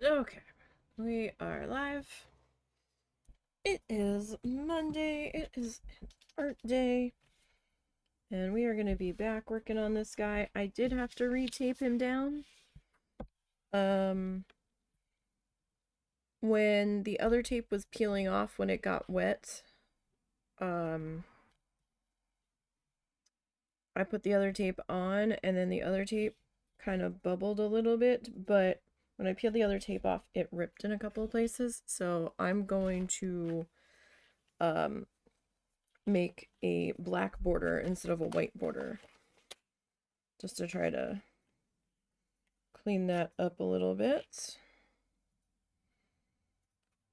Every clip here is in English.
Okay, we are live. It is Monday. It is an art day. And we are going to be back working on this guy. I did have to retape him down. Um, when the other tape was peeling off when it got wet, um, I put the other tape on and then the other tape kind of bubbled a little bit, but when I peeled the other tape off, it ripped in a couple of places. So I'm going to um make a black border instead of a white border, just to try to clean that up a little bit.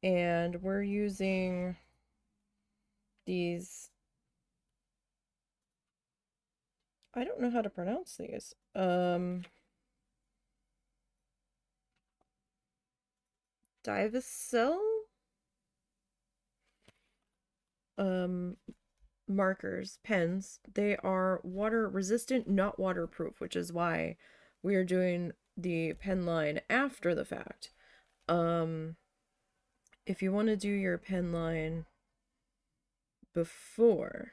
And we're using these, I don't know how to pronounce these. Divicel um markers, pens. They are water resistant, not waterproof, which is why we are doing the pen line after the fact. If you want to do your pen line before,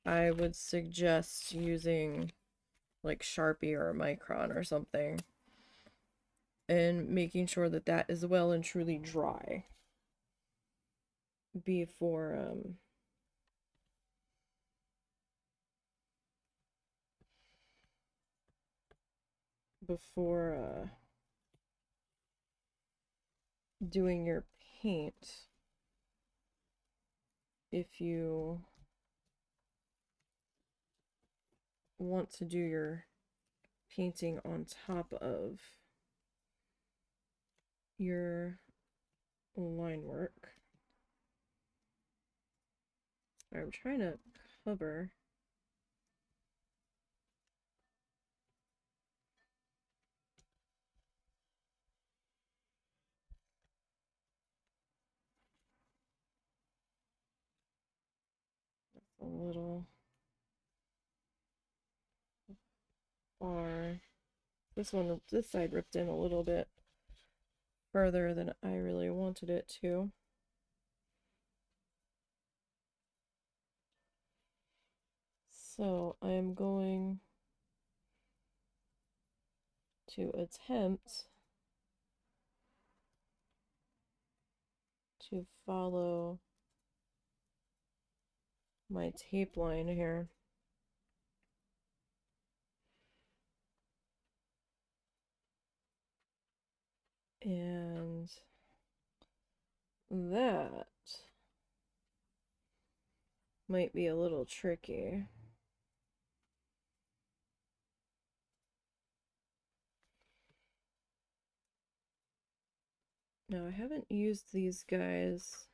I would suggest using like Sharpie or a micron or something and making sure that that is well and truly dry before before doing your paint. If you want to do your painting on top of your line work. I'm trying to cover a little far. This side ripped in a little bit further than I really wanted it to. So I am going to attempt to follow my tape line here. And that might be a little tricky. Now, I haven't used these guys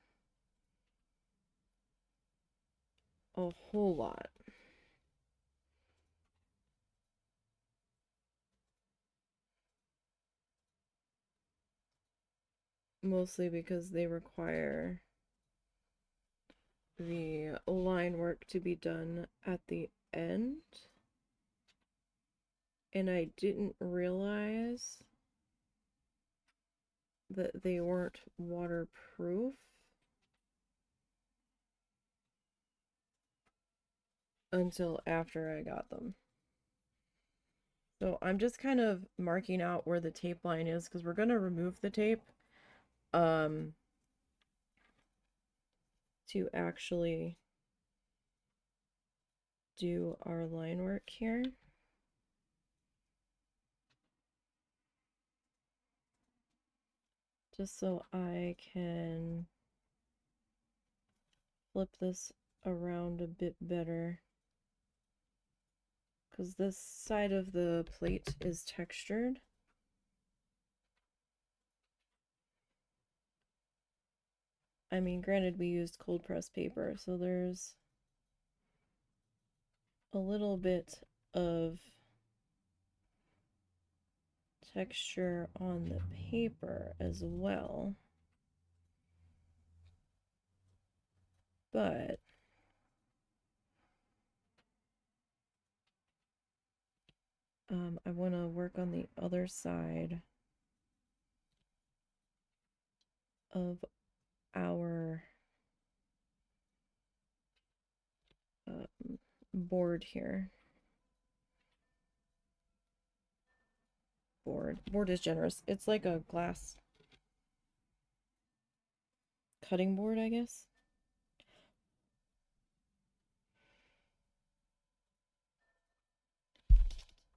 a whole lot. Mostly because they require the line work to be done at the end. And I didn't realize that they weren't waterproof until after I got them. So I'm just kind of marking out where the tape line is because we're going to remove the tape um, to actually do our line work here. Just so I can flip this around a bit better. Because this side of the plate is textured. I mean, granted, we used cold pressed paper, so there's a little bit of texture on the paper as well. But I want to work on the other side of our board here. Board is generous. It's like a glass cutting board, I guess.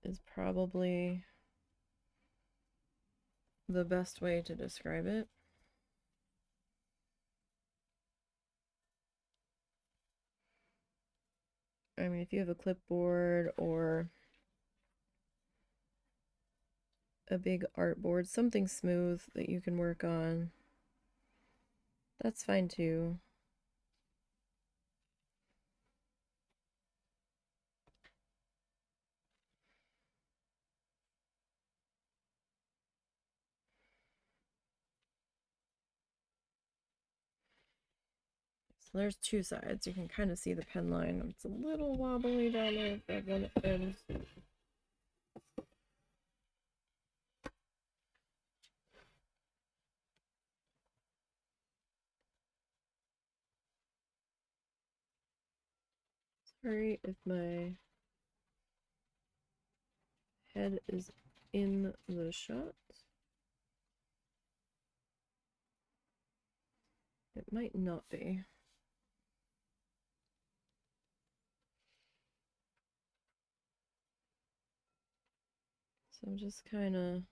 Is probably the best way to describe it. I mean, if you have a clipboard or a big artboard, something smooth that you can work on, that's fine too. So there's two sides. You can kind of see the pen line. It's a little wobbly down there at one end. Sorry if my head is in the shot. It might not be. So I'm just kind of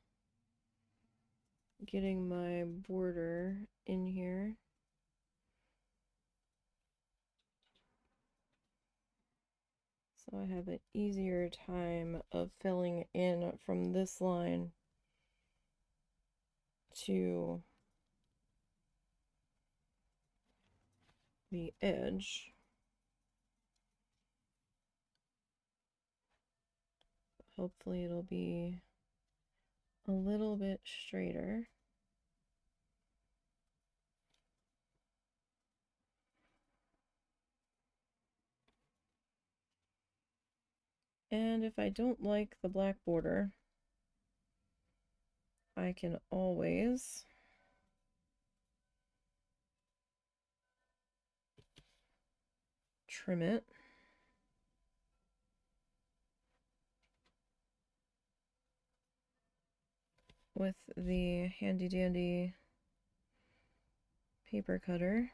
getting my border in here. So I have an easier time of filling in from this line to the edge. Hopefully it'll be a little bit straighter. And if I don't like the black border, I can always trim it. With the handy dandy paper cutter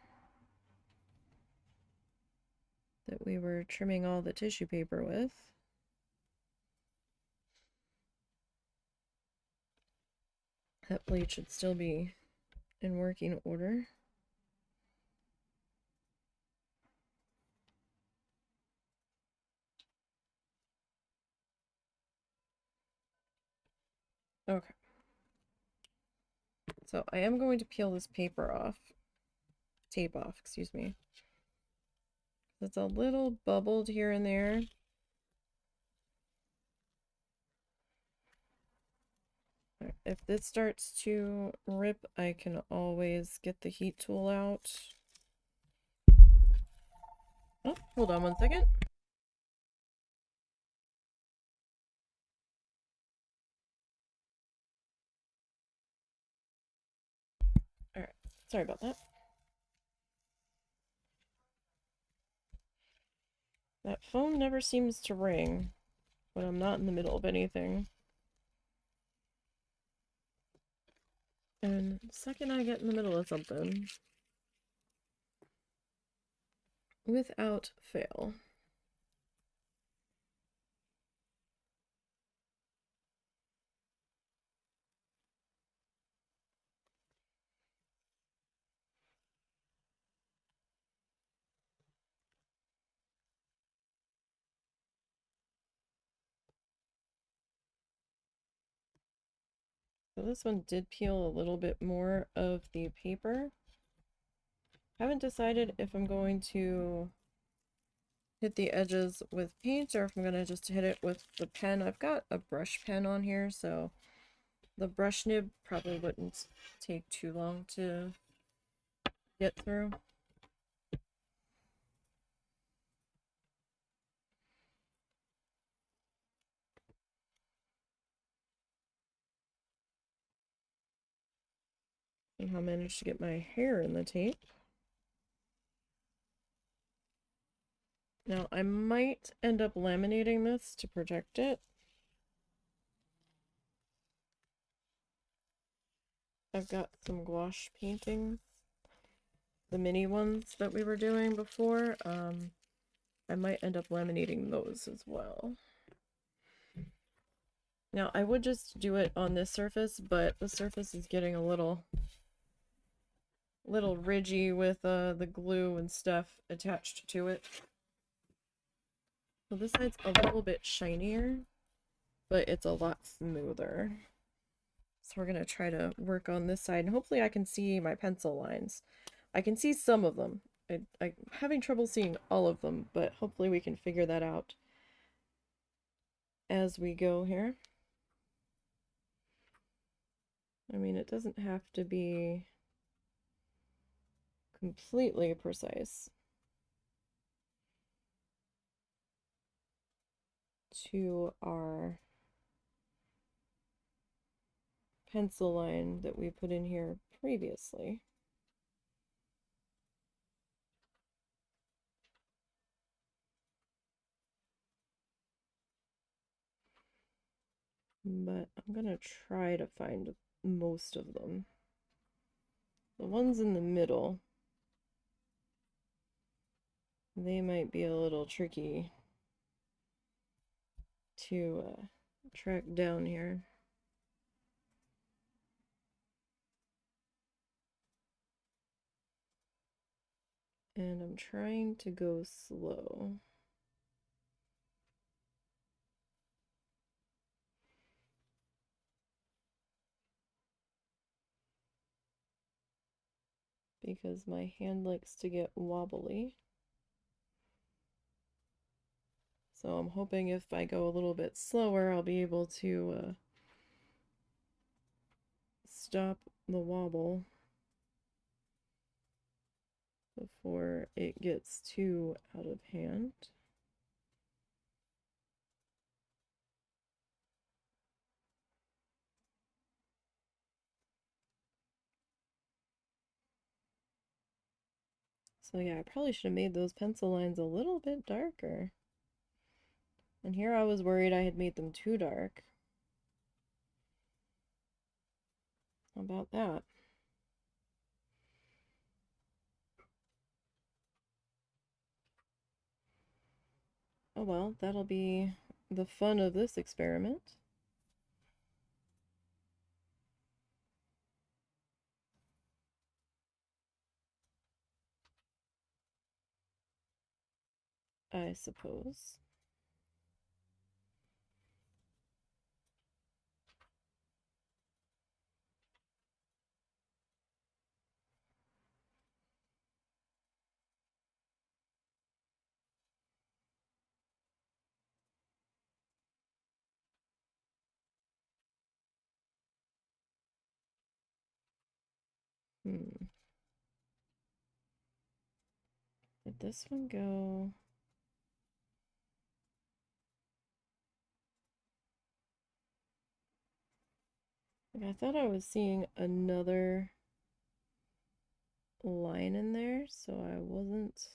that we were trimming all the tissue paper with. That blade should still be in working order. Okay. So I am going to peel this paper off. Tape off, excuse me. It's a little bubbled here and there. If this starts to rip, I can always get the heat tool out. Oh, hold on one second. All right, sorry about that. That phone never seems to ring when I'm not in the middle of anything. And the second I get in the middle of something, without fail. So this one did peel a little bit more of the paper. Haven't decided if I'm going to hit the edges with paint or if I'm going to just hit it with the pen. I've got a brush pen on here, so the brush nib probably wouldn't take too long to get through. Somehow managed to get my hair in the tape. Now I might end up laminating this to protect it. I've got some gouache paintings, the mini ones that we were doing before. I might end up laminating those as well. Now I would just do it on this surface, but the surface is getting a little ridgy with the glue and stuff attached to it. So this side's a little bit shinier, but it's a lot smoother. So we're gonna try to work on this side, and hopefully I can see my pencil lines. I can see some of them. I'm having trouble seeing all of them, but hopefully we can figure that out as we go here. I mean, it doesn't have to be completely precise to our pencil line that we put in here previously. But I'm gonna try to find most of them. The ones in the middle, they might be a little tricky to track down here. And I'm trying to go slow. Because my hand likes to get wobbly. So I'm hoping if I go a little bit slower, I'll be able to stop the wobble before it gets too out of hand. So yeah, I probably should have made those pencil lines a little bit darker. And here I was worried I had made them too dark. How about that? Oh well, that'll be the fun of this experiment. I suppose. Did this one go? Like, I thought I was seeing another line in there, so I wasn't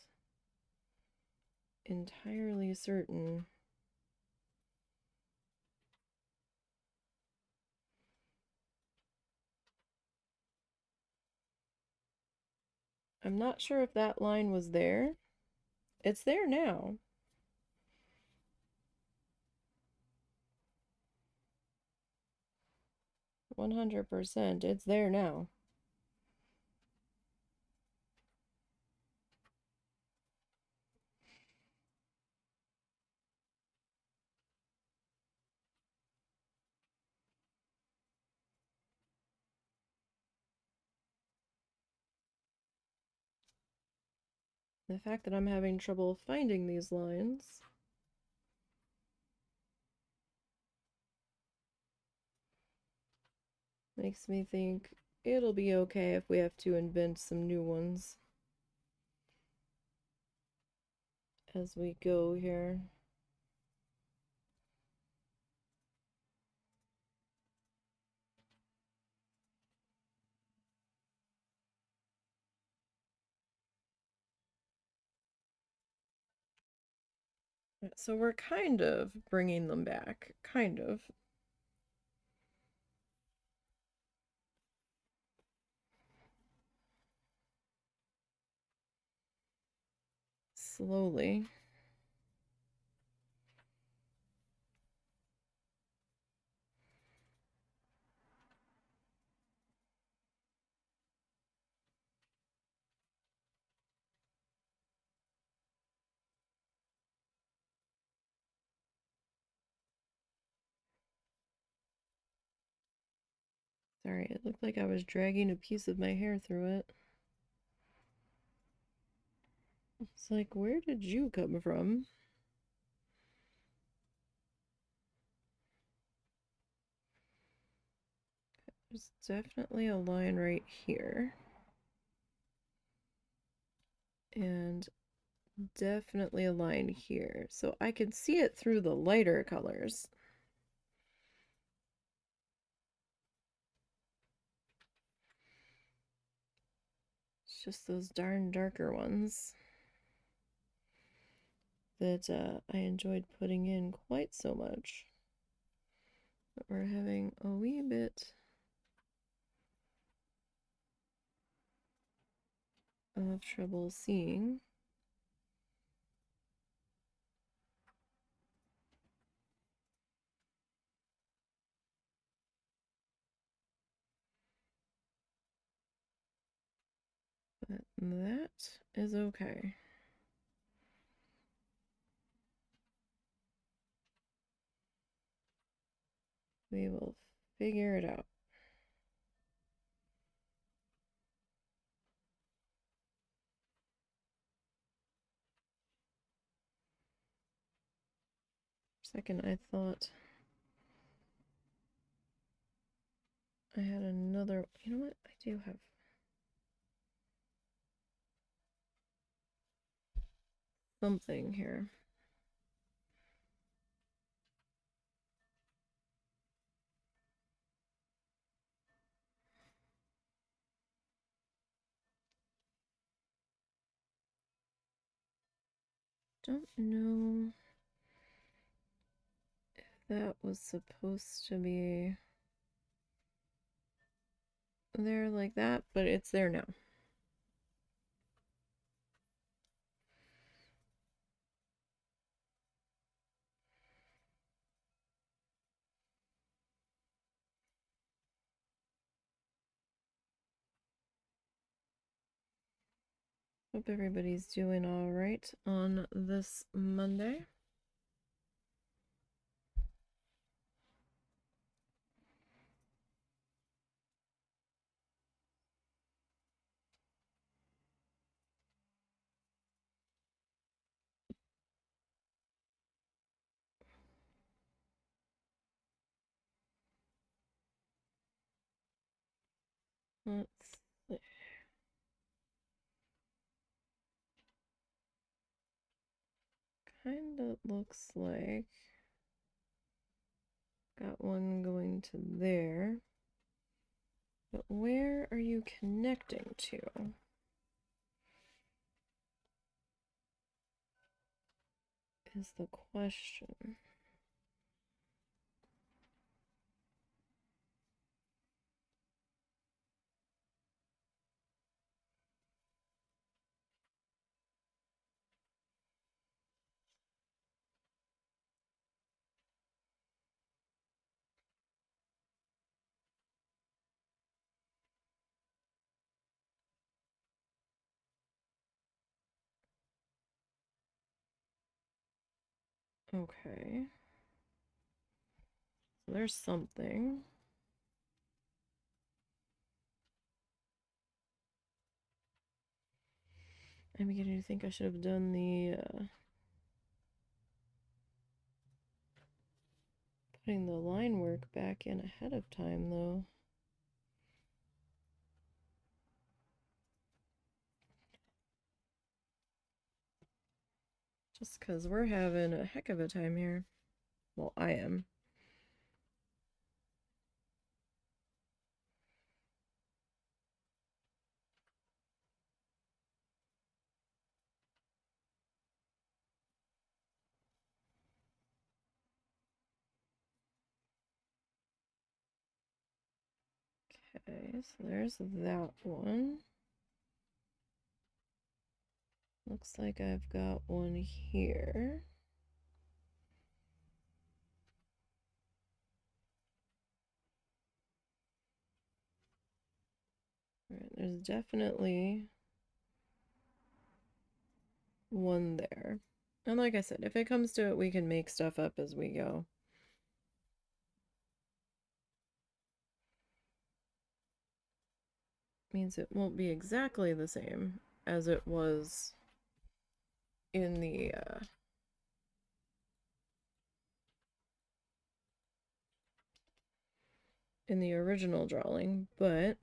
entirely certain. I'm not sure if that line was there. It's there now. %, it's there now. The fact that I'm having trouble finding these lines makes me think it'll be okay if we have to invent some new ones as we go here. so we're kind of bringing them back, kind of. Slowly. Sorry, it looked like I was dragging a piece of my hair through it. It's like, where did you come from? There's definitely a line right here. And definitely a line here. So I can see it through the lighter colors. It's just those darn darker ones that I enjoyed putting in quite so much. But we're having a wee bit of trouble seeing. But that is okay. We will figure it out. For a second, I thought I had another. You know what? I do have something here. Don't know if that was supposed to be there like that, but it's there now. Hope everybody's doing all right on this Monday. Let's see. Kind of looks like got one going to there. But where are you connecting to? Is the question. Okay. So there's something. I'm beginning to think I should have done the putting the line work back in ahead of time, though. Just because we're having a heck of a time here. Well, I am. Okay, so there's that one. Looks like I've got one here. All right, there's definitely one there. And like I said, if it comes to it, we can make stuff up as we go. Means it won't be exactly the same as it was in the original drawing, but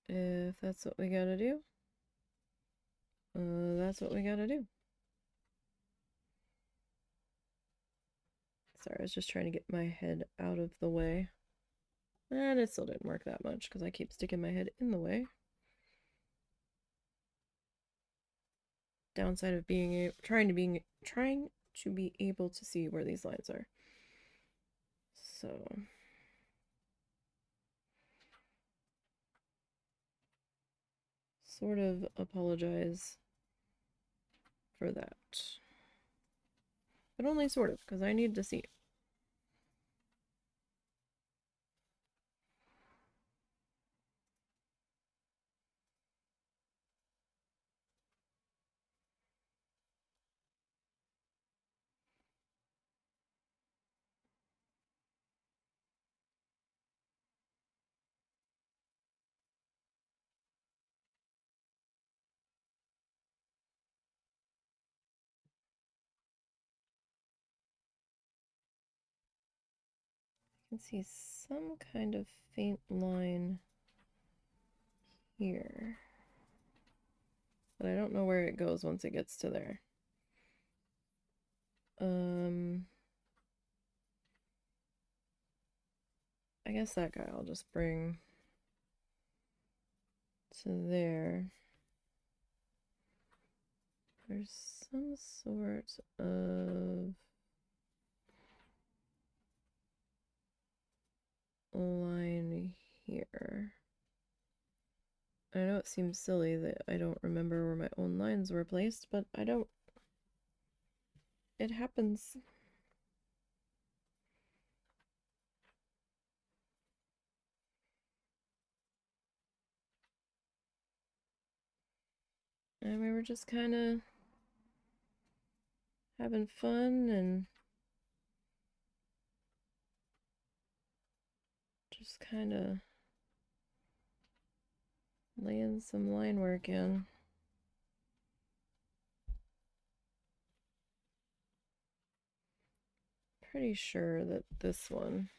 if that's what we gotta do, that's what we gotta do. Sorry, I was just trying to get my head out of the way. And it still didn't work that much because I keep sticking my head in the way. Downside of trying to be able to see where these lines are. So sort of apologize for that. But only sort of, because I need to see it. I can see some kind of faint line here. But I don't know where it goes once it gets to there. I guess that guy I'll just bring to there. There's some sort of line here. I know it seems silly that I don't remember where my own lines were placed, but I don't. It happens. And we were just kind of having fun and just kind of laying some line work in. Pretty sure that this one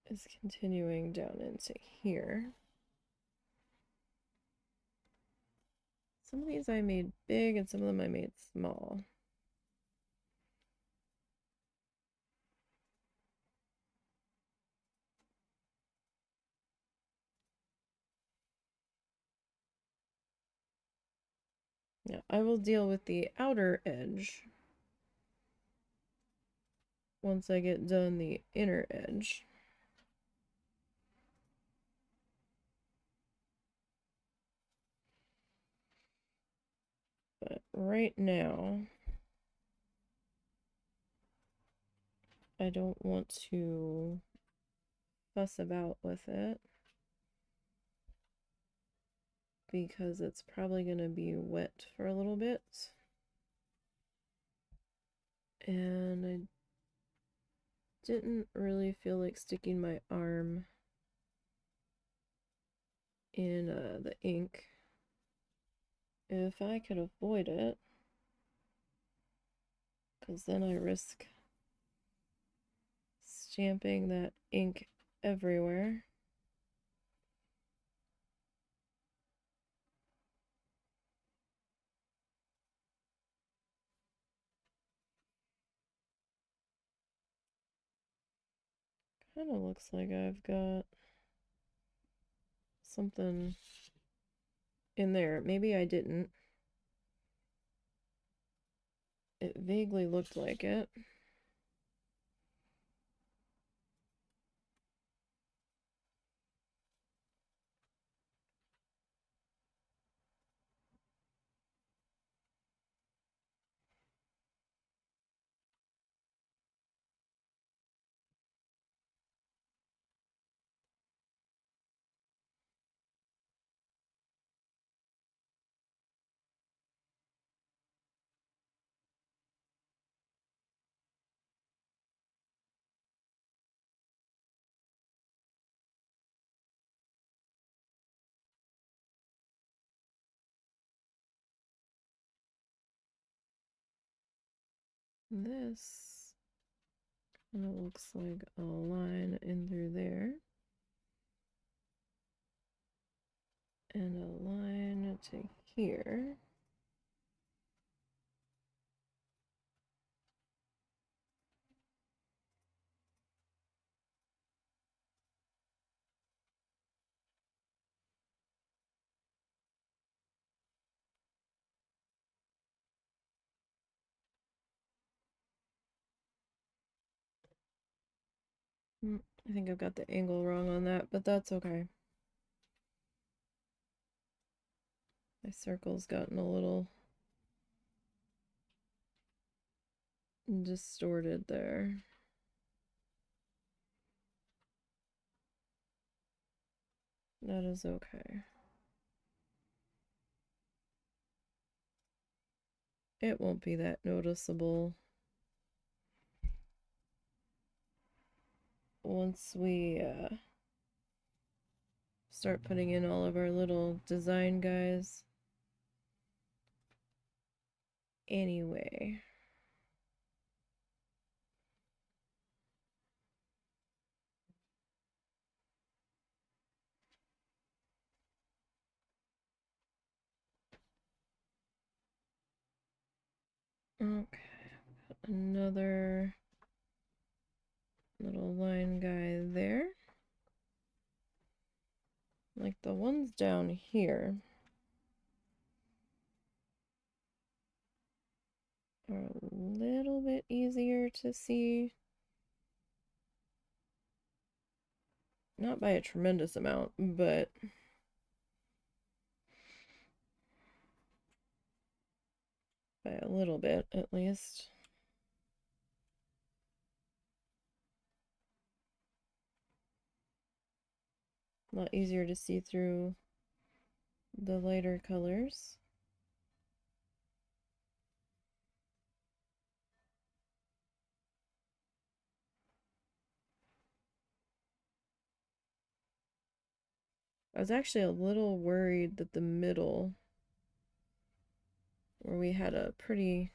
is continuing down into here. Some of these I made big and some of them I made small. Yeah, I will deal with the outer edge once I get done the inner edge. But right now, I don't want to fuss about with it because it's probably going to be wet for a little bit. And I didn't really feel like sticking my arm in the ink if I could avoid it, because then I risk stamping that ink everywhere. Kind of looks like I've got something in there. Maybe I didn't. It vaguely looked like it. This kind of looks like a line in through there. And a line to here. I think I've got the angle wrong on that, but that's okay. My circle's gotten a little distorted there. That is okay. It won't be that noticeable once we start putting in all of our little design guys. Anyway. Okay, another little line guy there. Like the ones down here are a little bit easier to see. Not by a tremendous amount, but by a little bit at least. A lot easier to see through the lighter colors. I was actually a little worried that the middle, where we had a pretty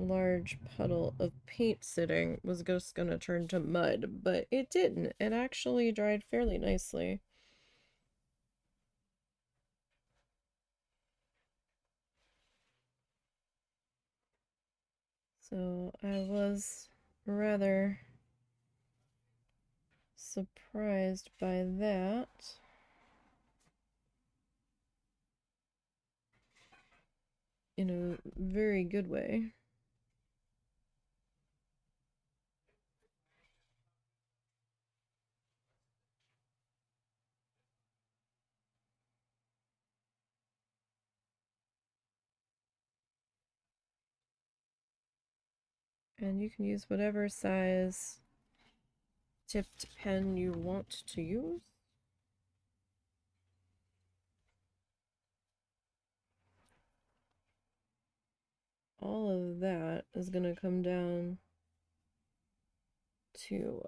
large puddle of paint sitting, was just going to turn to mud, but it didn't. It actually dried fairly nicely. So I was rather surprised by that. In a very good way. And you can use whatever size tipped pen you want to use. All of that is going to come down to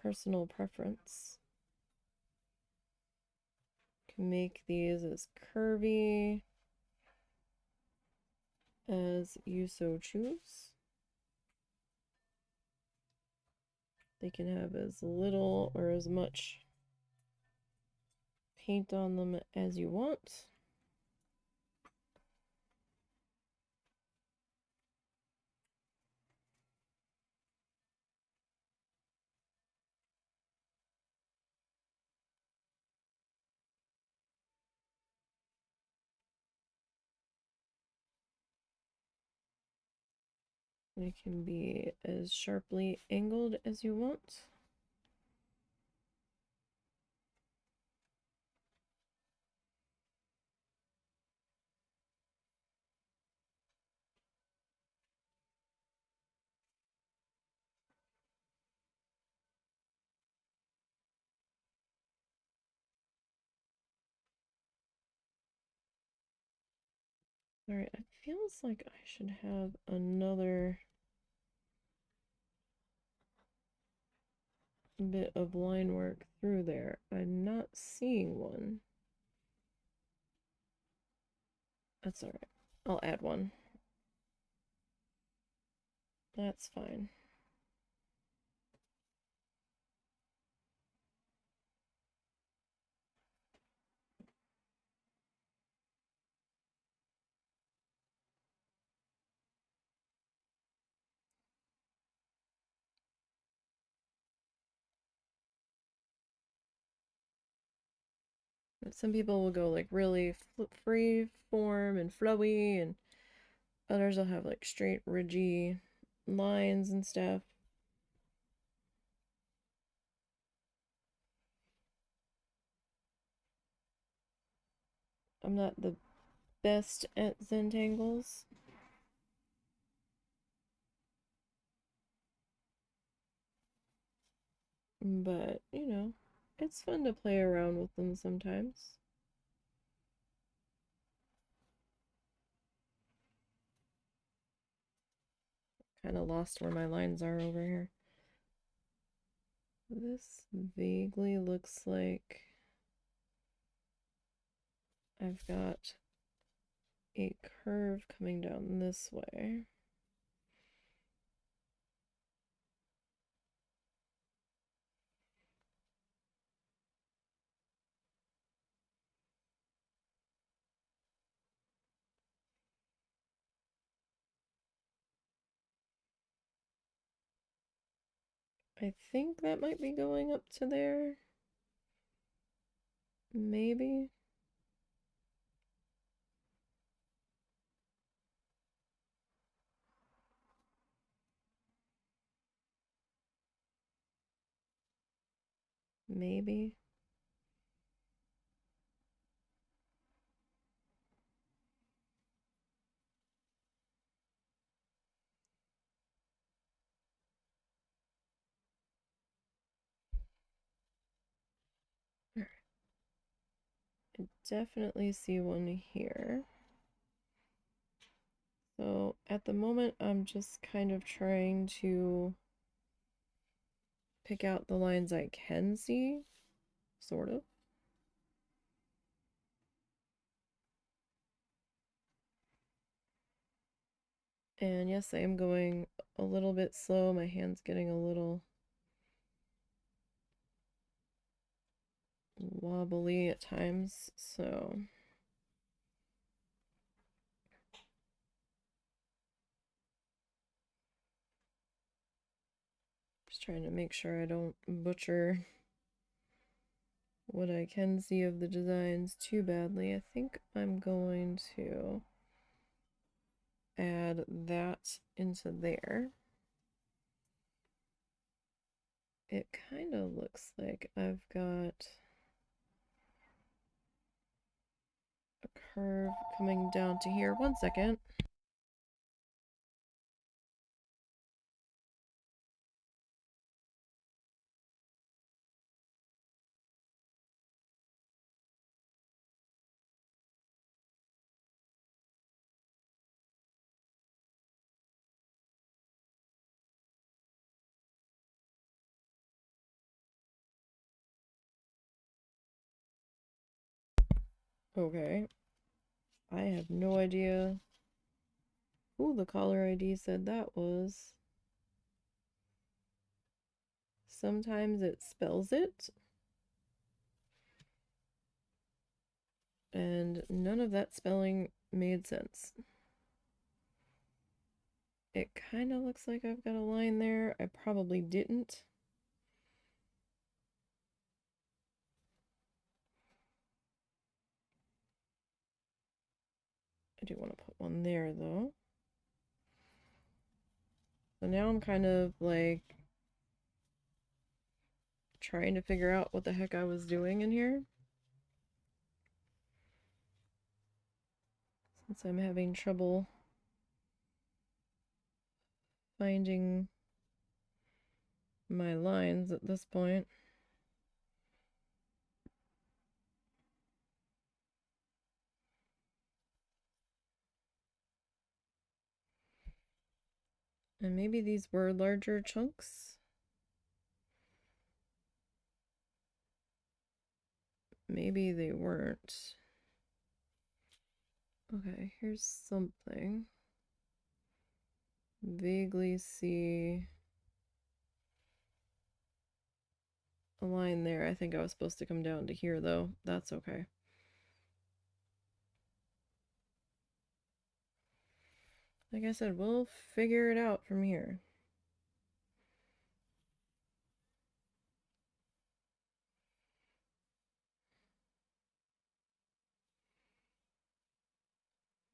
personal preference. Can make these as curvy as you so choose. They can have as little or as much paint on them as you want. It can be as sharply angled as you want. All right, it feels like I should have another bit of line work through there. I'm not seeing one. That's all right. I'll add one. That's fine. Some people will go like really free form and flowy, and others will have like straight, ridgy lines and stuff. I'm not the best at Zentangles, but you know, it's fun to play around with them sometimes. Kind of lost where my lines are over here. This vaguely looks like I've got a curve coming down this way. I think that might be going up to there. Maybe. Maybe. I definitely see one here. So at the moment, I'm just kind of trying to pick out the lines I can see, sort of. And yes, I am going a little bit slow. My hand's getting a little wobbly at times, so just trying to make sure I don't butcher what I can see of the designs too badly. I think I'm going to add that into there. It kind of looks like I've got a curve coming down to here. One second. Okay. I have no idea who the caller ID said that was. Sometimes it spells it, and none of that spelling made sense. It kind of looks like I've got a line there. I probably didn't. I do want to put one there, though. So now I'm kind of like trying to figure out what the heck I was doing in here, since I'm having trouble finding my lines at this point. And maybe these were larger chunks. Maybe they weren't. Okay, here's something. Vaguely see a line there. I think I was supposed to come down to here, though. That's okay. Like I said, we'll figure it out from here.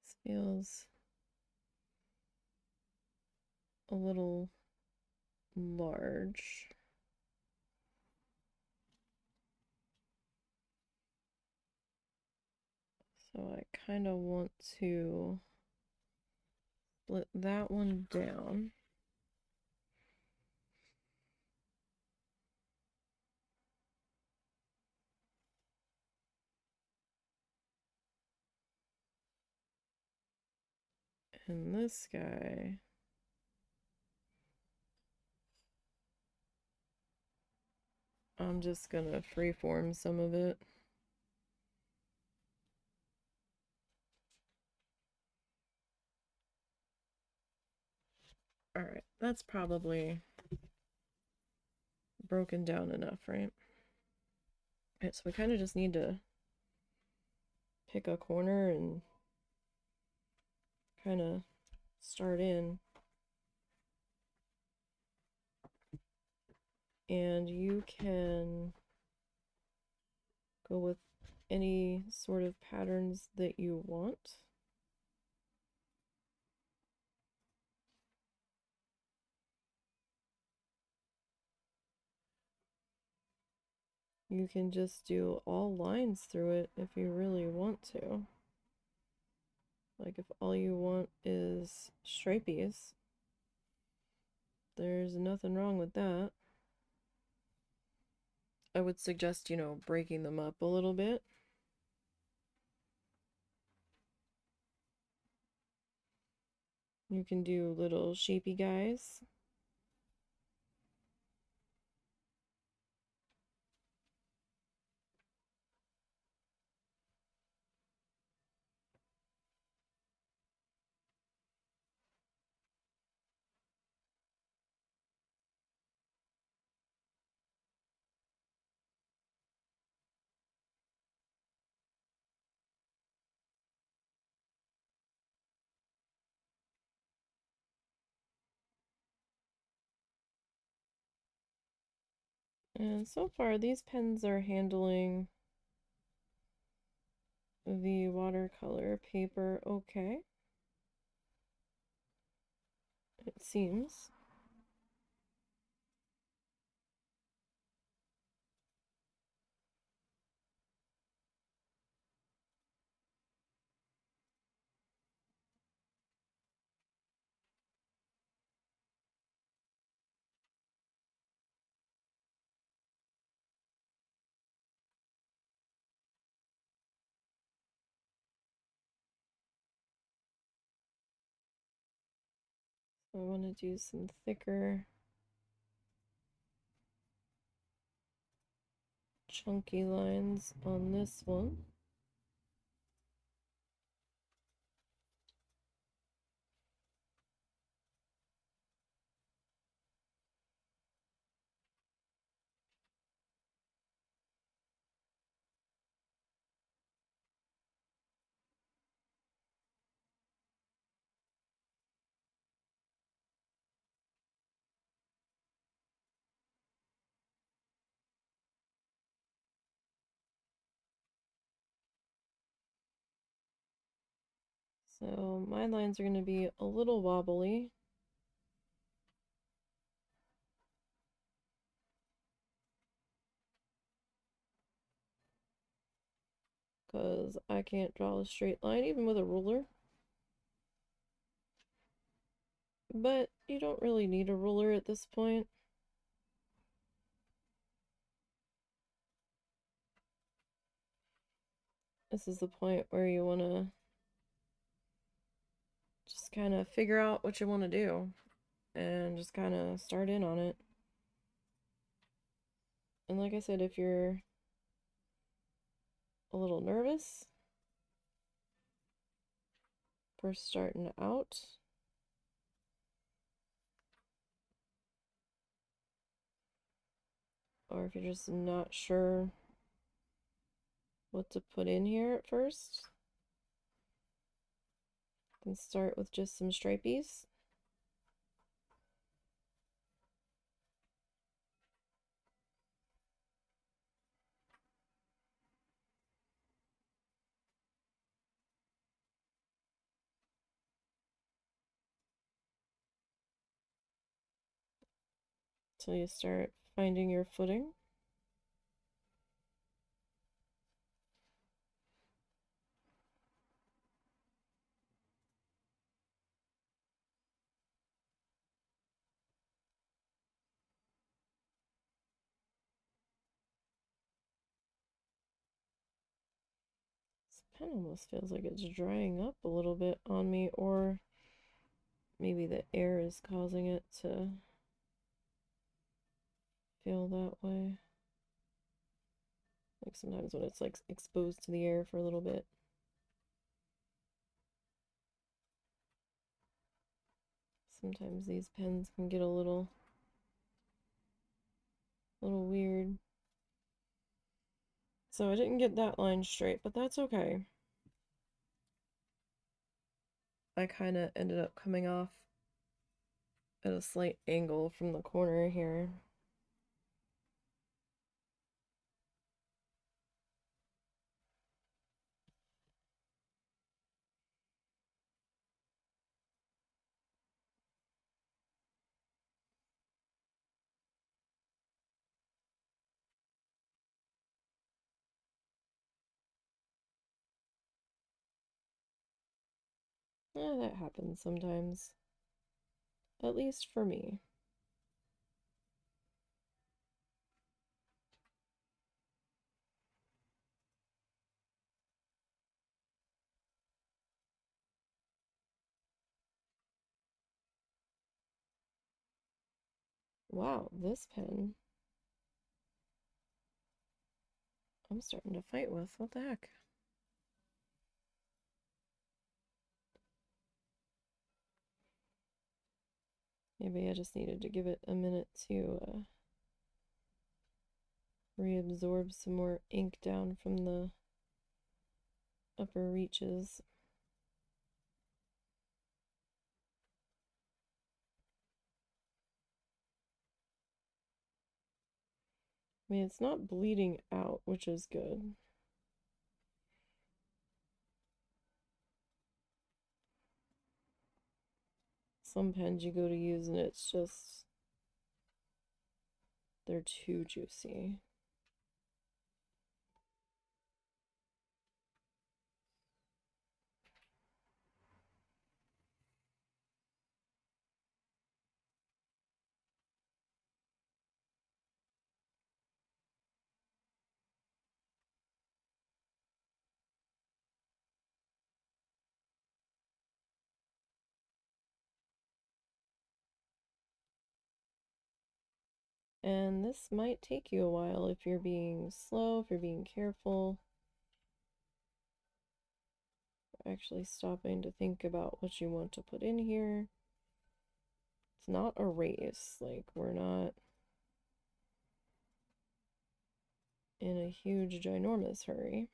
This feels a little large. So I kind of want to split that one down. And this guy, I'm just gonna freeform some of it. Alright, that's probably broken down enough, right? Alright, so we kind of just need to pick a corner and kind of start in. And you can go with any sort of patterns that you want. You can just do all lines through it if you really want to. Like if all you want is stripies, there's nothing wrong with that. I would suggest, breaking them up a little bit. You can do little shapey guys. And so far, these pens are handling the watercolor paper okay, it seems. I want to do some thicker, chunky lines on this one. So my lines are going to be a little wobbly. because I can't draw a straight line even with a ruler. But you don't really need a ruler at this point. This is the point where you want to just kind of figure out what you want to do and just kind of start in on it. And like I said, if you're a little nervous first starting out, or if you're just not sure what to put in here at first, you can start with just some stripies. Till you start finding your footing. This pen almost feels like it's drying up a little bit on me, or maybe the air is causing it to feel that way. Like sometimes when it's like exposed to the air for a little bit. Sometimes these pens can get a little weird. So I didn't get that line straight, but that's okay. I kind of ended up coming off at a slight angle from the corner here. That happens sometimes. At least for me. Wow, this pen I'm starting to fight with. What the heck? Maybe I just needed to give it a minute to reabsorb some more ink down from the upper reaches. I mean, it's not bleeding out, which is good. Some pens you go to use and it's just, they're too juicy. And this might take you a while if you're being slow, if you're being careful. Actually stopping to think about what you want to put in here. It's not a race, like we're not in a huge ginormous hurry.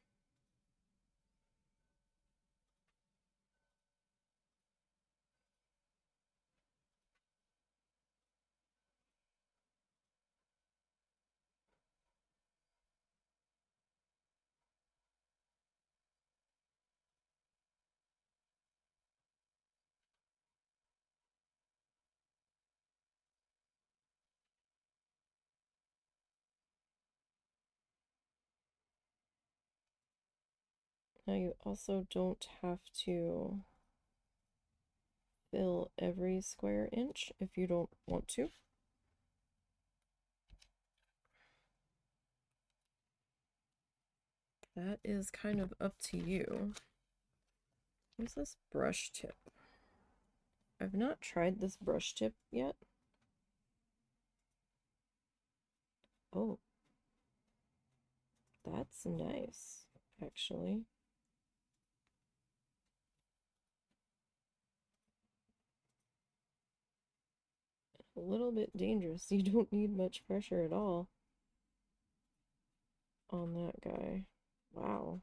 Now you also don't have to fill every square inch if you don't want to. That is kind of up to you. What's this brush tip? I've not tried this brush tip yet. Oh, that's nice, actually. A little bit dangerous. You don't need much pressure at all on that guy. Wow.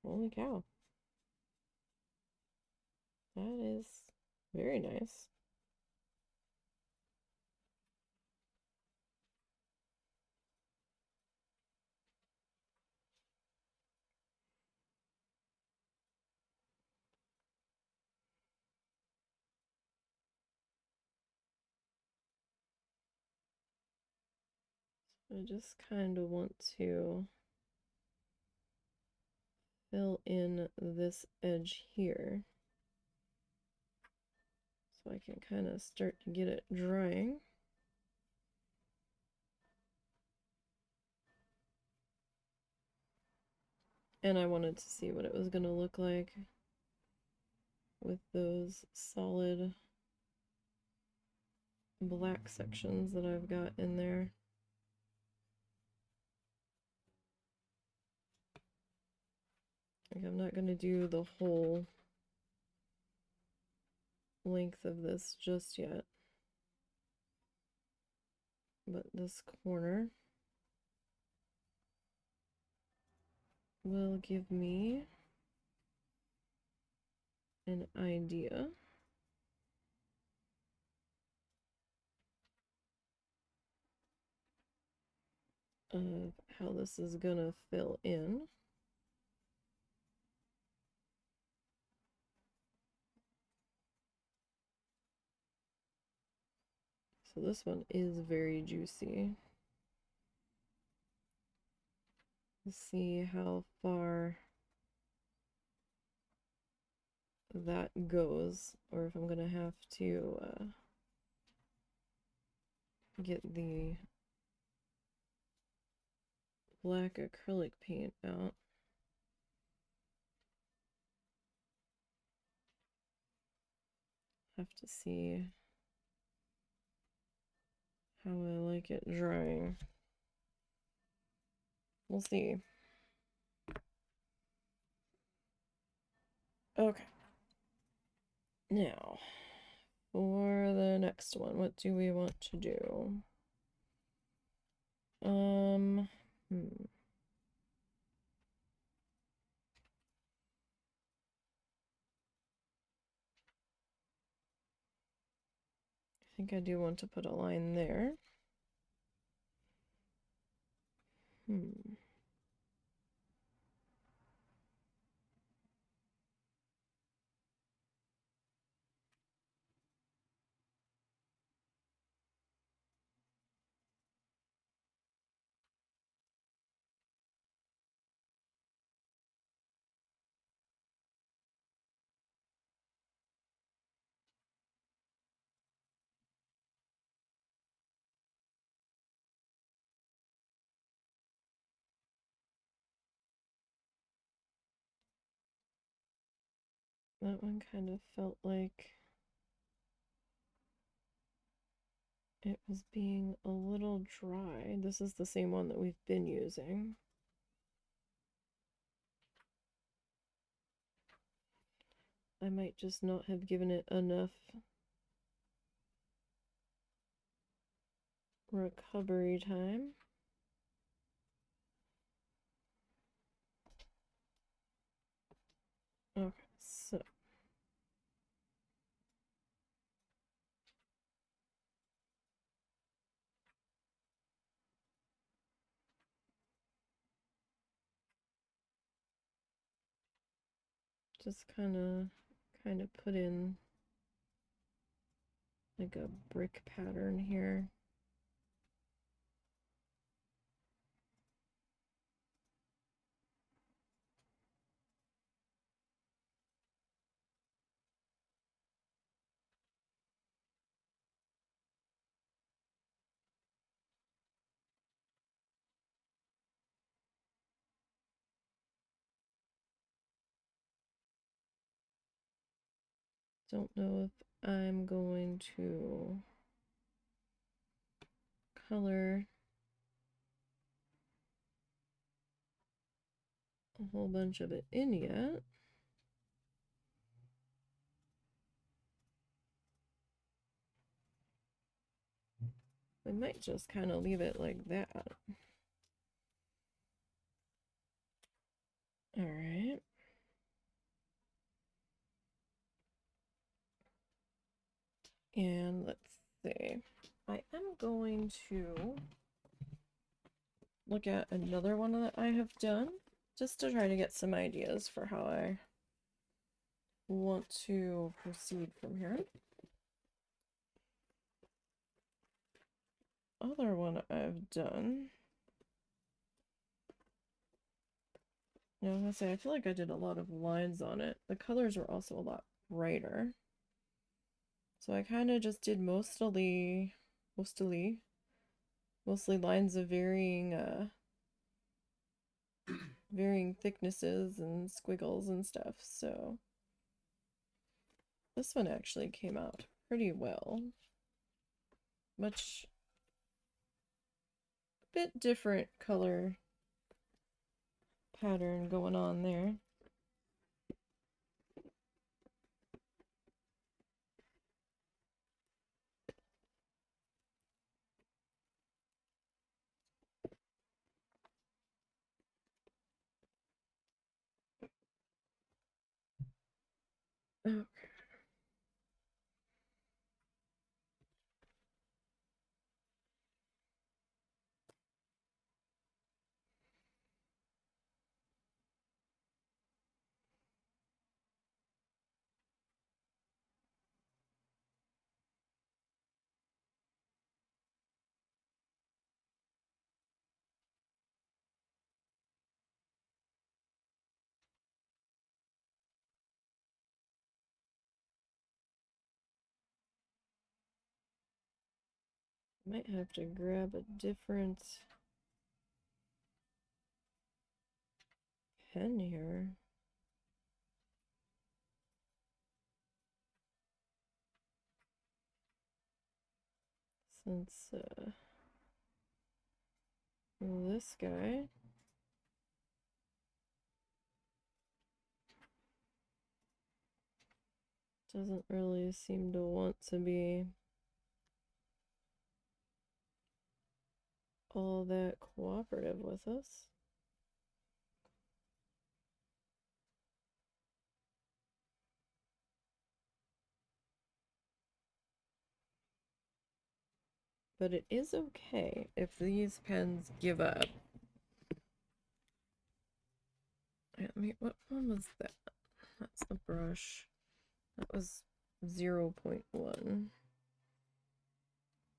Holy cow. That is very nice. I just kind of want to fill in this edge here so I can kind of start to get it drying. And I wanted to see what it was going to look like with those solid black sections that I've got in there. Like, I'm not going to do the whole length of this just yet, but this corner will give me an idea of how this is gonna fill in. So this one is very juicy. Let's see how far that goes, or if I'm gonna have to get the black acrylic paint out. Have to see how I like it drying. We'll see. Okay. Now, for the next one, what do we want to do? I think I do want to put a line there. That one kind of felt like it was being a little dry. This is the same one that we've been using. I might just not have given it enough recovery time. Okay, so Just kind of put in like a brick pattern here. Don't know if I'm going to color a whole bunch of it in yet. I might just kind of leave it like that. All right. And let's see. I am going to look at another one that I have done just to try to get some ideas for how I want to proceed from here. Other one I've done. You know, I was gonna say, I feel like I did a lot of lines on it. The colors were also a lot brighter. So I kind of just did mostly lines of varying thicknesses and squiggles and stuff. So this one actually came out pretty well. Much bit different color pattern going on there. Okay. Might have to grab a different pen here. Since this guy doesn't really seem to want to be all that cooperative with us. But it is okay if these pens give up. I mean, what one was that? That's the brush. That was 0.1.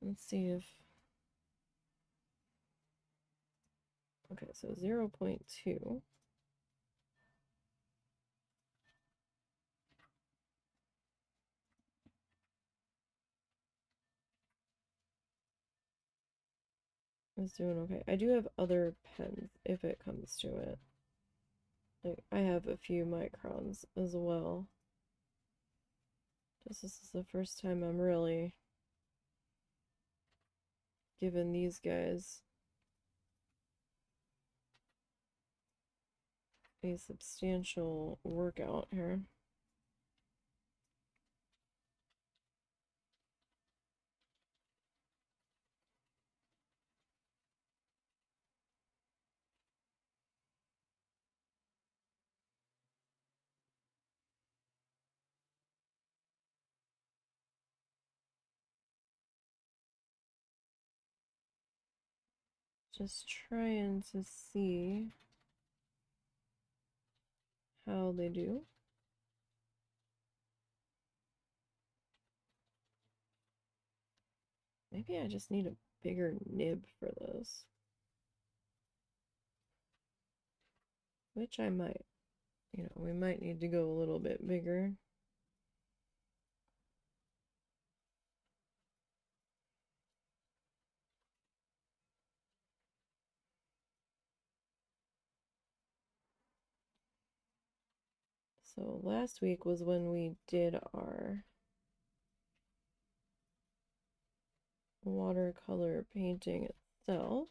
Let's see if... Okay, so 0.2. Is doing okay. I do have other pens if it comes to it. Like, I have a few microns as well. Just this is the first time I'm really giving these guys a substantial workout here. Just trying to see how they do. Maybe I just need a bigger nib for this. Which I might. You know, we might need to go a little bit bigger. So last week was when we did our watercolor painting itself.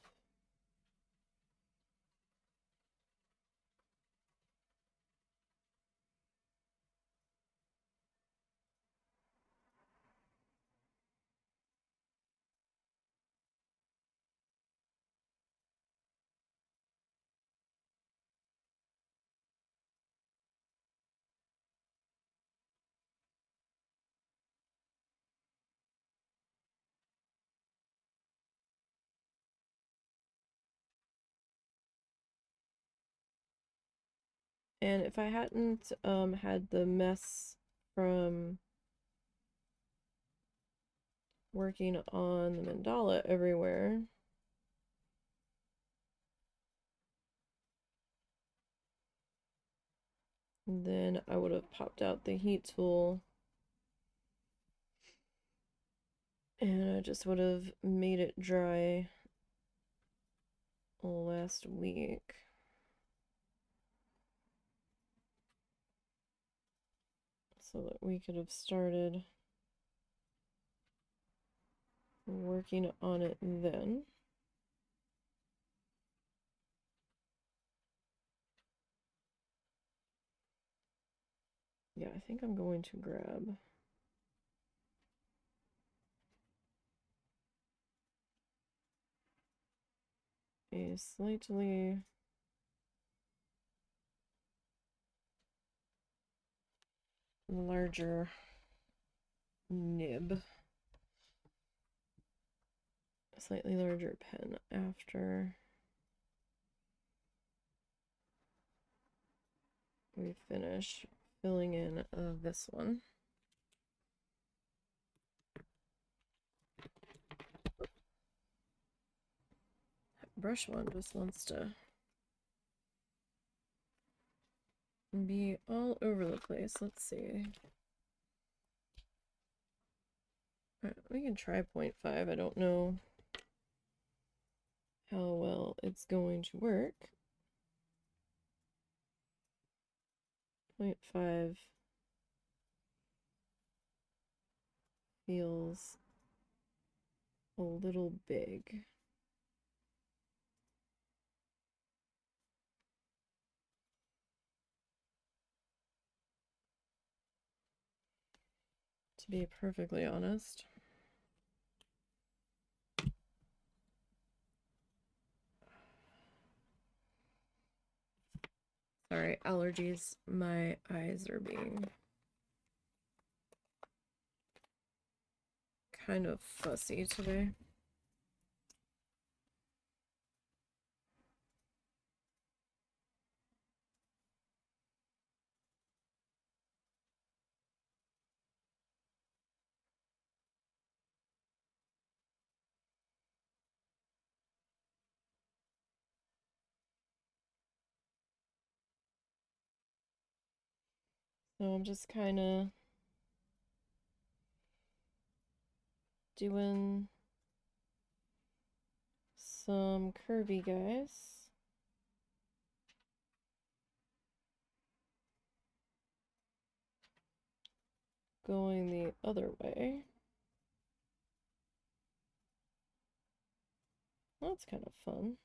And if I hadn't had the mess from working on the mandala everywhere, then I would have popped out the heat tool and I just would have made it dry last week. So that we could have started working on it then. Yeah, I think I'm going to grab a slightly larger nib, a slightly larger pen after we finish filling in this one. Brush one just wants to be all over the place. Let's see. All right, we can try 0.5. I don't know how well it's going to work. 0.5 feels a little big. To be perfectly honest. Sorry, allergies. My eyes are being kind of fussy today. So I'm just kind of doing some curvy guys. Going the other way. That's kind of fun.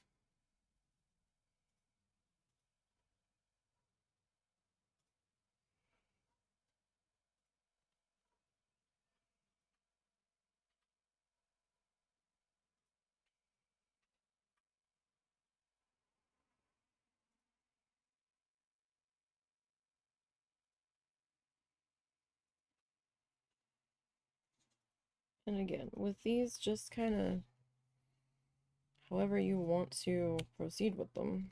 And again, with these, just kind of however you want to proceed with them.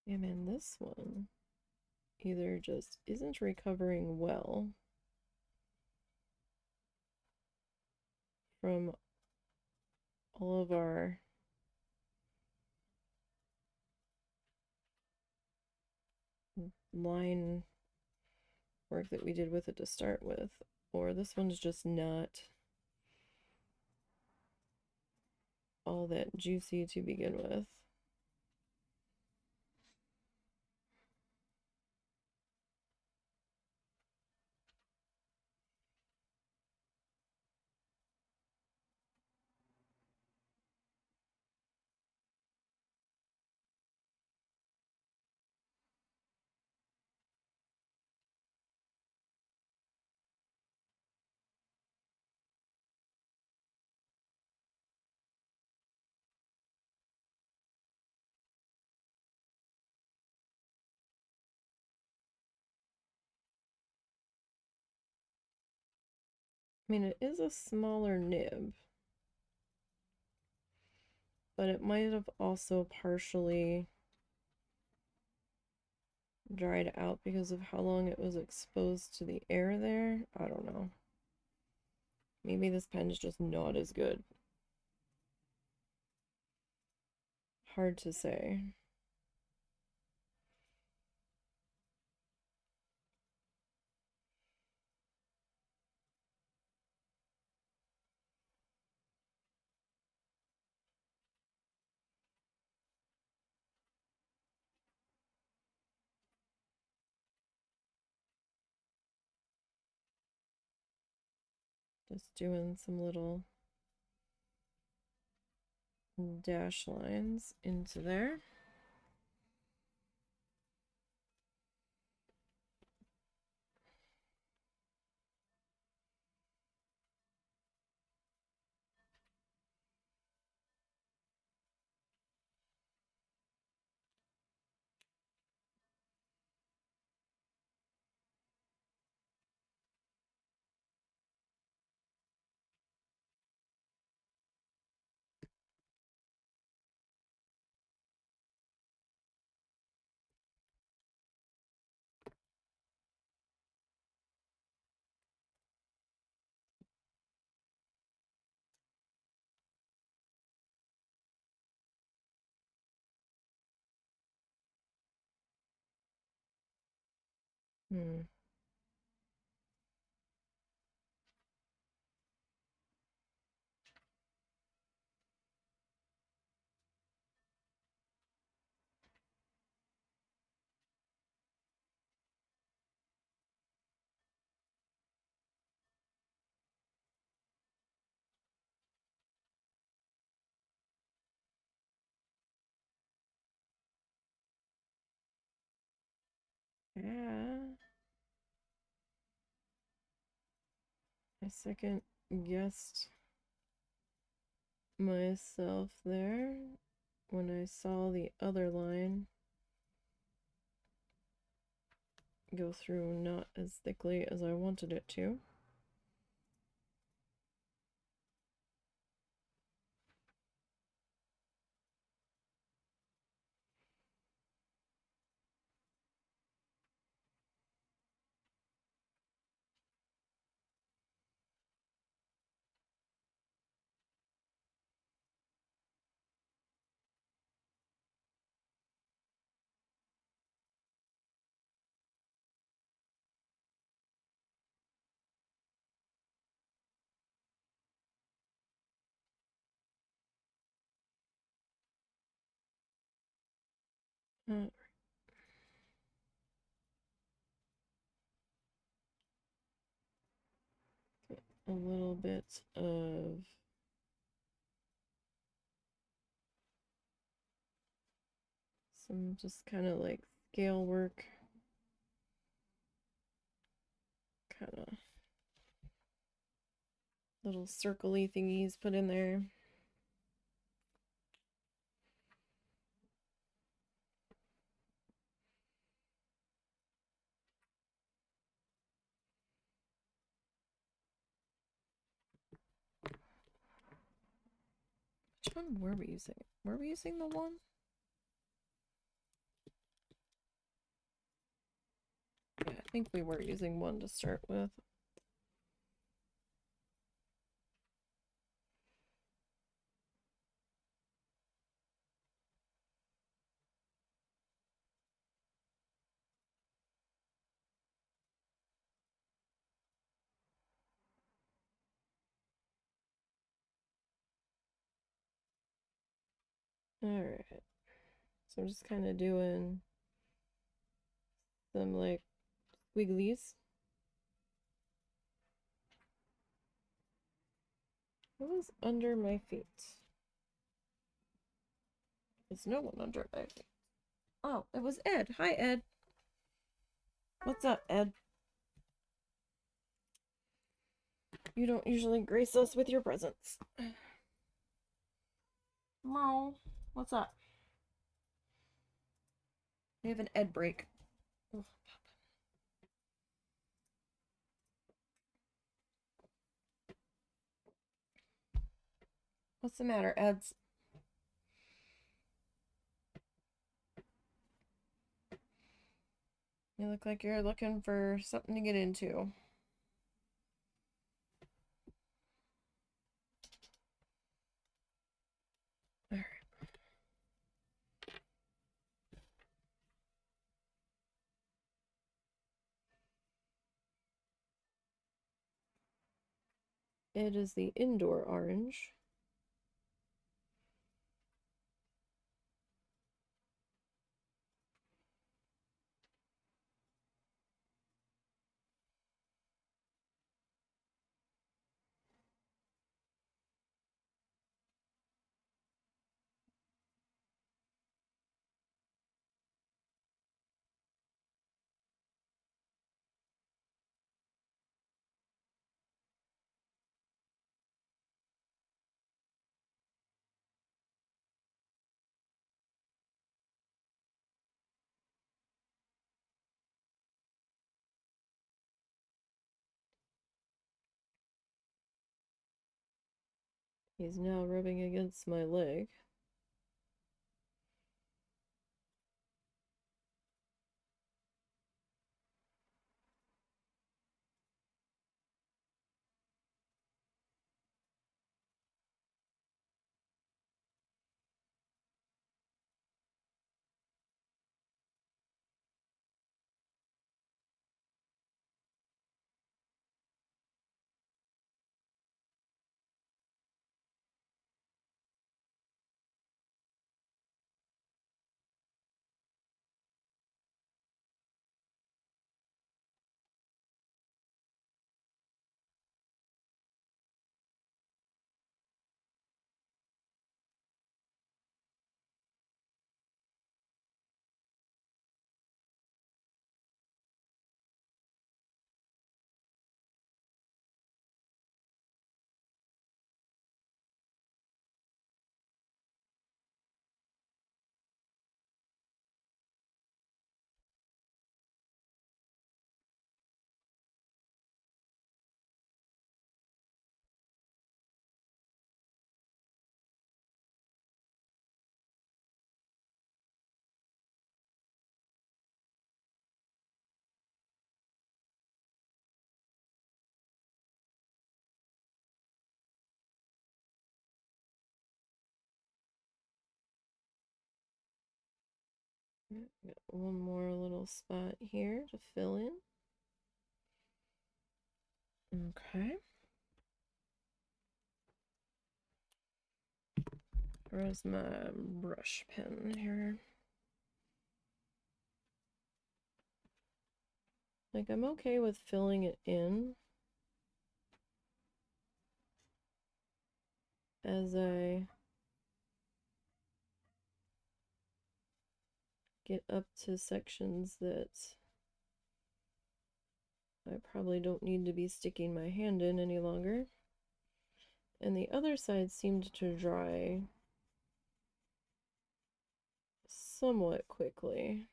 And then this one either just isn't recovering well from all of our line work that we did with it to start with, or this one's just not all that juicy to begin with. I mean, it is a smaller nib, but it might have also partially dried out because of how long it was exposed to the air there. I don't know. Maybe this pen is just not as good. Hard to say. Just doing some little dash lines into there. Hmm. Yeah. I second guessed myself there when I saw the other line go through not as thickly as I wanted it to. Uh, a little bit of some just kind of like scale work, kind of little circle-y thingies put in there. Which one were we using? Were we using the one? think we were using one to start with. Alright. So I'm just kind of doing some like wigglies. What was under my feet? There's no one under my feet. Oh, it was Ed. Hi, Ed. What's up, Ed? You don't usually grace us with your presence. Mo, what's up? We have an Ed break. Ugh. What's the matter, Eds? You look like you're looking for something to get into. Alright. It is the indoor orange. He's now rubbing against my leg. Got one more little spot here to fill in. Okay. Where's my brush pen here? Like, I'm okay with filling it in as I get up to sections that I probably don't need to be sticking my hand in any longer. And the other side seemed to dry somewhat quickly.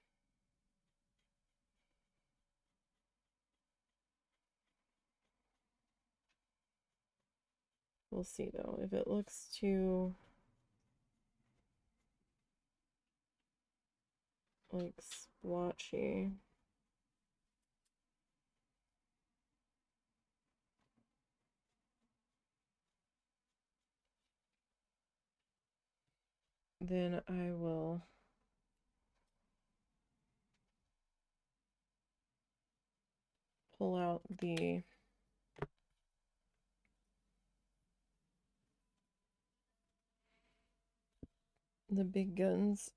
We'll see though. If it looks too like splotchy, then I will pull out the big guns.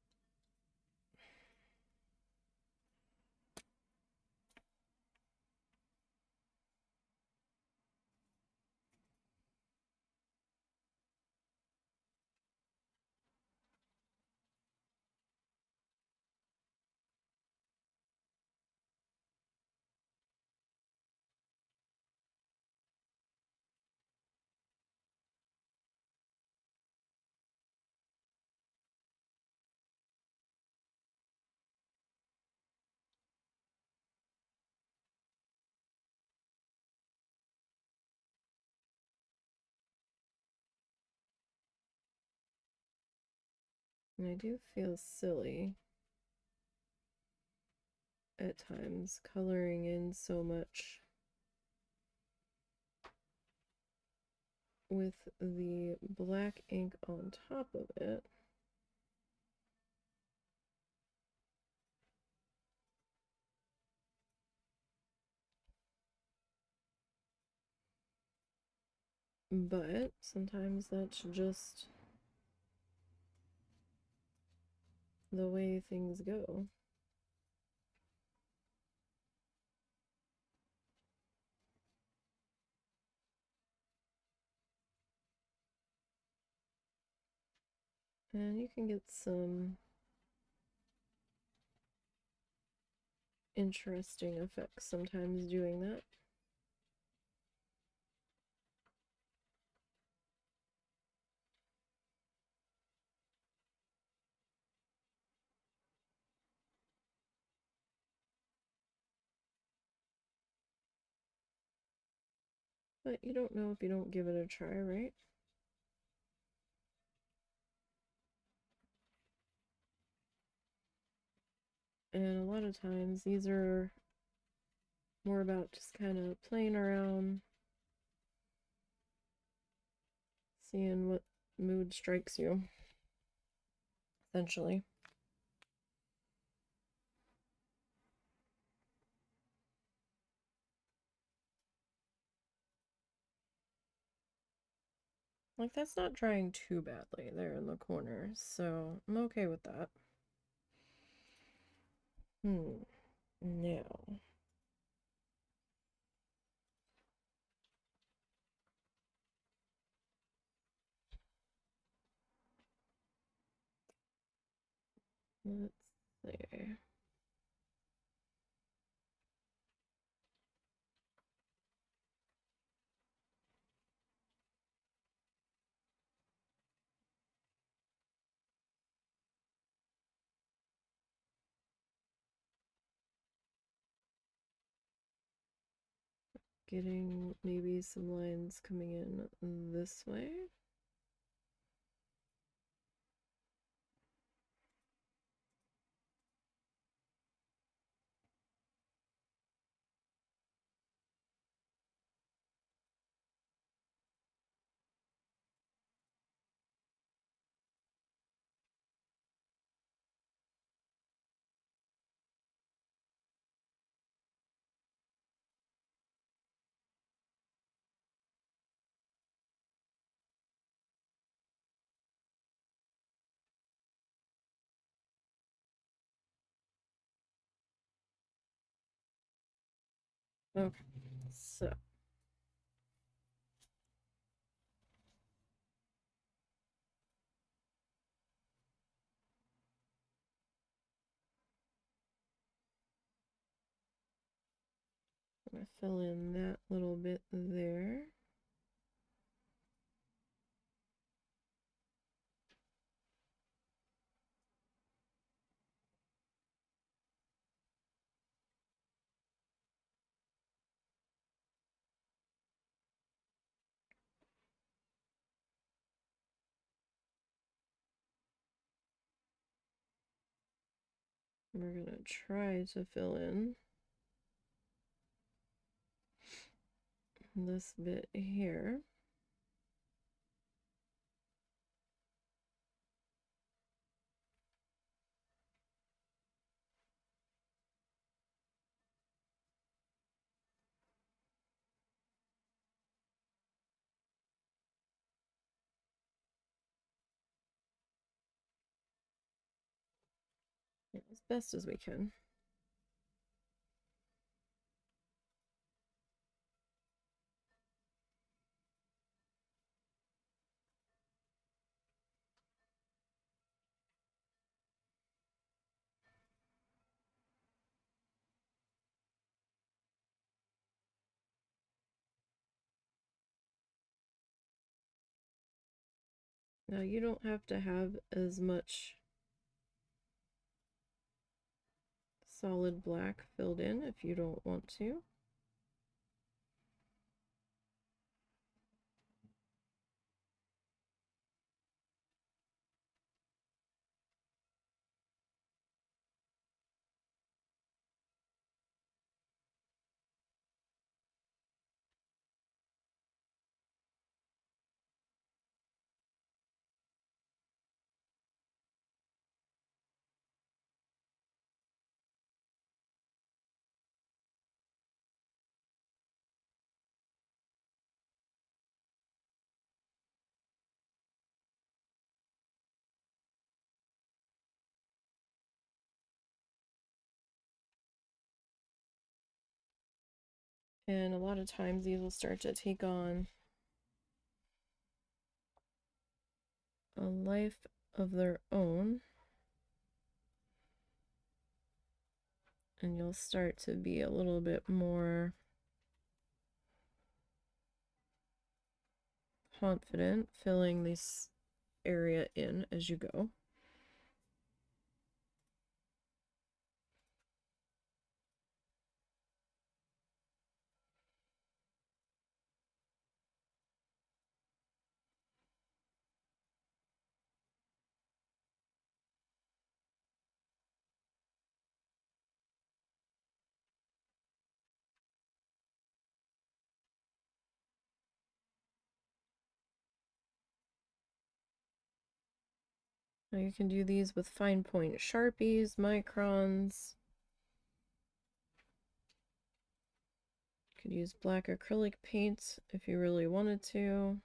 And I do feel silly at times coloring in so much with the black ink on top of it. But sometimes that's just the way things go. And you can get some interesting effects sometimes doing that. But you don't know if you don't give it a try, right? And a lot of times these are more about just kind of playing around, seeing what mood strikes you, essentially. Like, that's not drying too badly there in the corner, so I'm okay with that. Now. Let's see. Getting maybe some lines coming in this way. Okay, so I'm gonna fill in that little bit there. We're gonna try to fill in this bit here. best as we can. Now you don't have to have as much solid black filled in if you don't want to. And a lot of times these will start to take on a life of their own. And you'll start to be a little bit more confident filling this area in as you go. Now you can do these with fine point sharpies, microns. You could use black acrylic paint if you really wanted to.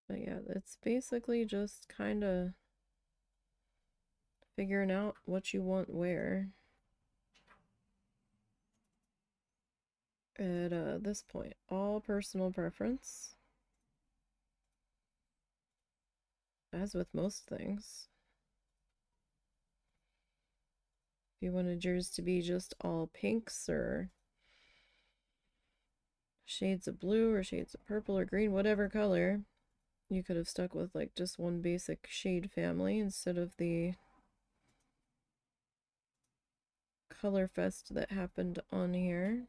But yeah, it's basically just kind of figuring out what you want where at this point. All personal preference, as with most things. If you wanted yours to be just all pinks or shades of blue or shades of purple or green, whatever color, you could have stuck with like just one basic shade family instead of the color fest that happened on here.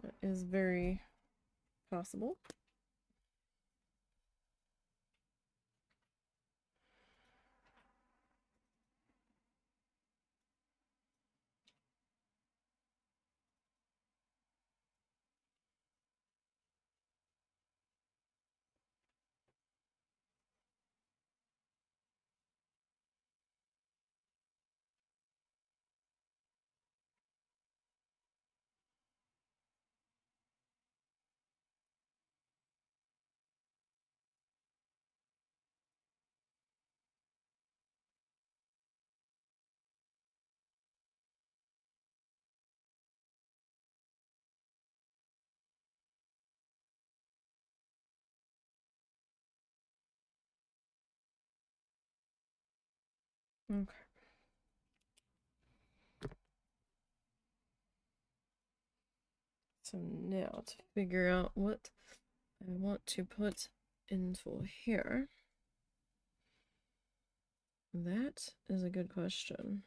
That is very possible. Okay. So now to figure out what I want to put into here. That is a good question.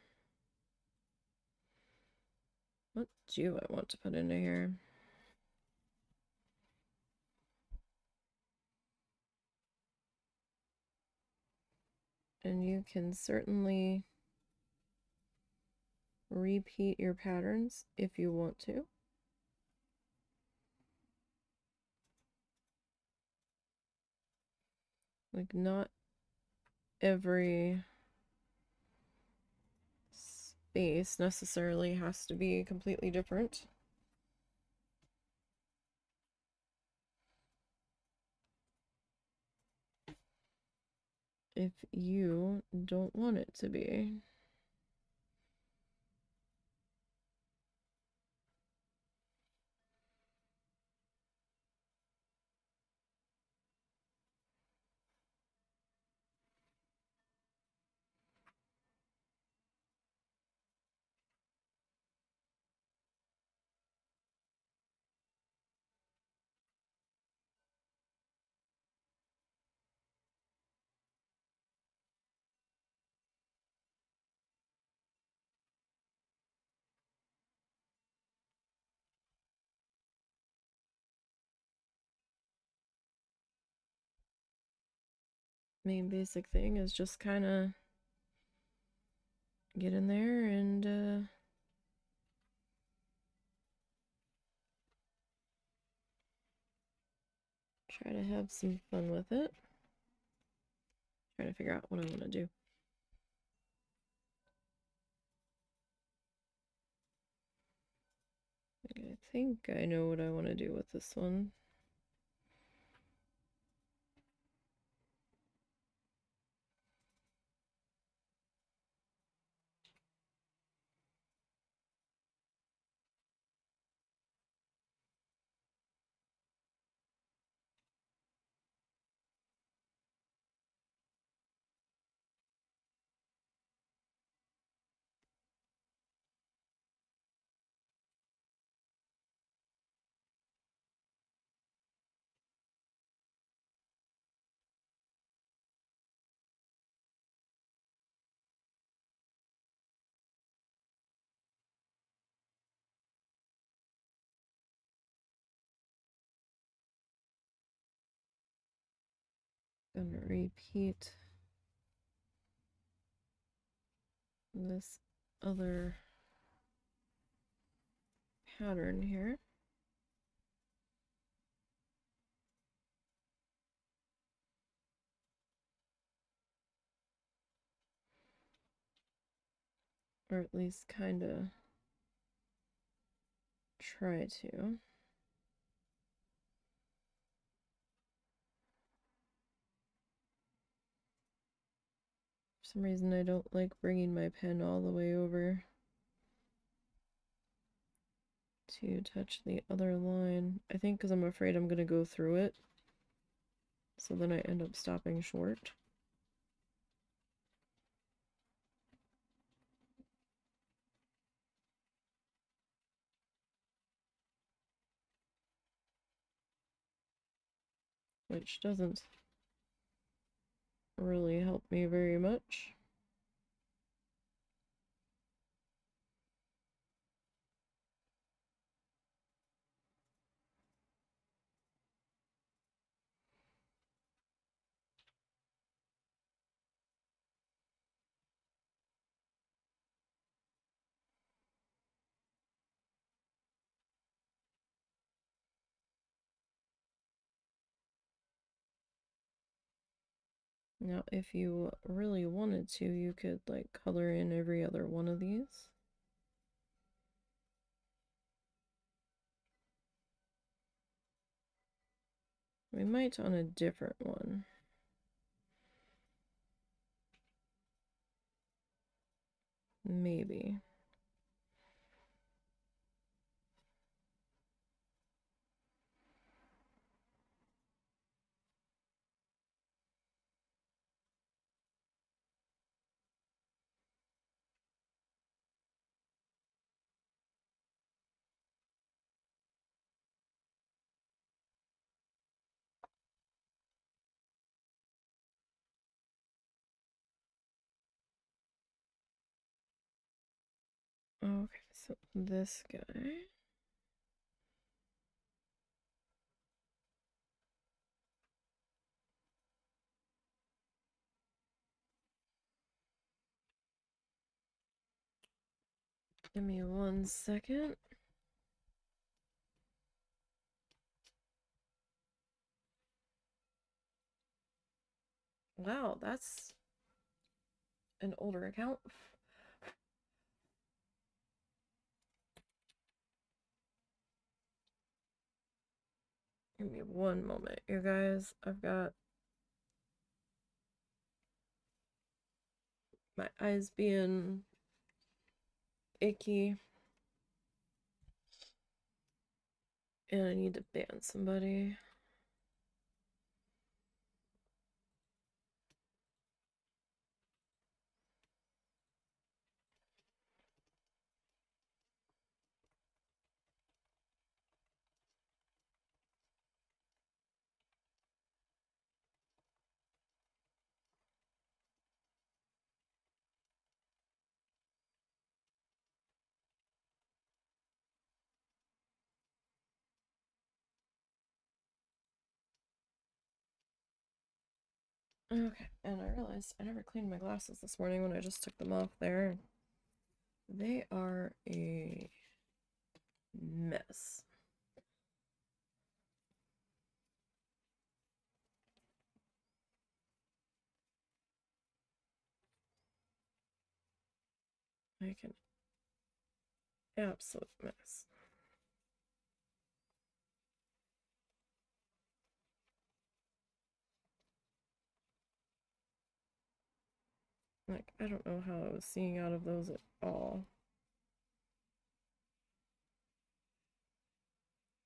What do I want to put into here? And you can certainly repeat your patterns if you want to. Like, not every space necessarily has to be completely different. If you don't want it to be. Main basic thing is just kind of get in there and try to have some fun with it. Trying to figure out what I want to do. I think I know what I want to do with this one. Gonna repeat this other pattern here. Or at least kind of try to. For some reason I don't like bringing my pen all the way over to touch the other line. I think because I'm afraid I'm going to go through it. So then I end up stopping short. Which doesn't really help me very much. Now, if you really wanted to, you could like color in every other one of these. We might on a different one. Maybe. Okay, So this guy. Give me 1 second. Wow, that's an older account. Give me 1 moment, you guys. I've got my eyes being icky. And I need to ban somebody. Okay, and I realized I never cleaned my glasses this morning when I just took them off there. They are a mess. Like an absolute mess. Like, I don't know how I was seeing out of those at all.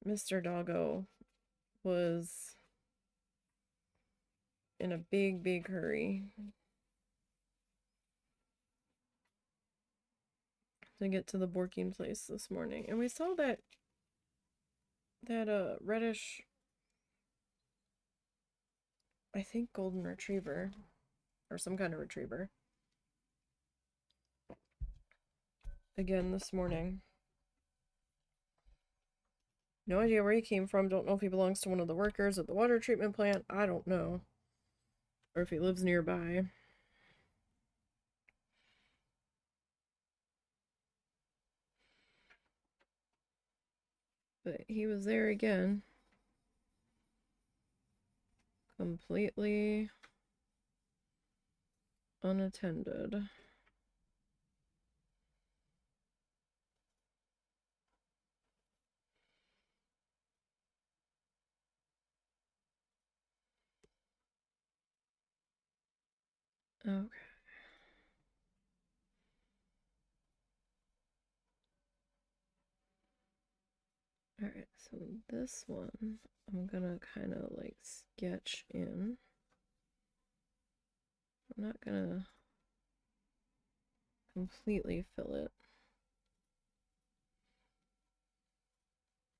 Mr. Doggo was in a big hurry to get to the Borking place this morning. And we saw that reddish, I think, golden retriever or some kind of retriever again this morning. No idea where he came from. Don't know if he belongs to one of the workers at the water treatment plant. I don't know. Or if he lives nearby. But he was there again. Completely unattended. Okay. Alright, so this one I'm gonna kind of like sketch in. I'm not gonna completely fill it.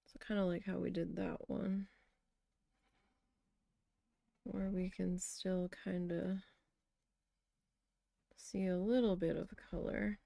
So kind of like how we did that one. Where we can still kind of see a little bit of color.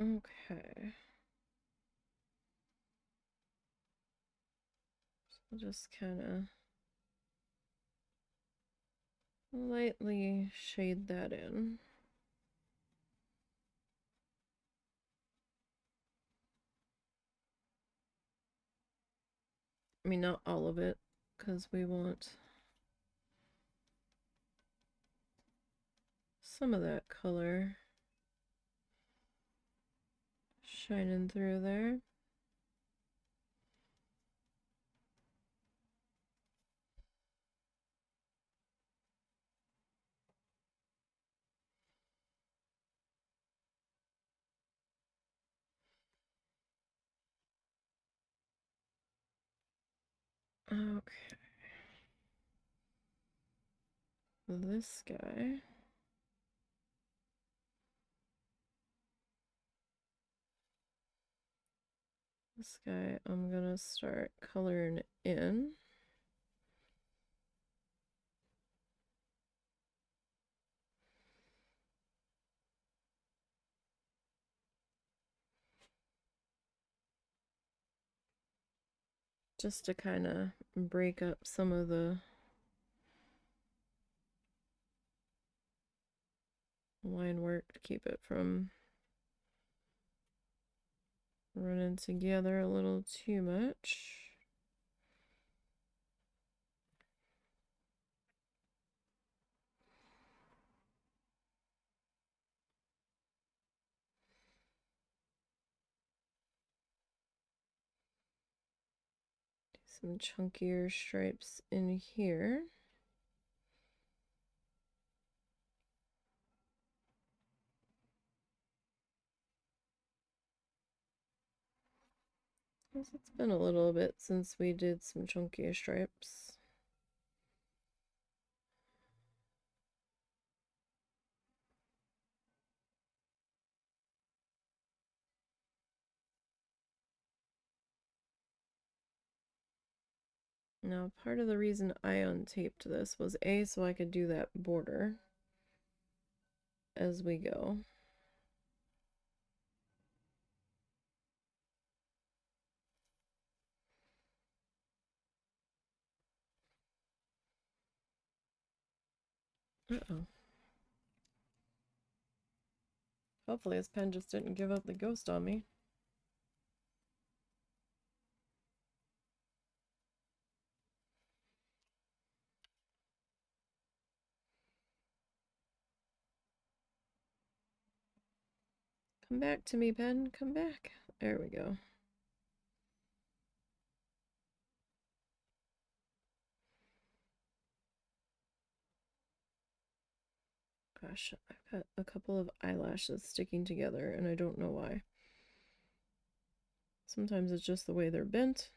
Okay. So we'll just kind of lightly shade that in. I mean, not all of it, because we want some of that color shining through there. Okay. This guy. This guy I'm gonna start coloring in. Just to kind of break up some of the line work to keep it from running together a little too much. Some chunkier stripes in here. It's been a little bit since we did some chunkier stripes. Now, part of the reason I untaped this was A, so I could do that border as we go. Uh-oh. Hopefully this pen just didn't give up the ghost on me. Come back to me, pen. Come back. There we go. Gosh, I've got a couple of eyelashes sticking together and I don't know why. Sometimes it's just the way they're bent.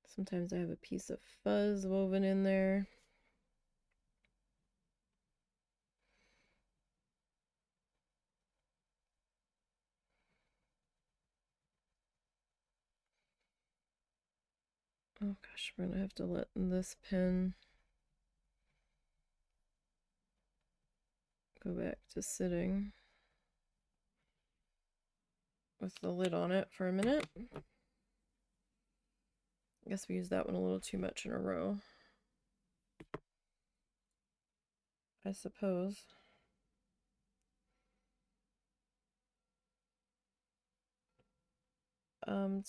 Sometimes I have a piece of fuzz woven in there. Oh gosh, we're gonna have to let this pen go back to sitting with the lid on it for a minute. I guess we used that one a little too much in a row, I suppose.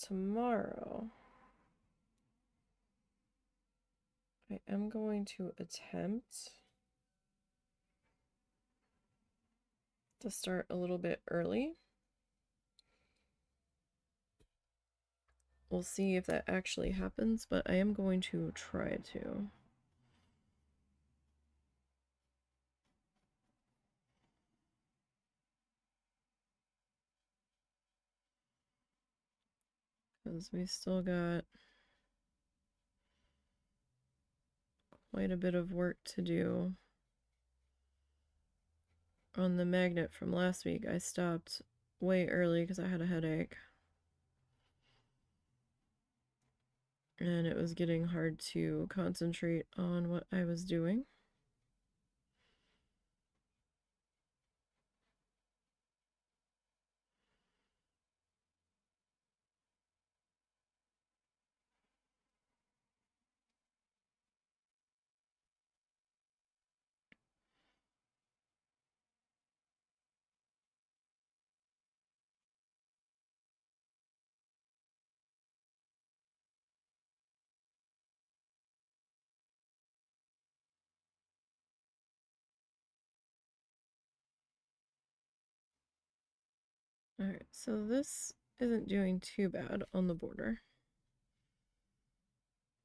Tomorrow I am going to attempt to start a little bit early. We'll see if that actually happens, but I am going to try to. Because we still got quite a bit of work to do. On the magnet from last week, I stopped way early because I had a headache. And it was getting hard to concentrate on what I was doing. Alright, so this isn't doing too bad on the border.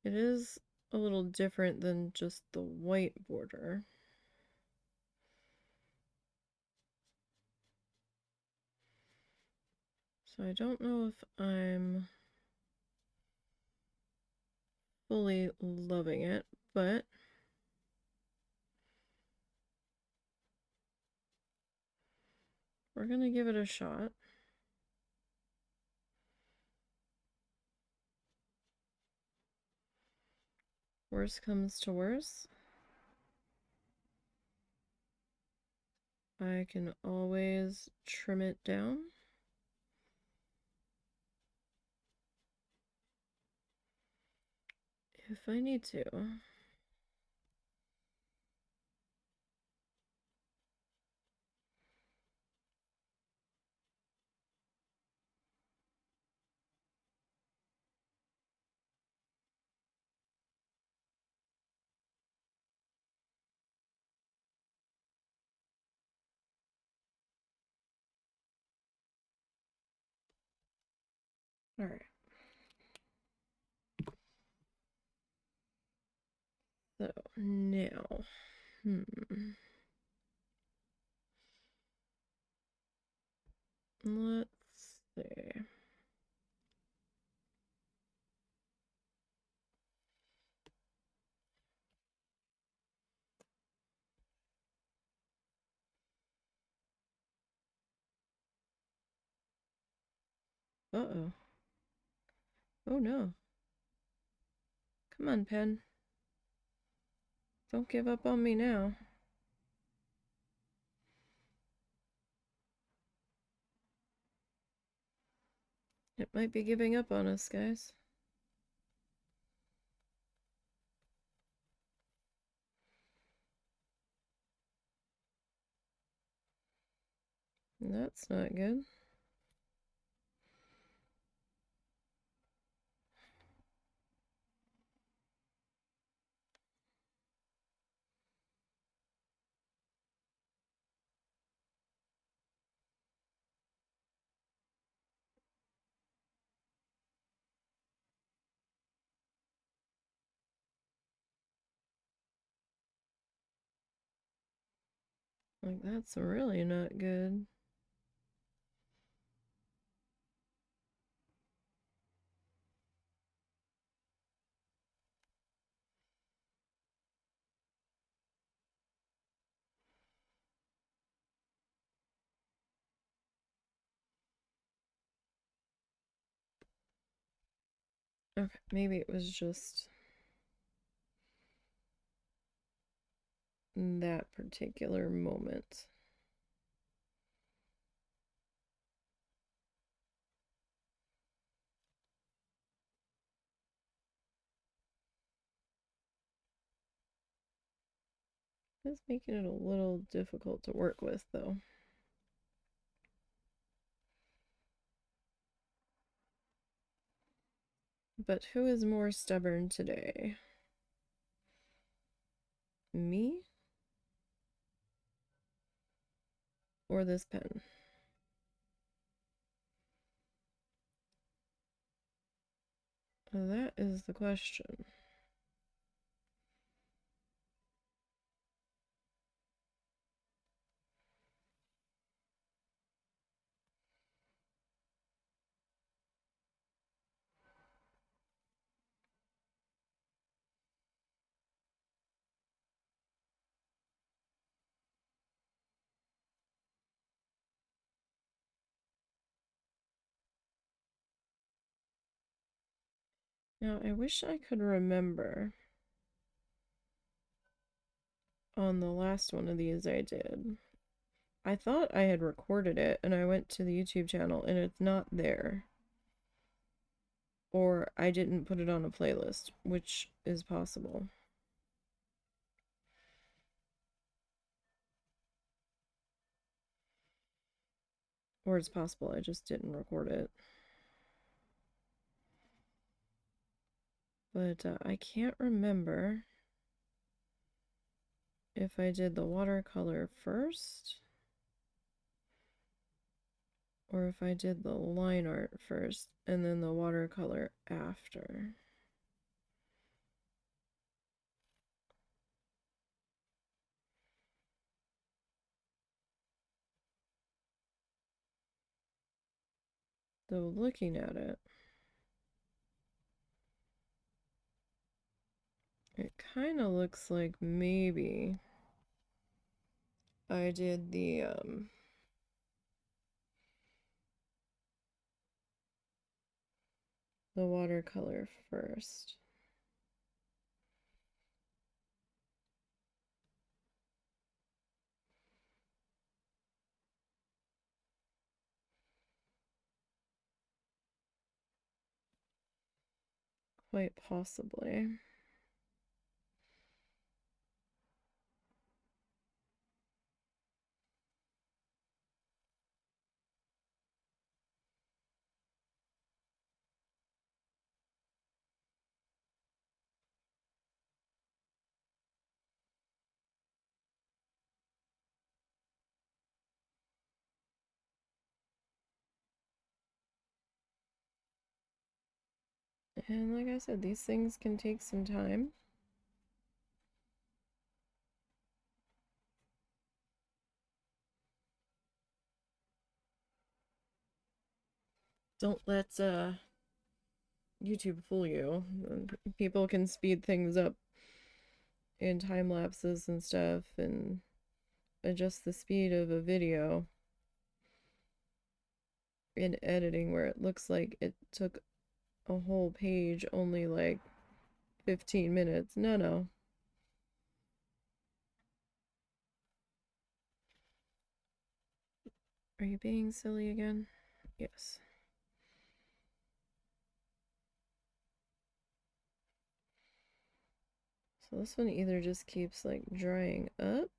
It is a little different than just the white border. So I don't know if I'm fully loving it, but we're gonna give it a shot. Worst comes to worst, I can always trim it down. If I need to. All right. So now, let's see. Uh-oh. Oh no. Come on, pen. Don't give up on me now. It might be giving up on us, guys. That's not good. Like, that's really not good. Okay, maybe it was just that particular moment. It's making it a little difficult to work with, though. But who is more stubborn today? Me? Or this pen? That is the question. Now, I wish I could remember on the last one of these I did. I thought I had recorded it and I went to the YouTube channel and it's not there. Or I didn't put it on a playlist, which is possible. Or it's possible I just didn't record it. But I can't remember if I did the watercolor first or if I did the line art first and then the watercolor after. Though looking at it, it kind of looks like maybe I did the watercolor first. Quite possibly. And like I said, these things can take some time. Don't let YouTube fool you. People can speed things up in time lapses and stuff and adjust the speed of a video in editing where it looks like it took a whole page only like 15 minutes. No. Are you being silly again? Yes. So this one either just keeps like drying up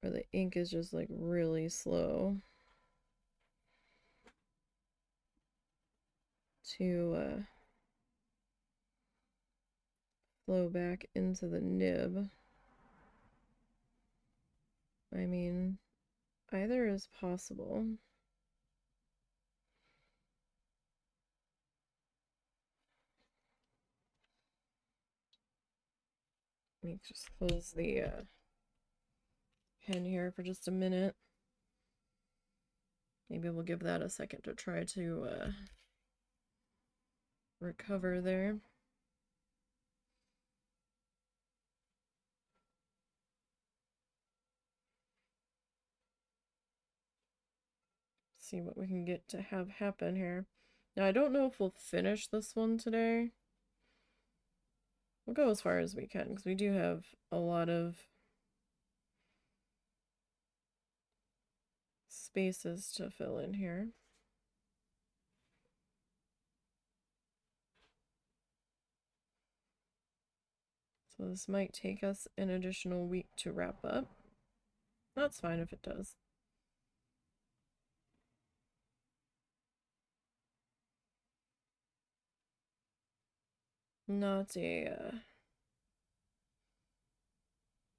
or the ink is just like really slow to flow back into the nib. I mean, either is possible. Let me just close the pen here for just a minute. Maybe we'll give that a second to try to recover there. See what we can get to have happen here. Now, I don't know if we'll finish this one today. We'll go as far as we can because we do have a lot of spaces to fill in here. So this might take us an additional week to wrap up. That's fine if it does. Not a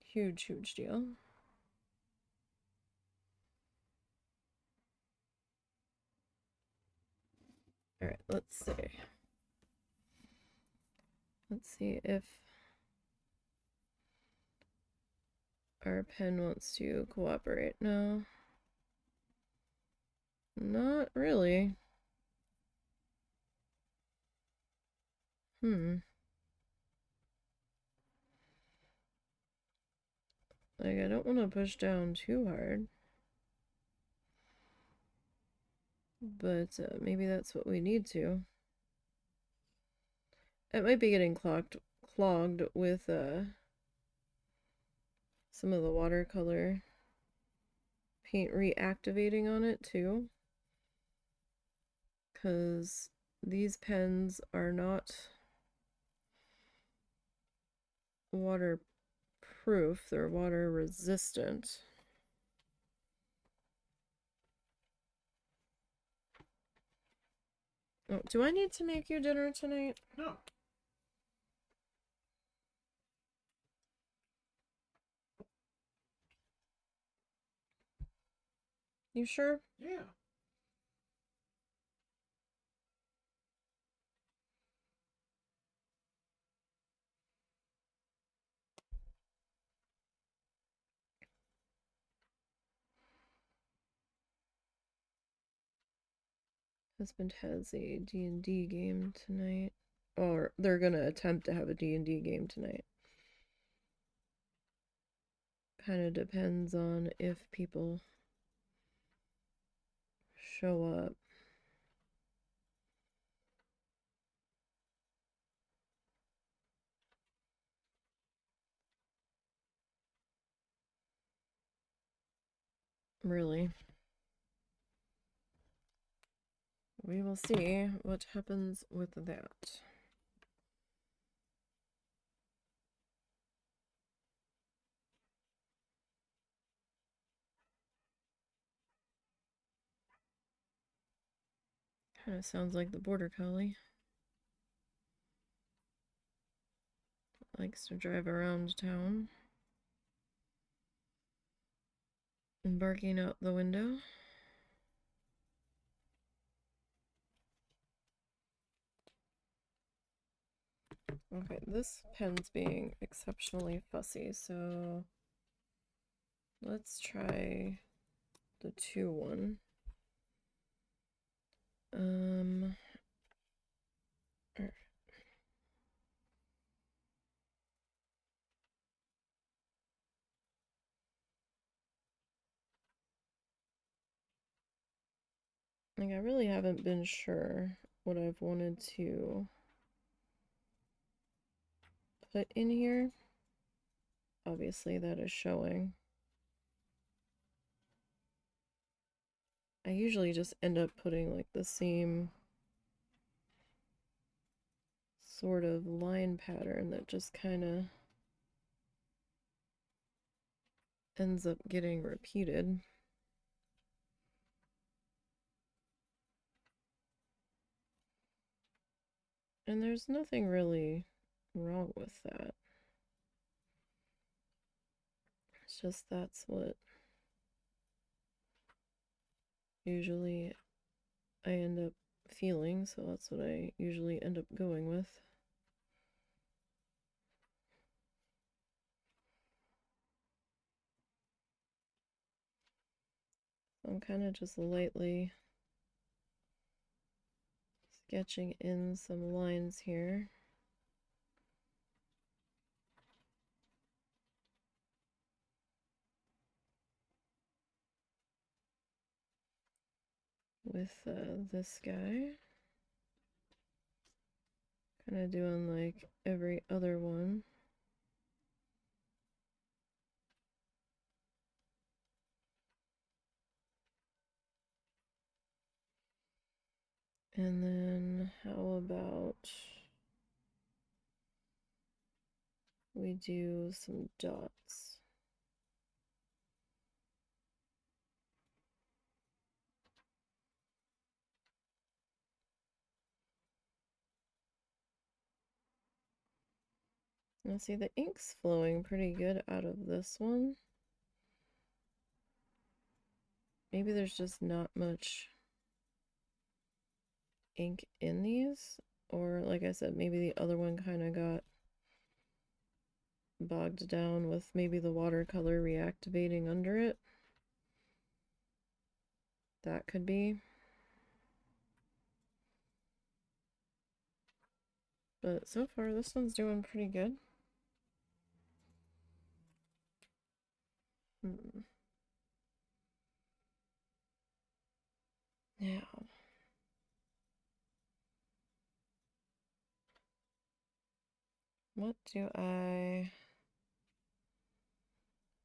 huge deal. All right, let's see. Let's see if our pen wants to cooperate. No. Not really. Like, I don't want to push down too hard. But maybe that's what we need to. It might be getting clogged with some of the watercolor paint reactivating on it too. Because these pens are not waterproof, they're water resistant. Oh, do I need to make you dinner tonight? No. You sure? Yeah. Husband has a D&D game tonight. Or they're gonna attempt to have a D&D game tonight. Kind of depends on if people show up. Really. We will see what happens with that. Kind of sounds like the border collie. Likes to drive around town and barking out the window. Okay, this pen's being exceptionally fussy, so let's try the 2-1. Like, I really haven't been sure what I've wanted to put in here. Obviously, that is showing. I usually just end up putting like the same sort of line pattern that just kind of ends up getting repeated. And there's nothing really wrong with that. It's just that's what usually I end up feeling, so that's what I usually end up going with. I'm kind of just lightly sketching in some lines here. With this guy. Kind of doing like every other one. And then how about we do some dots? Now see, the ink's flowing pretty good out of this one. Maybe there's just not much ink in these, or like I said, maybe the other one kind of got bogged down with maybe the watercolor reactivating under it. That could be. But so far, this one's doing pretty good. Now, what do I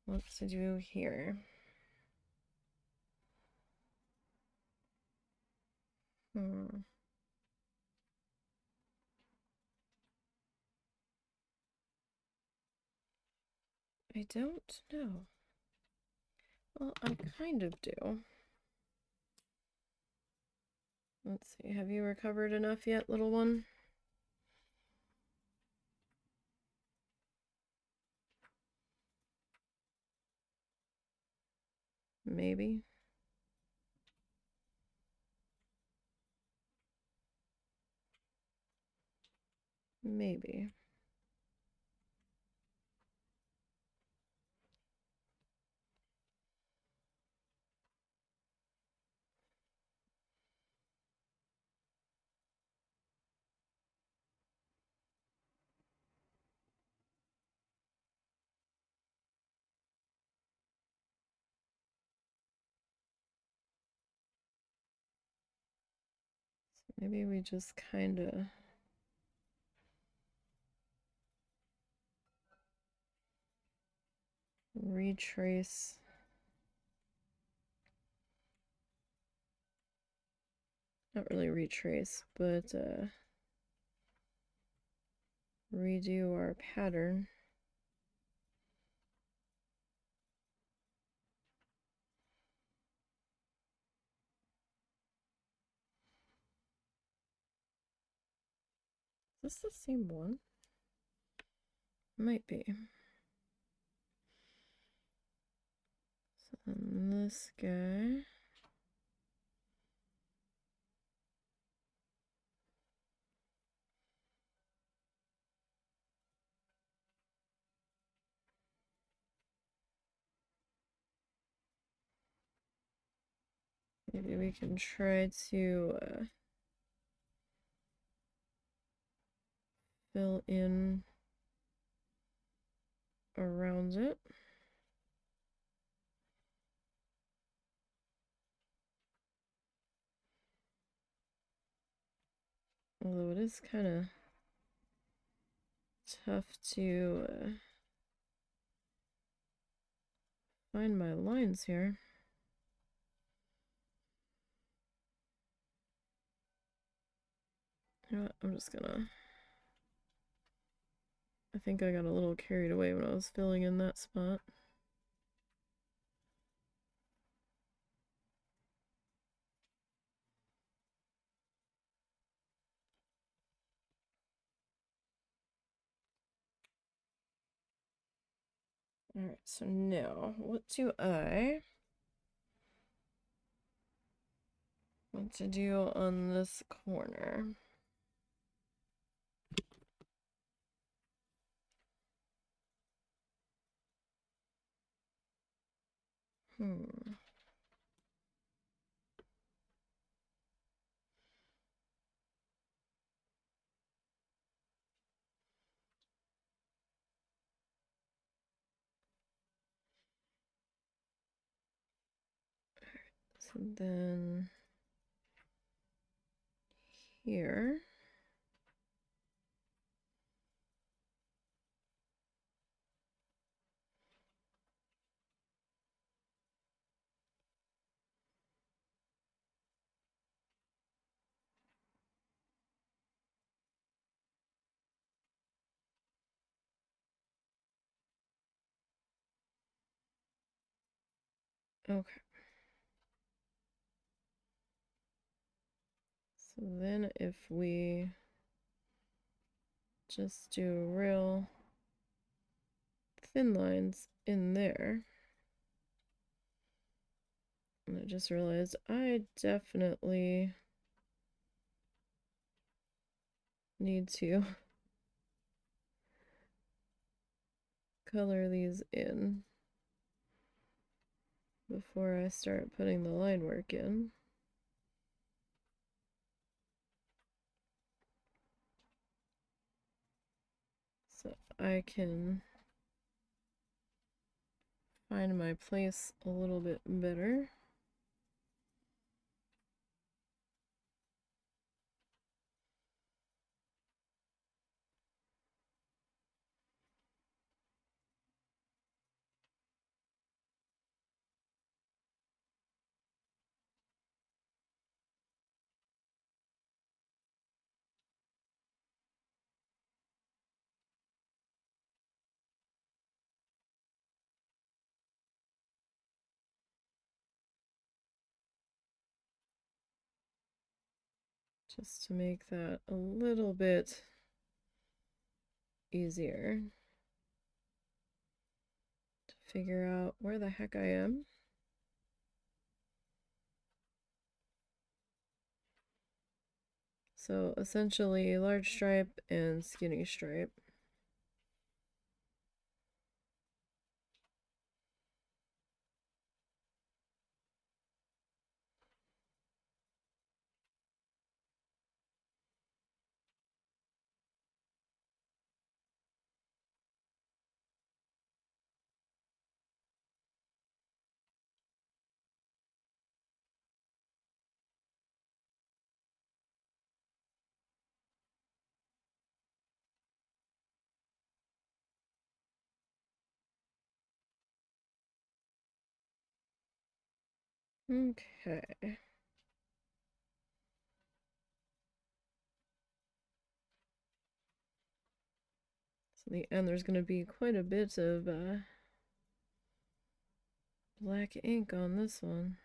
want to do here? I don't know. Well, I kind of do. Let's see, have you recovered enough yet, little one? Maybe. Maybe. Maybe we just kind of retrace. Not really retrace, but redo our pattern. Is this the same one? Might be. So then this guy. Maybe we can try to fill in around it. Although it is kind of tough to find my lines here. You know what? I'm just gonna... I think I got a little carried away when I was filling in that spot. Alright, so now what do I want to do on this corner? So then here. Okay. So then if we just do real thin lines in there. And I just realized I definitely need to color these in before I start putting the line work in. So I can find my place a little bit better. Just to make that a little bit easier to figure out where the heck I am. So essentially large stripe and skinny stripe. Okay. So the end there's going to be quite a bit of black ink on this one.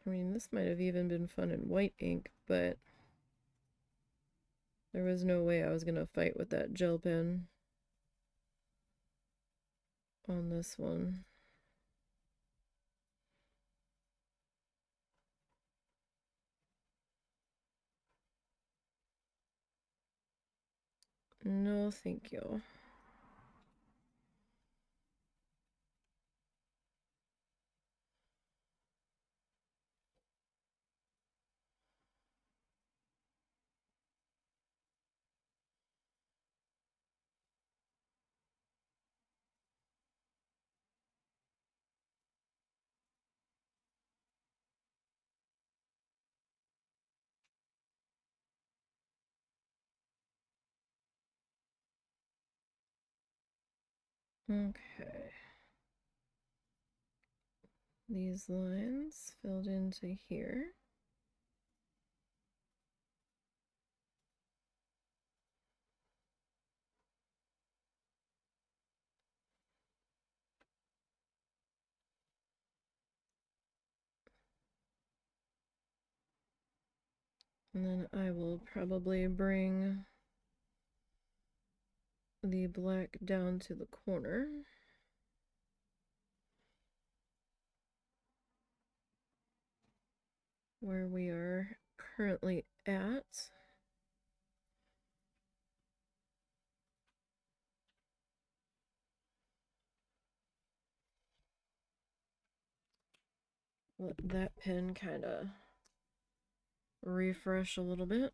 I mean, this might have even been fun in white ink, but there was no way I was going to fight with that gel pen on this one. No, thank you. Okay. These lines filled into here. And then I will probably bring the black down to the corner. Where we are currently at. Let that pen kind of refresh a little bit.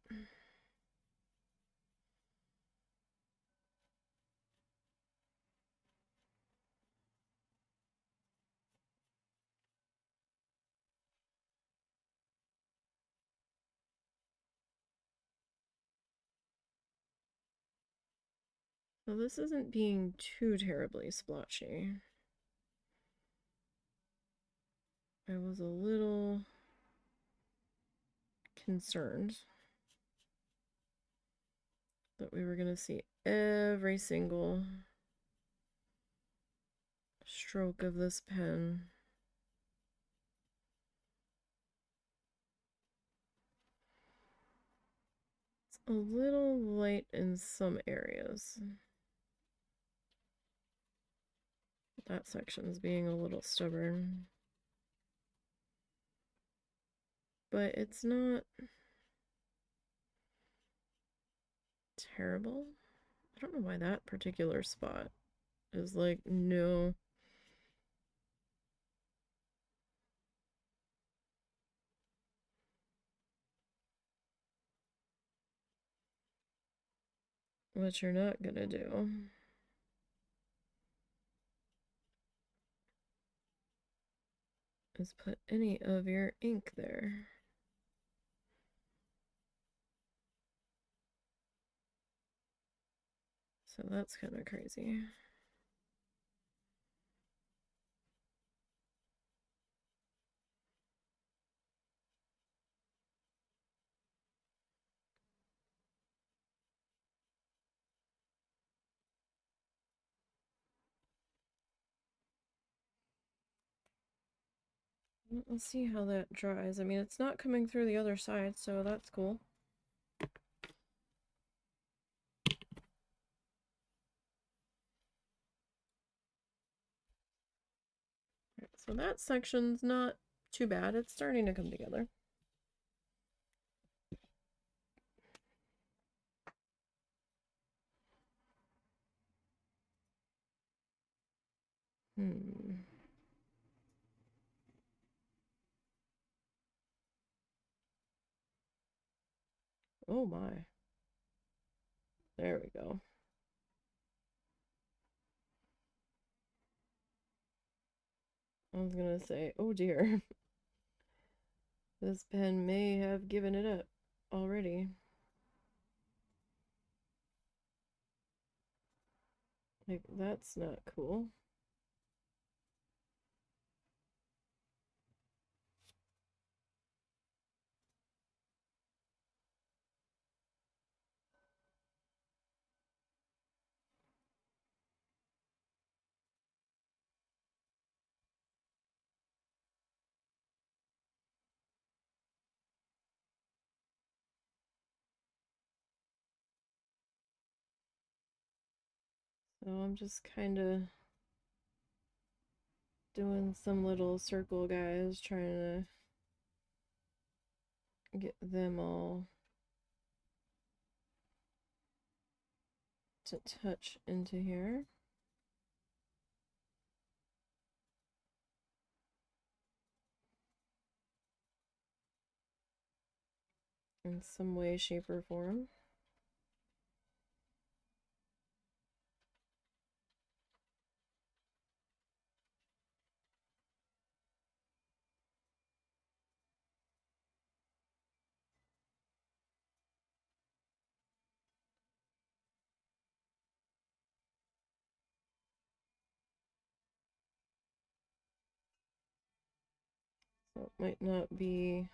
Well, this isn't being too terribly splotchy. I was a little concerned that we were going to see every single stroke of this pen. It's a little light in some areas. That section's being a little stubborn. But it's not terrible. I don't know why that particular spot is like, no. What you're not gonna do is put any of your ink there. So that's kind of crazy. Let's see how that dries. I mean, it's not coming through the other side, so that's cool. Right, so that section's not too bad. It's starting to come together. Oh my. There we go. I was gonna say, oh dear. This pen may have given it up already. Like, that's not cool. So I'm just kind of doing some little circle guys, trying to get them all to touch into here. In some way, shape, or form. So it might not be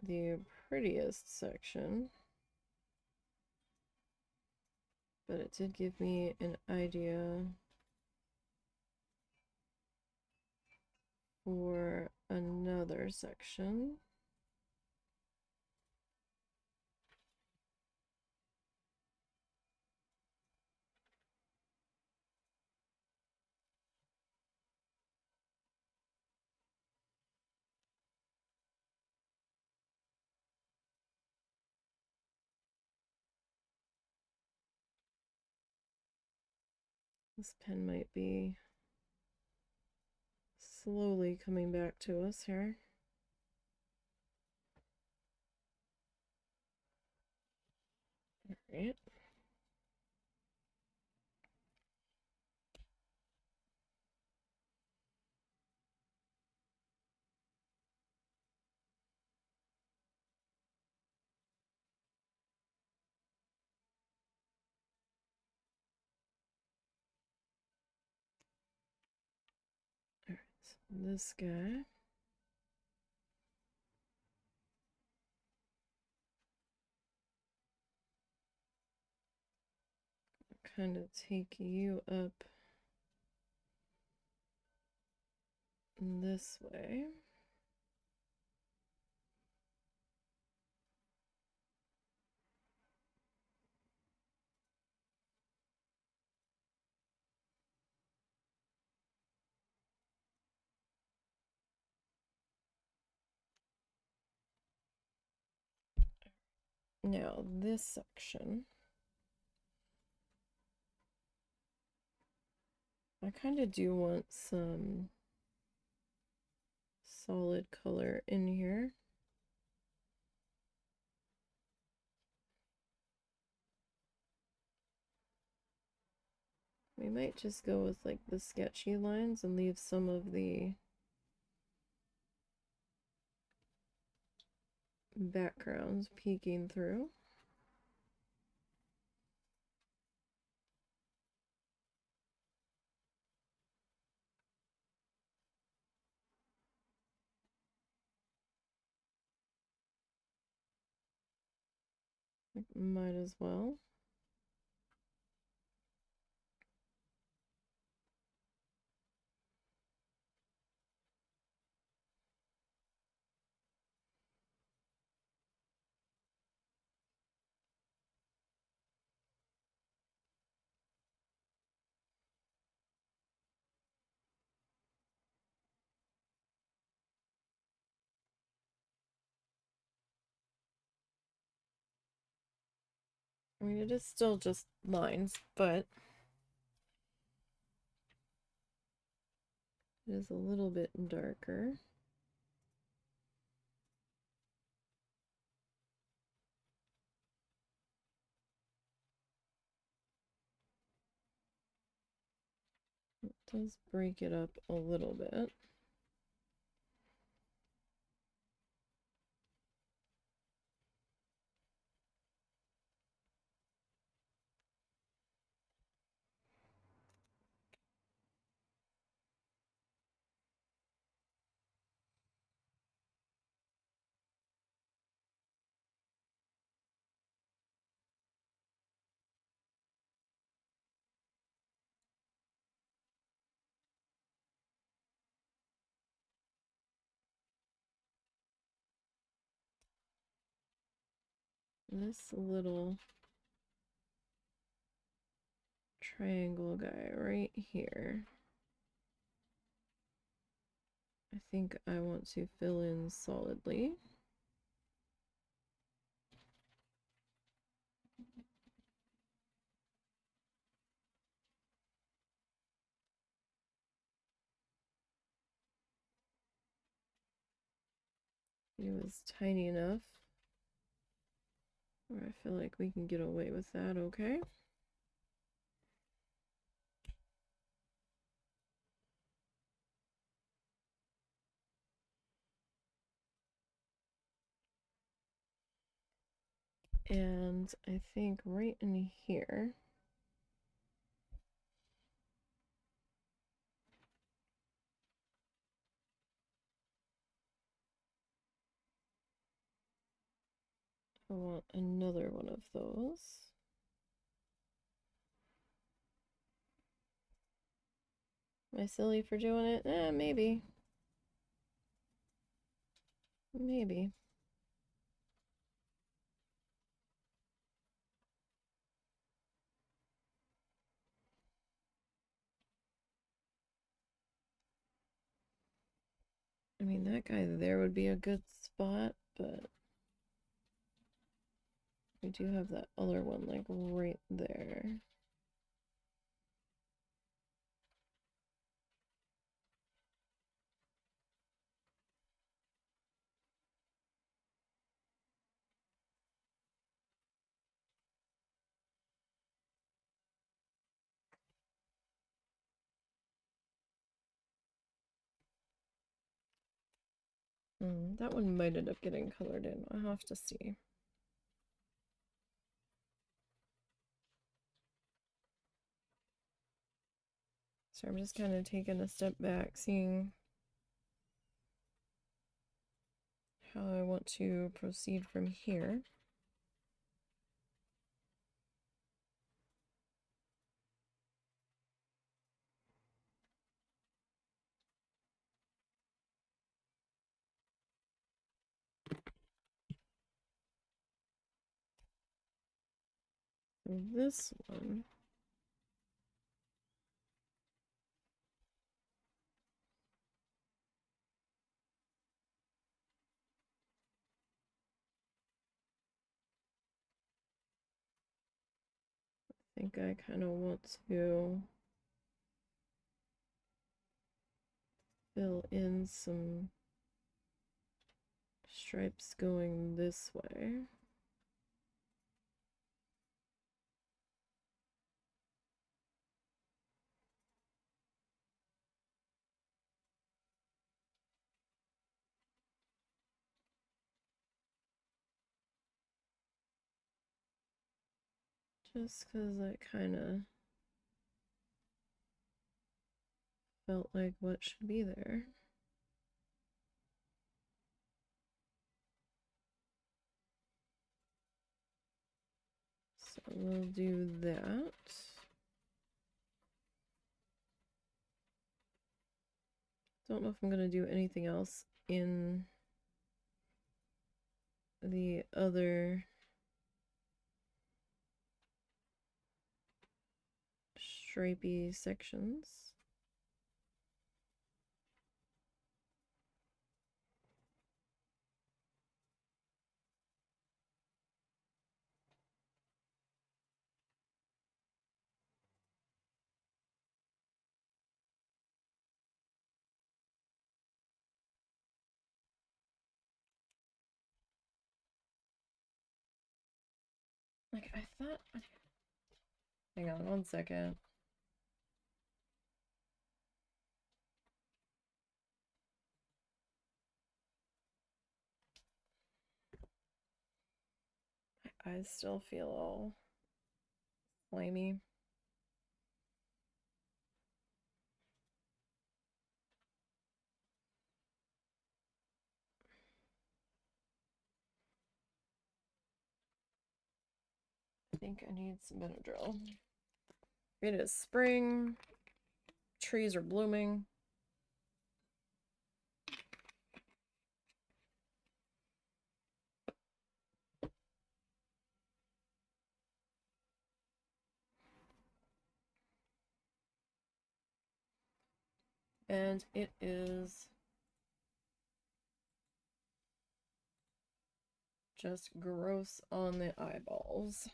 the prettiest section, but it did give me an idea for another section. This pen might be slowly coming back to us here. All right. All right, so this guy. Kind of take you up this way. Now this section, I kind of do want some solid color in here. We might just go with like the sketchy lines and leave some of the backgrounds peeking through. Might as well. I mean, it is still just lines, but it is a little bit darker. It does break it up a little bit. This little triangle guy right here, I think I want to fill in solidly. It was tiny enough where I feel like we can get away with that, okay? And I think right in here, I want another one of those. Am I silly for doing it? Maybe. Maybe. I mean, that guy there would be a good spot, but we do have that other one, like, right there. That one might end up getting colored in. I'll have to see. So I'm just kind of taking a step back, seeing how I want to proceed from here. This one, I think I kind of want to fill in some stripes going this way. Just because that kind of felt like what should be there. So we'll do that. Don't know if I'm going to do anything else in the other stripey sections. that... Hang on one second. My eyes still feel all slimy. I think I need some Benadryl. It is spring. Trees are blooming. And it is just gross on the eyeballs.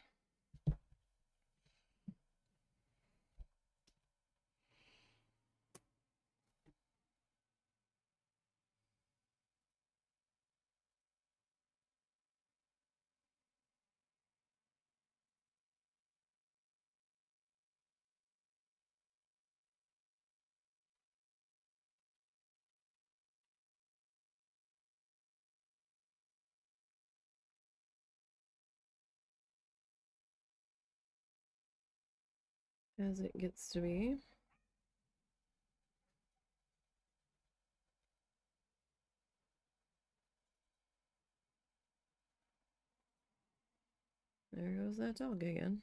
As it gets to be. There goes that dog again.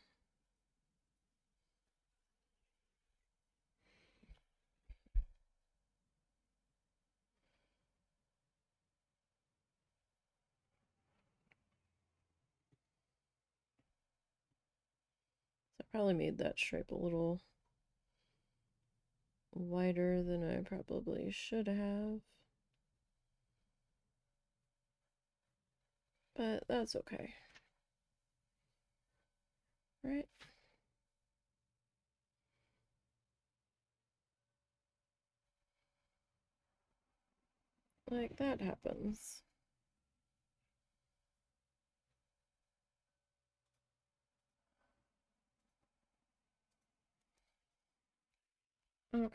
So I probably made that stripe a little wider than I probably should have. But that's okay. Right? Like that happens. Okay.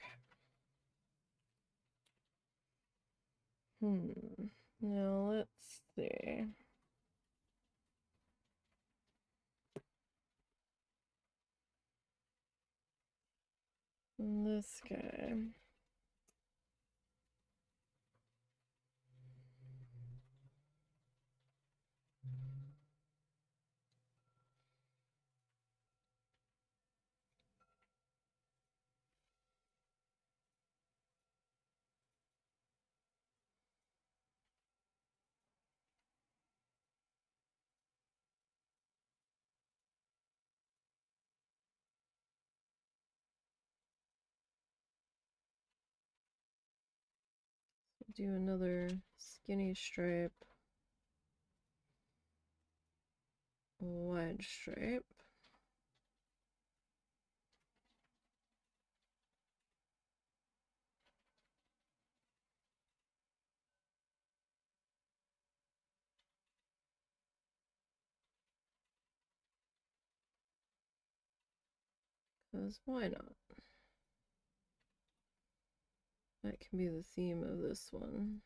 Now let's see. This guy. Do another skinny stripe, wide stripe. Because why not? That can be the theme of this one.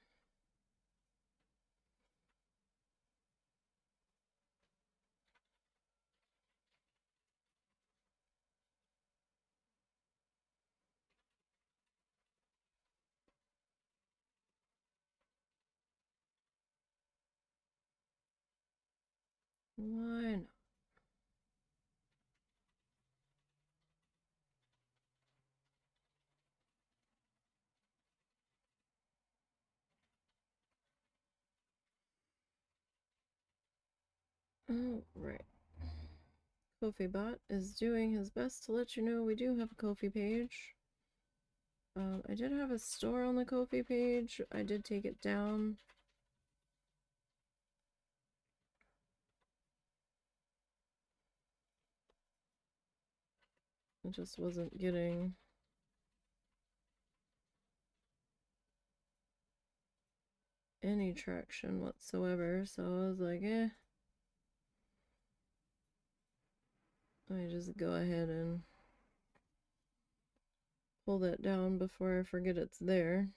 Why not? All right. Ko-fi Bot is doing his best to let you know we do have a Ko-fi page. I did have a store on the Ko-fi page. I did take it down. It just wasn't getting any traction whatsoever, so I was like, eh. I just go ahead and pull that down before I forget it's there.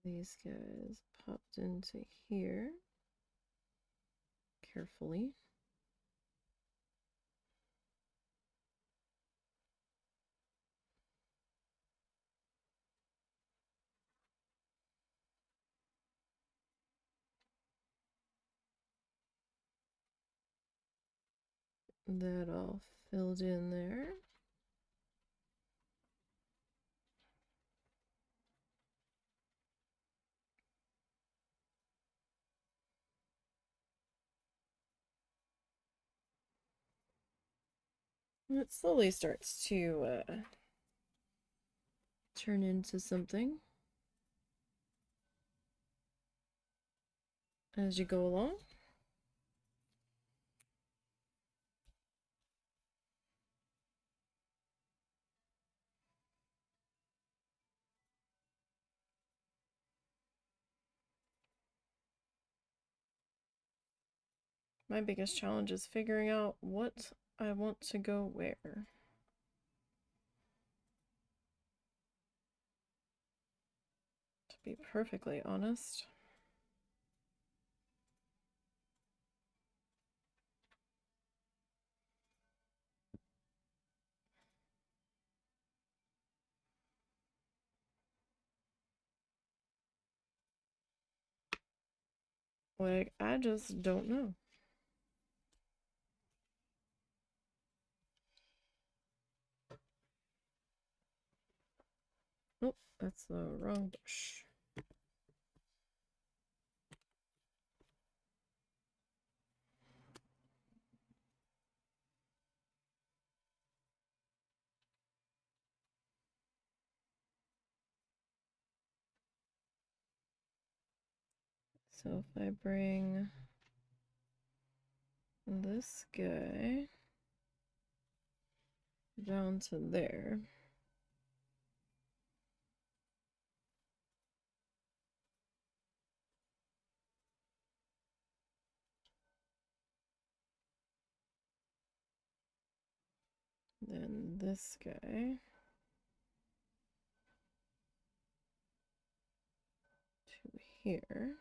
These guys popped into here carefully. That all filled in there. It slowly starts to turn into something as you go along. My biggest challenge is figuring out what I want to go where. To be perfectly honest. Like, I just don't know. Oh, that's the wrong bush. So if I bring this guy down to there. Then this guy to here.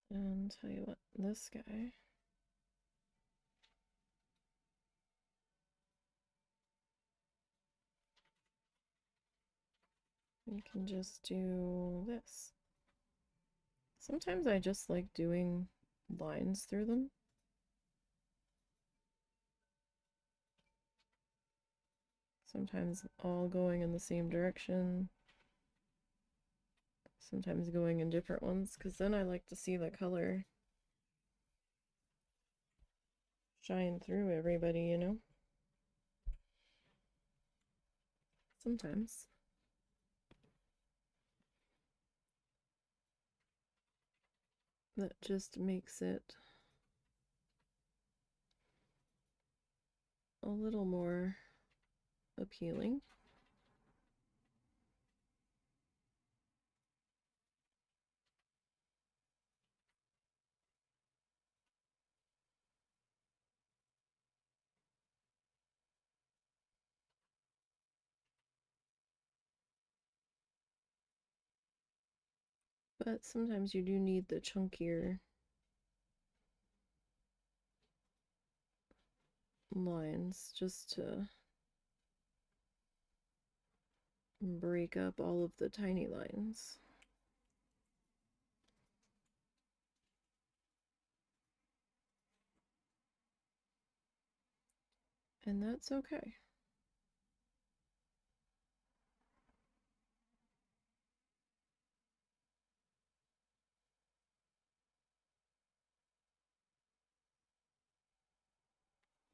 And tell you what, this guy. We can just do this. Sometimes I just like doing lines through them. Sometimes all going in the same direction. Sometimes going in different ones, because then I like to see the color shine through everybody, you know? Sometimes. That just makes it a little more appealing. But sometimes you do need the chunkier lines just to break up all of the tiny lines. And that's okay.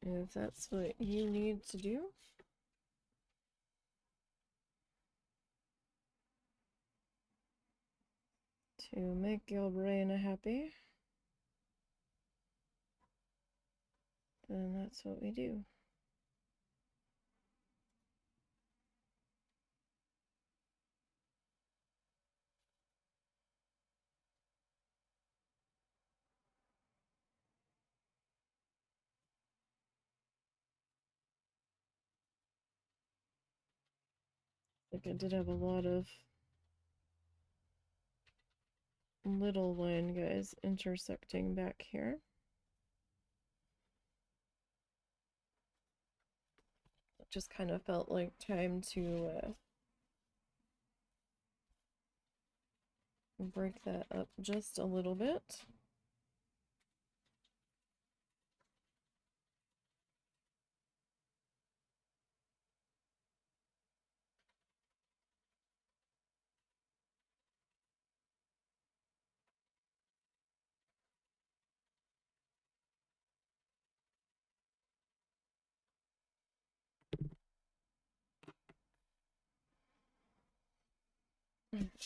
If that's what you need to do. To make your brain happy, then that's what we do. Like I did have a lot of little line guys intersecting back here. It just kind of felt like time to break that up just a little bit.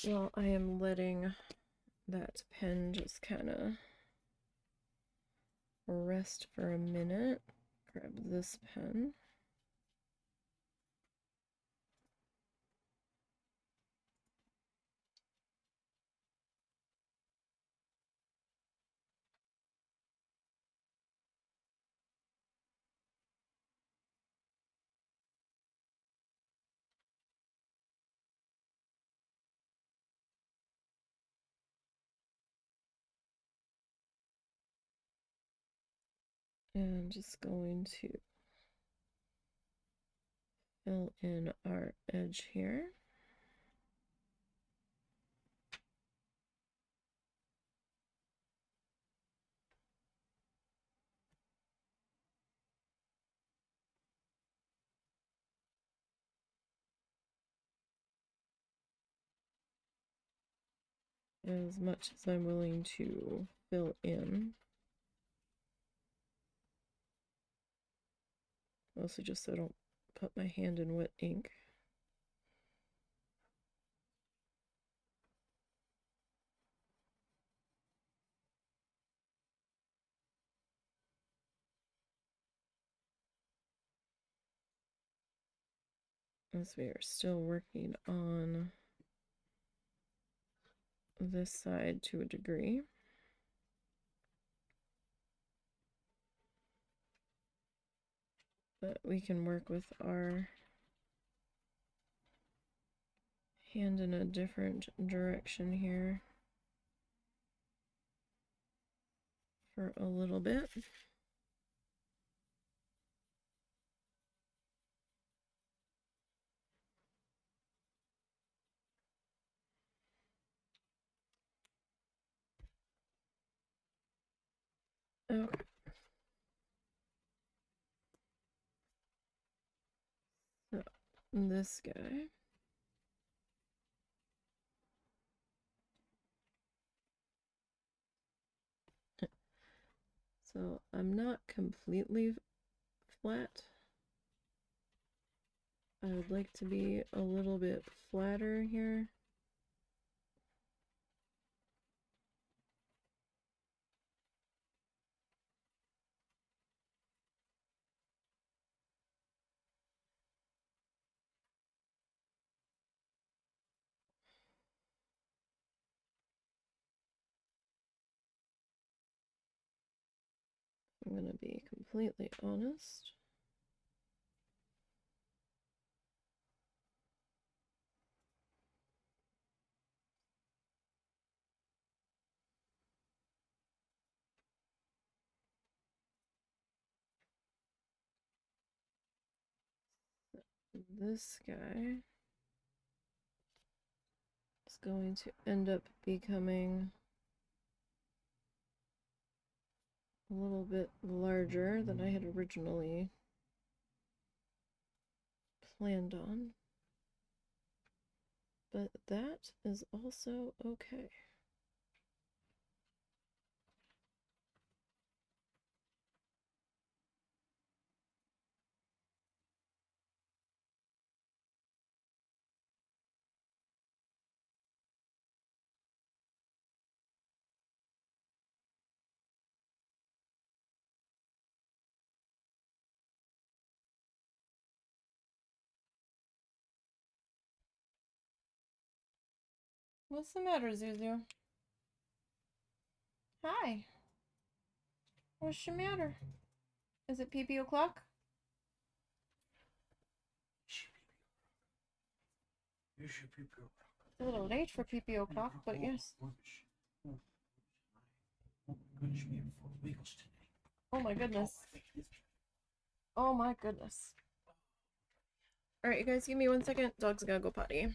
Well, I am letting that pen just kind of rest for a minute. Grab this pen. And just going to fill in our edge here. As much as I'm willing to fill in. Mostly just so I don't put my hand in wet ink. As we are still working on this side to a degree. But we can work with our hand in a different direction here for a little bit. Okay. So this guy. So I'm not completely flat. I would like to be a little bit flatter here. I'm going to be completely honest. This guy. is going to end up becoming a little bit larger than I had originally planned on. But that is also okay. What's the matter, Zuzu? Hi. What's the matter? Is it pee-pee o'clock? It's a little late for pee-pee o'clock, but yes. Oh my goodness. Oh my goodness. Alright, you guys, give me 1 second. Dog's gotta go potty.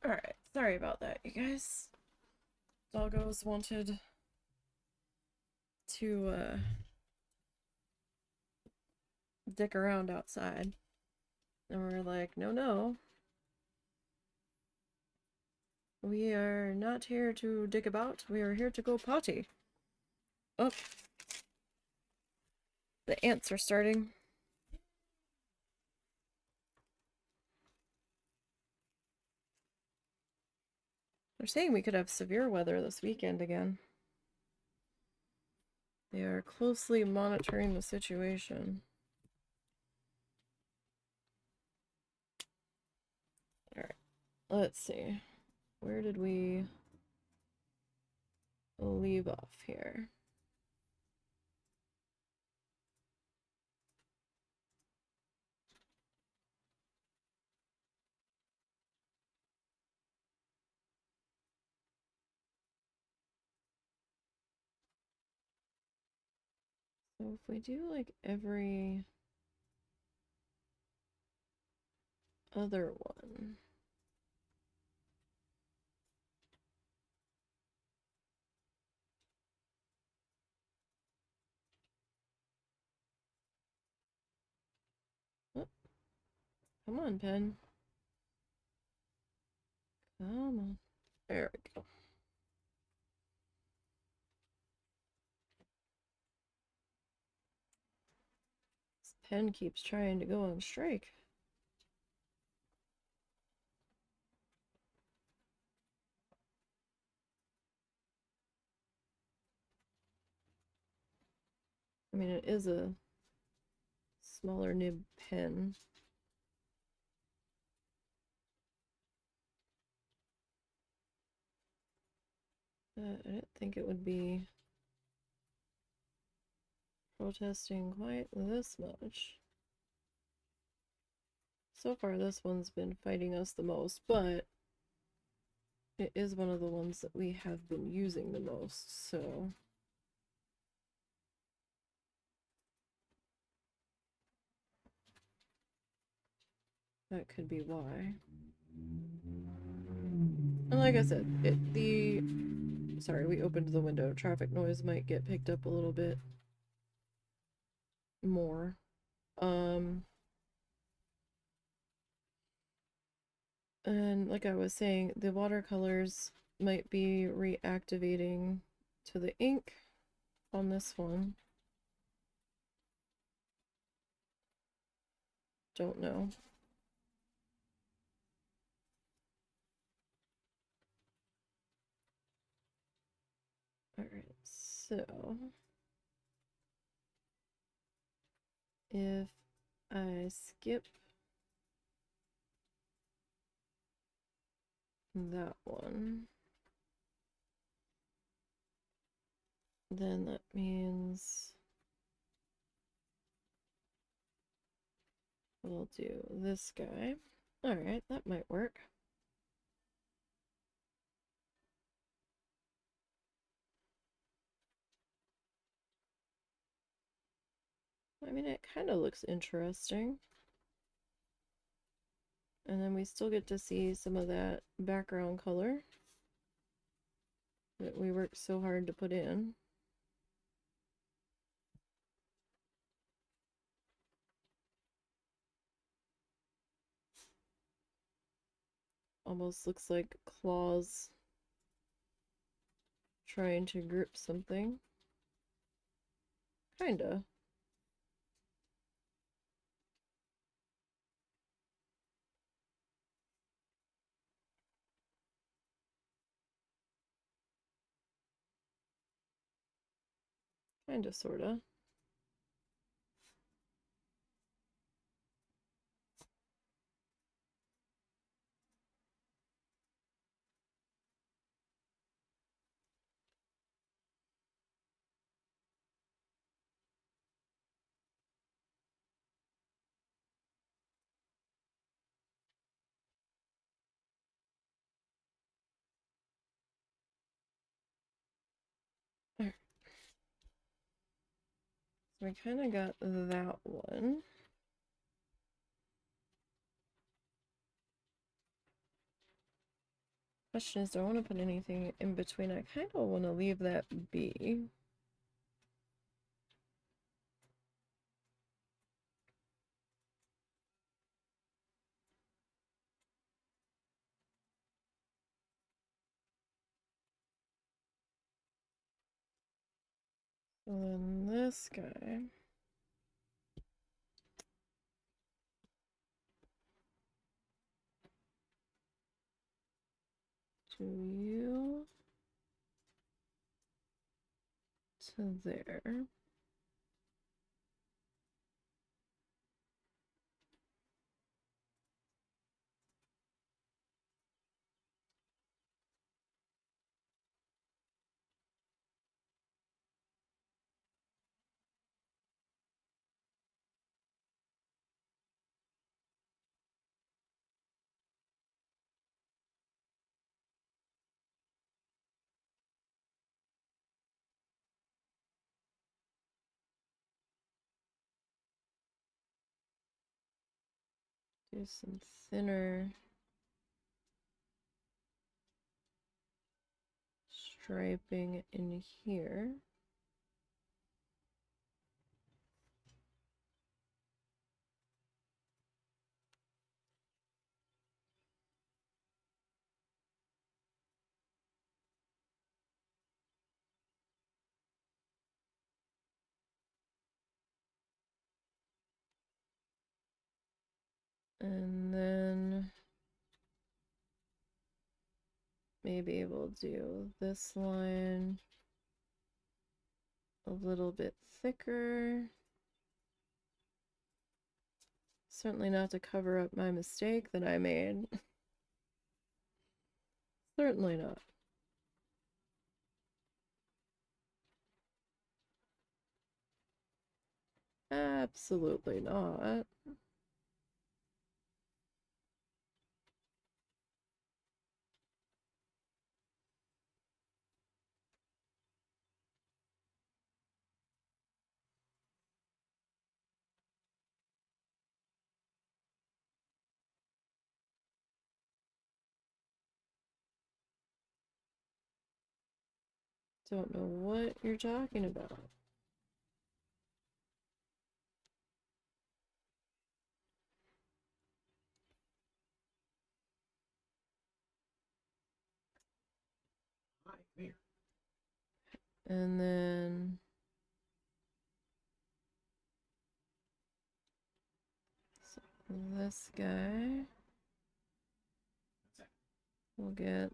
Alright, sorry about that, you guys. Doggos wanted to dick around outside. And we're like, no, no. We are not here to dick about. We are here to go potty. Oh. The ants are starting. They're saying we could have severe weather this weekend again. They are closely monitoring the situation. Alright, let's see. Where did we leave off here? So if we do like every other one. Oh, come on, pen. Come on. There we go. This pen keeps trying to go on strike. I mean, it is a smaller nib pen. I didn't think it would be protesting quite this much. So far, this one's been fighting us the most, but it is one of the ones that we have been using the most, so that could be why. And like I said, sorry, we opened the window. Traffic noise might get picked up a little bit more. And like I was saying, the watercolors might be reactivating to the ink on this one. Don't know. Alright, so if I skip that one, then that means we'll do this guy. Alright, that might work. I mean, it kind of looks interesting. And then we still get to see some of that background color that we worked so hard to put in. Almost looks like claws trying to grip something. Kinda. Kinda, sorta. Alright. So we kinda got that one. Question is, do I want to put anything in between? I kind of want to leave that be. And then this guy. To you. To there. Do some thinner striping in here. And then maybe we'll do this line a little bit thicker. Certainly not to cover up my mistake that I made. Certainly not. Absolutely not. Don't know what you're talking about. And then this guy will get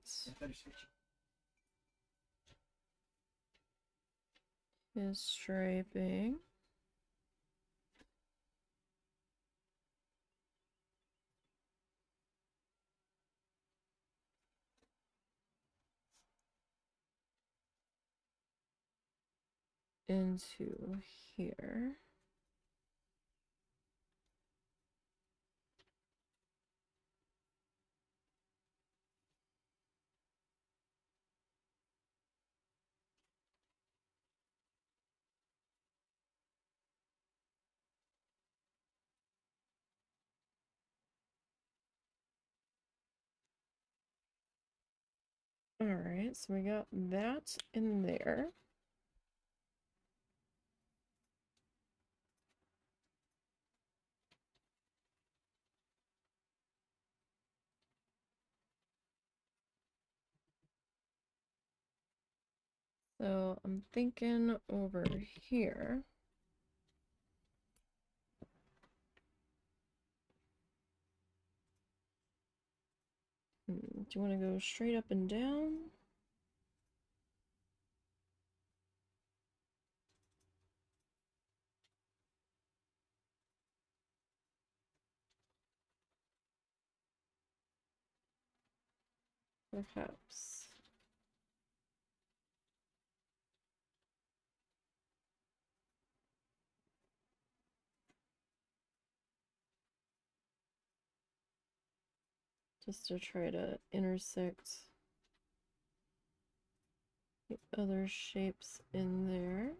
his striping. Into here. All right, so we got that in there. So I'm thinking over here. Do you want to go straight up and down? Perhaps. Just to try to intersect the other shapes in there.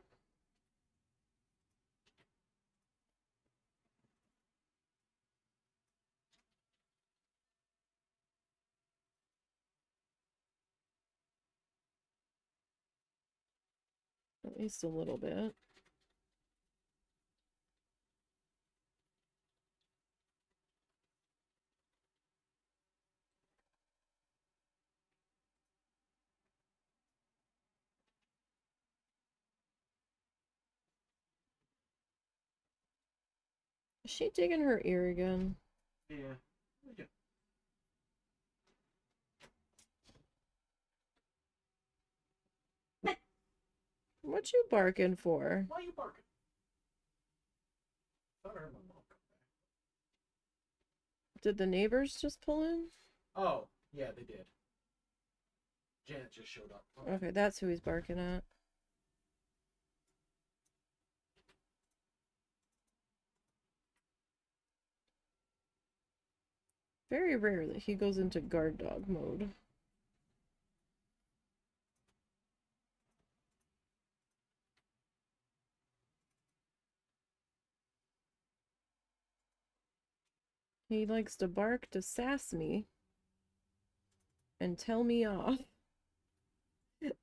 At least a little bit. Is she digging her ear again? Yeah. What you barking for? Why are you barking? I thought I heard my mom come back. Did the neighbors just pull in? Oh, yeah, they did. Janet just showed up. Okay, that's who he's barking at. Very rarely he goes into guard dog mode. He likes to bark to sass me and tell me off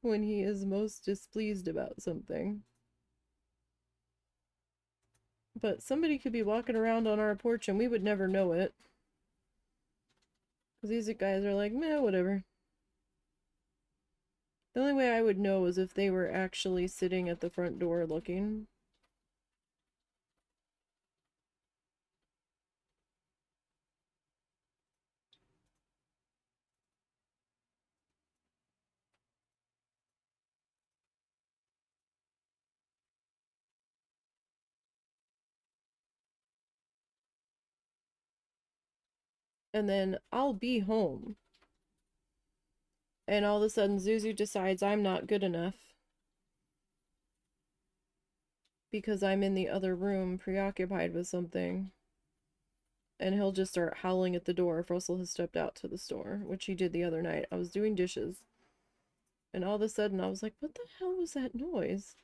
when he is most displeased about something. But somebody could be walking around on our porch and we would never know it. Because these guys are like, meh, whatever. The only way I would know is if they were actually sitting at the front door looking. And then I'll be home. And all of a sudden Zuzu decides I'm not good enough. Because I'm in the other room preoccupied with something. And he'll just start howling at the door if Russell has stepped out to the store, which he did the other night. I was doing dishes. And all of a sudden I was like, what the hell was that noise?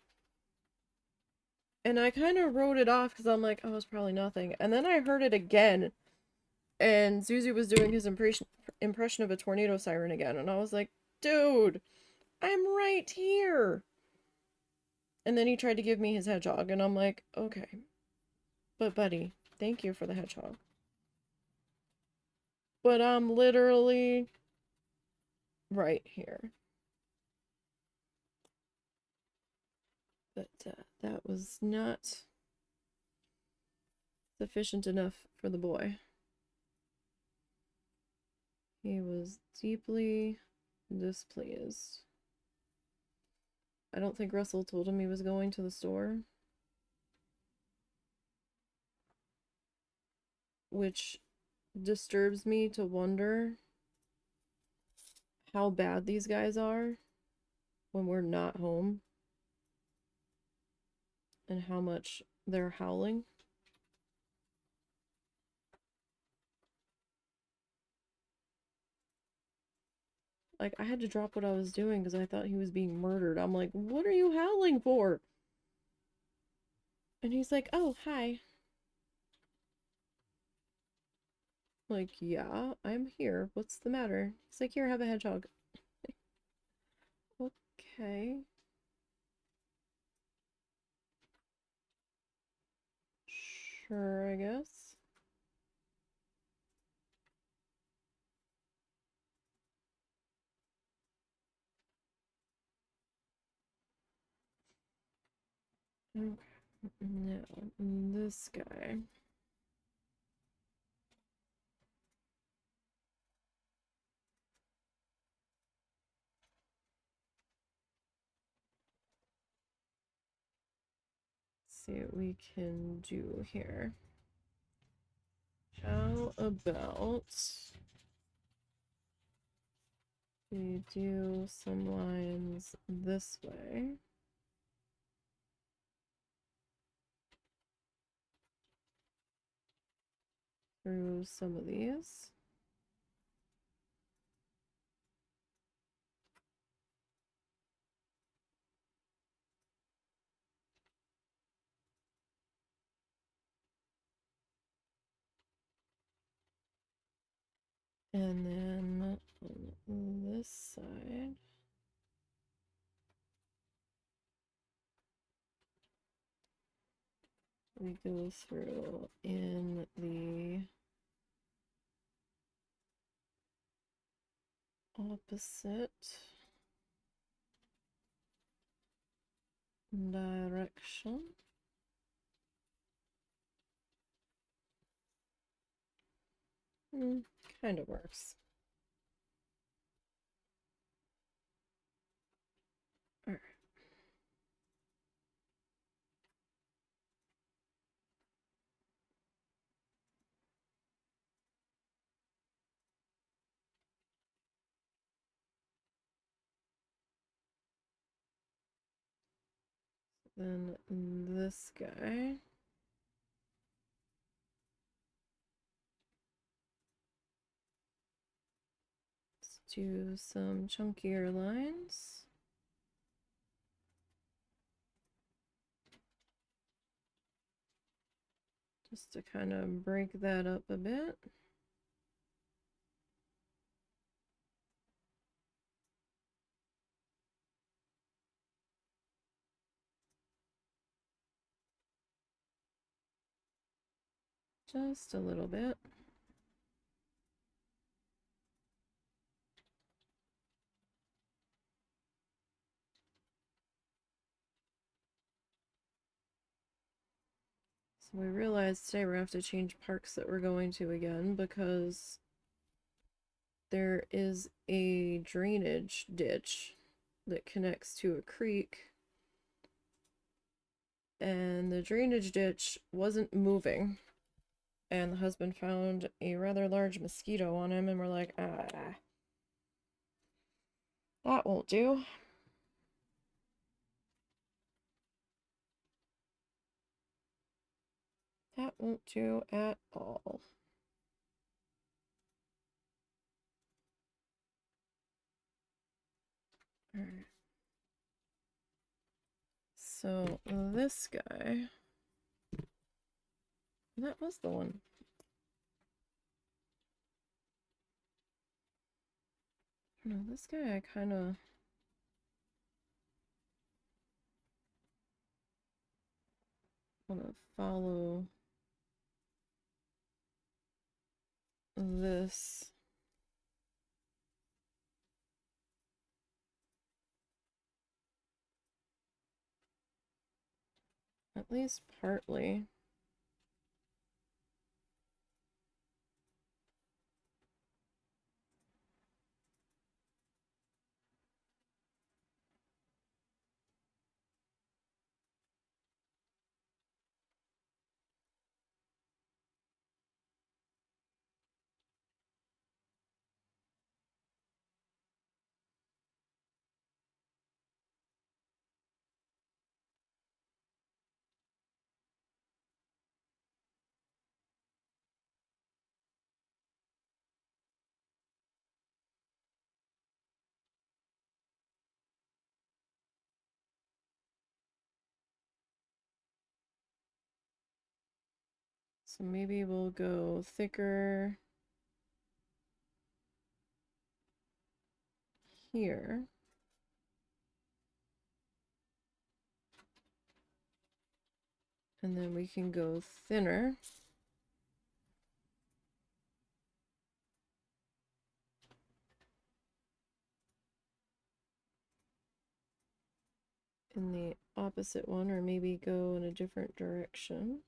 And I kind of wrote it off because I'm like, oh, it's probably nothing. And then I heard it again. And Zuzu was doing his impression of a tornado siren again. And I was like, dude, I'm right here. And then he tried to give me his hedgehog. And I'm like, okay. But buddy, thank you for the hedgehog. But I'm literally right here. But that was not sufficient enough for the boy. He was deeply displeased. I don't think Russell told him he was going to the store. Which disturbs me to wonder how bad these guys are when we're not home. And how much they're howling. Like, I had to drop what I was doing because I thought he was being murdered. I'm like, what are you howling for? And he's like, oh, hi. Like, yeah, I'm here. What's the matter? He's like, here, have a hedgehog. Okay. Sure, I guess. Okay. Now, this guy. See what we can do here. How about we do some lines this way? Through some of these. And then on this side, we go through in the opposite direction. Kind of works. All right. Then this guy. Let's do some chunkier lines. Just to kind of break that up a bit. Just a little bit. So we realized today we're going to have to change parks that we're going to again because there is a drainage ditch that connects to a creek. And the drainage ditch wasn't moving. And the husband found a rather large mosquito on him, and we're like, that won't do. That won't do at all. Alright. So this guy, that was the one. No, this guy I kind of want to follow this. At least partly. So maybe we'll go thicker here. And then we can go thinner. In the opposite one, or maybe go in a different direction.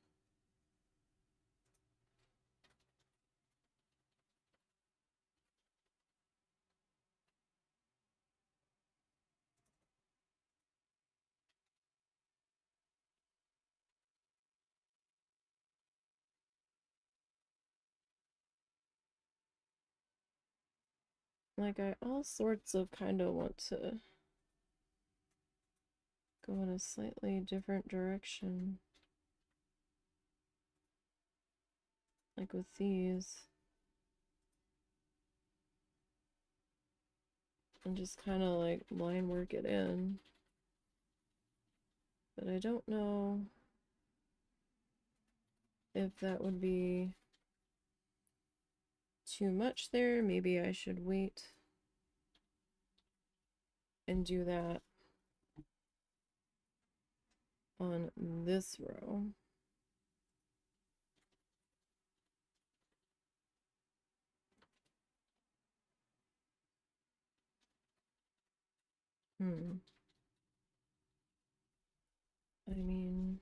Like, I all sorts of kind of want to go in a slightly different direction. Like with these. And just kind of like line work it in. But I don't know if that would be too much there. Maybe I should wait and do that on this row. Hmm. I mean,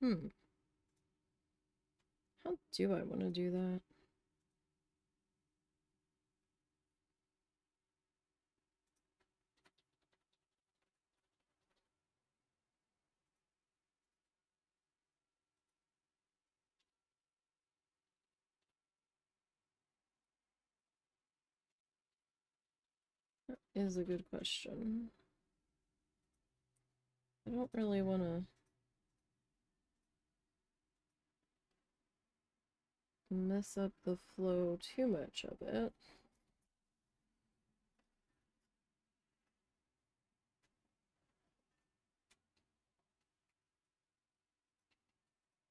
hmm. How do I want to do that? That is a good question. I don't really want to mess up the flow too much of it.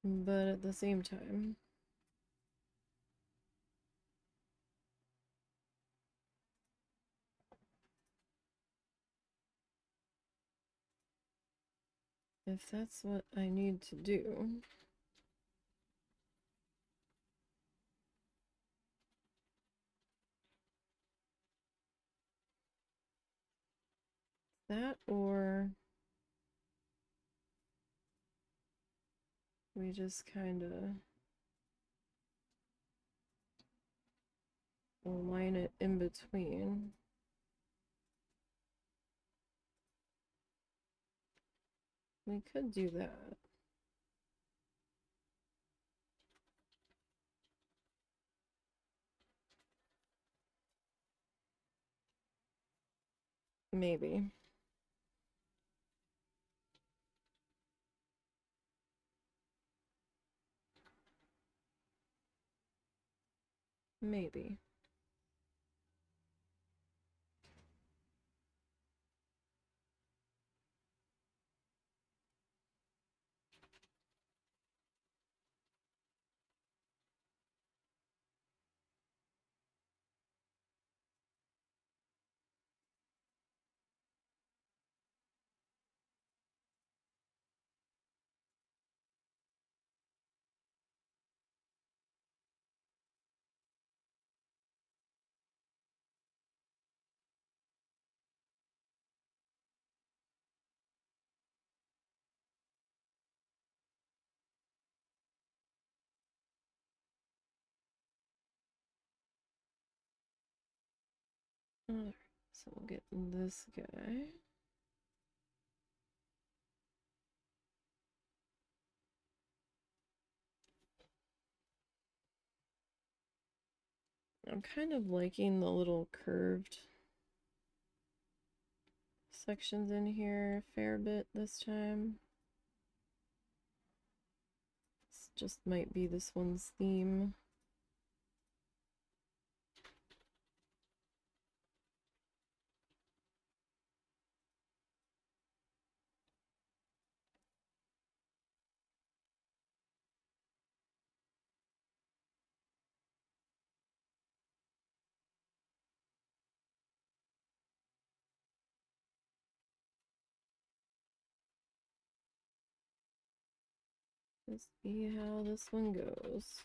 But at the same time, if that's what I need to do, that or we just kind of line it in between. We could do that. Maybe. Maybe. Alright, so we'll get this guy. I'm kind of liking the little curved sections in here a fair bit this time. This just might be this one's theme. Let's see how this one goes.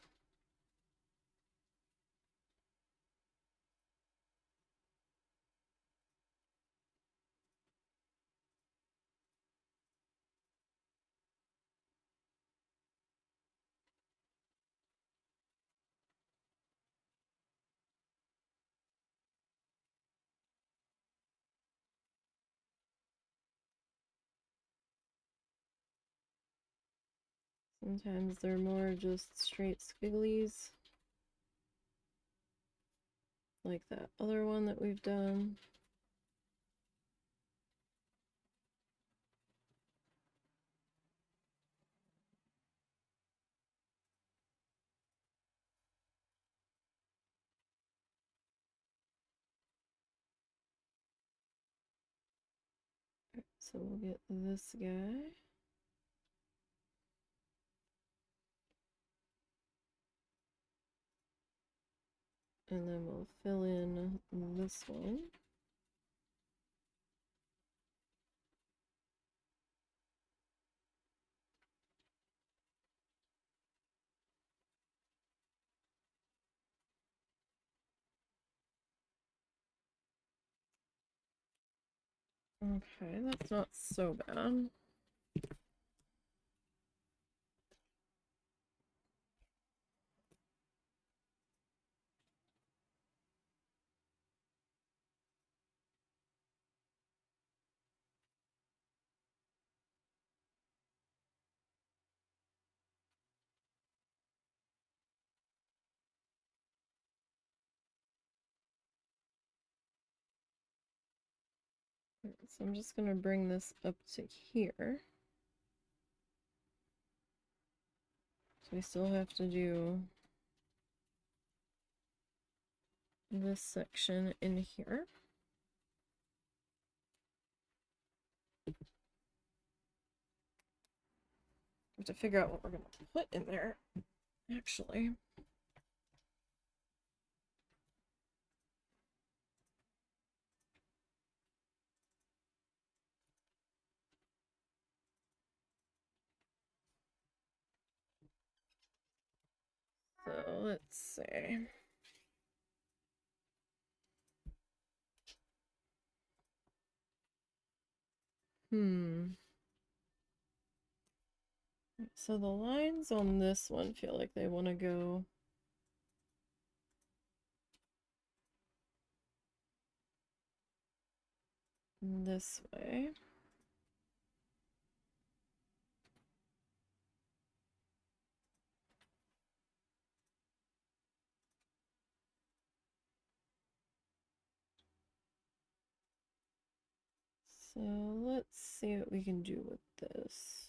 Sometimes they're more just straight squigglies, like that other one that we've done. So we'll get this guy. And then we'll fill in this one. Okay, that's not so bad. So I'm just going to bring this up to here. So we still have to do this section in here. We have to figure out what we're going to put in there, actually. So let's see. So the lines on this one feel like they want to go this way. So let's see what we can do with this.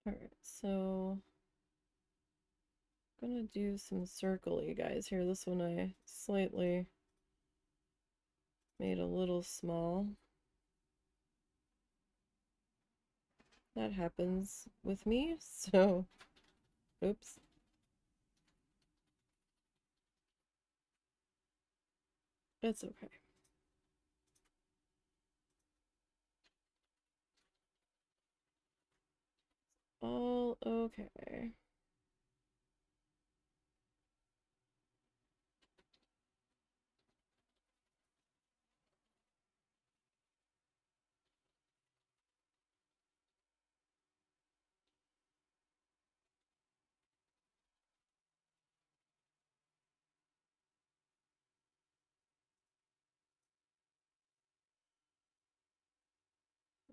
Alright, so I'm gonna do some circle-y guys here. This one I slightly made a little small. That happens with me, so oops. That's okay. All okay.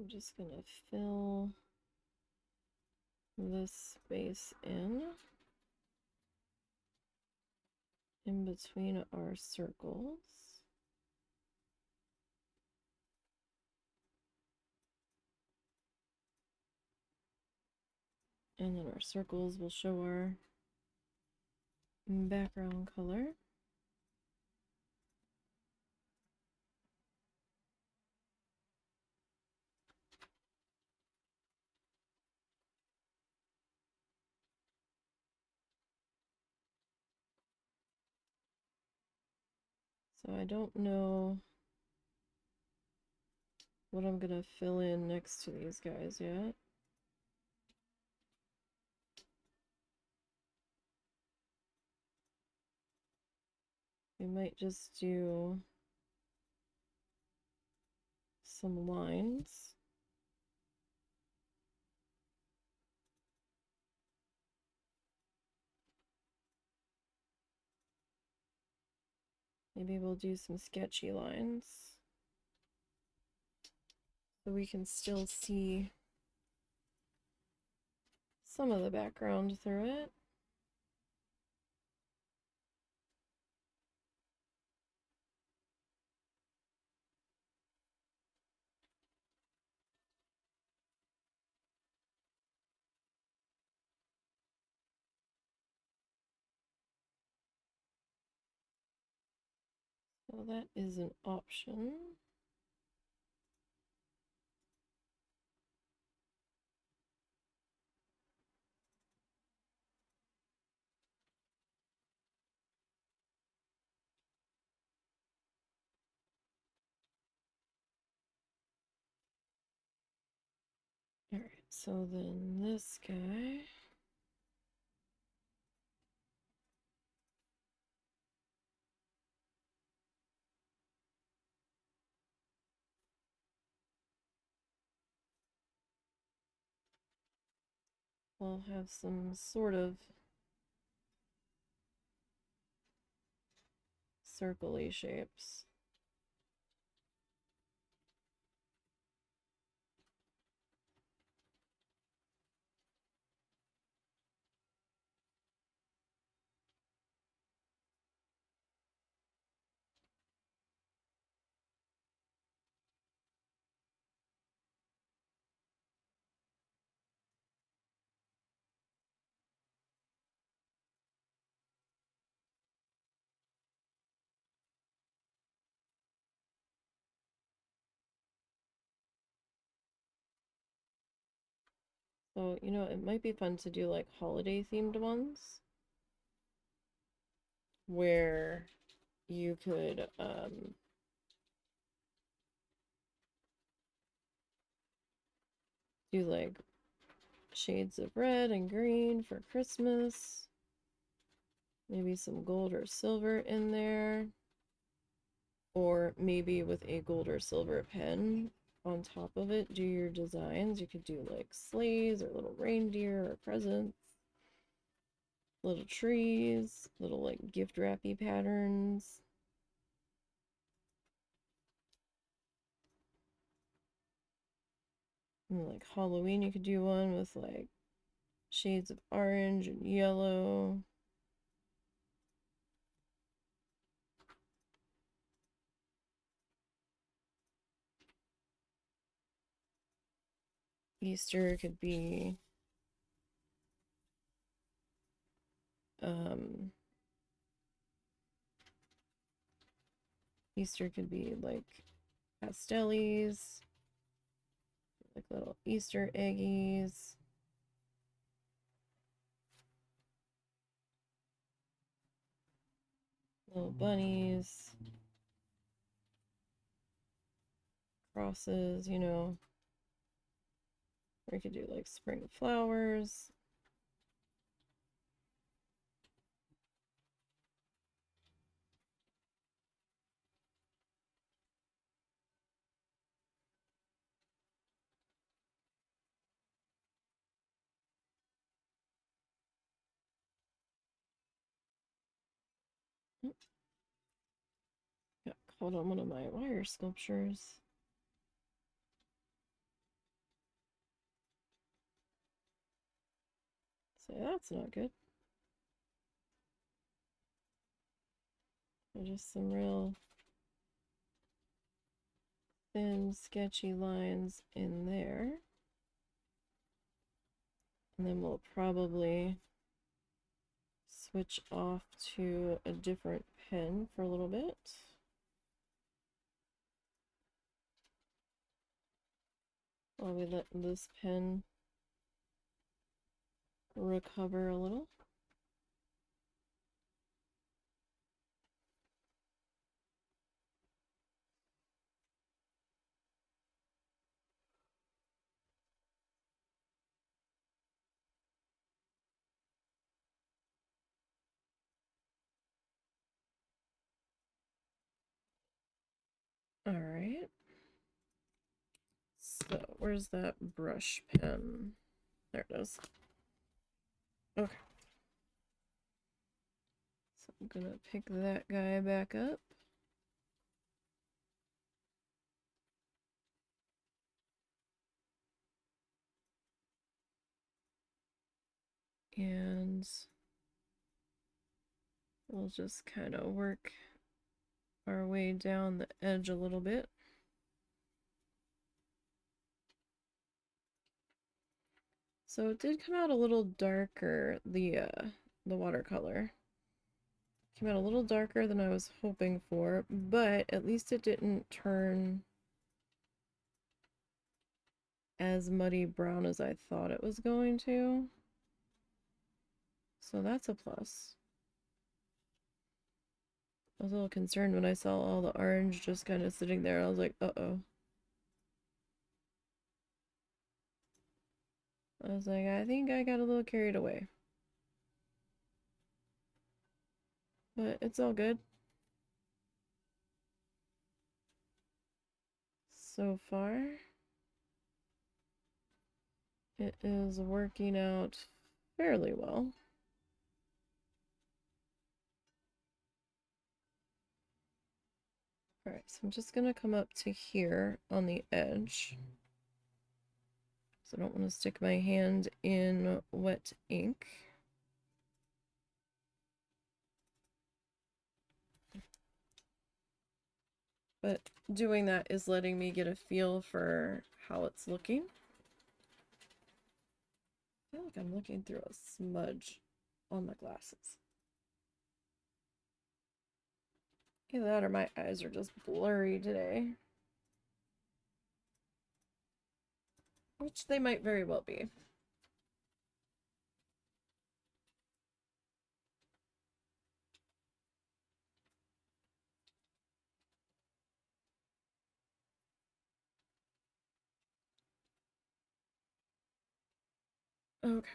I'm just gonna fill this space in between our circles. And then our circles will show our background color. So I don't know what I'm gonna fill in next to these guys yet. We might just do some lines. Maybe we'll do some sketchy lines so we can still see some of the background through it. So that is an option. So then this guy. Will have some sort of circle-y shapes. So, you know, it might be fun to do like holiday themed ones where you could do like shades of red and green for Christmas. Maybe some gold or silver in there. Or maybe with a gold or silver pen on top of it, do your designs. You could do like sleighs or little reindeer or presents, little trees, little like gift wrappy patterns. And like Halloween, you could do one with like shades of orange and yellow. Easter could be um Easter could be like pastellies, like little Easter eggies. Little bunnies, crosses, you know. Or you could do like spring flowers. Got caught on one of my wire sculptures. So that's not good. Just some real thin, sketchy lines in there. And then we'll probably switch off to a different pen for a little bit. While we let this pen recover a little. All right. So where's that brush pen? There it is. Okay. So I'm gonna pick that guy back up. And we'll just kind of work our way down the edge a little bit. So it did come out a little darker, the watercolor. Came out a little darker than I was hoping for, but at least it didn't turn as muddy brown as I thought it was going to. So that's a plus. I was a little concerned when I saw all the orange just kind of sitting there. I was like, uh-oh. I was like, I think I got a little carried away. But it's all good. So far, it is working out fairly well. Alright, so I'm just going to come up to here on the edge. So I don't want to stick my hand in wet ink. But doing that is letting me get a feel for how it's looking. I feel like I'm looking through a smudge on my glasses. Either that or my eyes are just blurry today. Which they might very well be. Okay.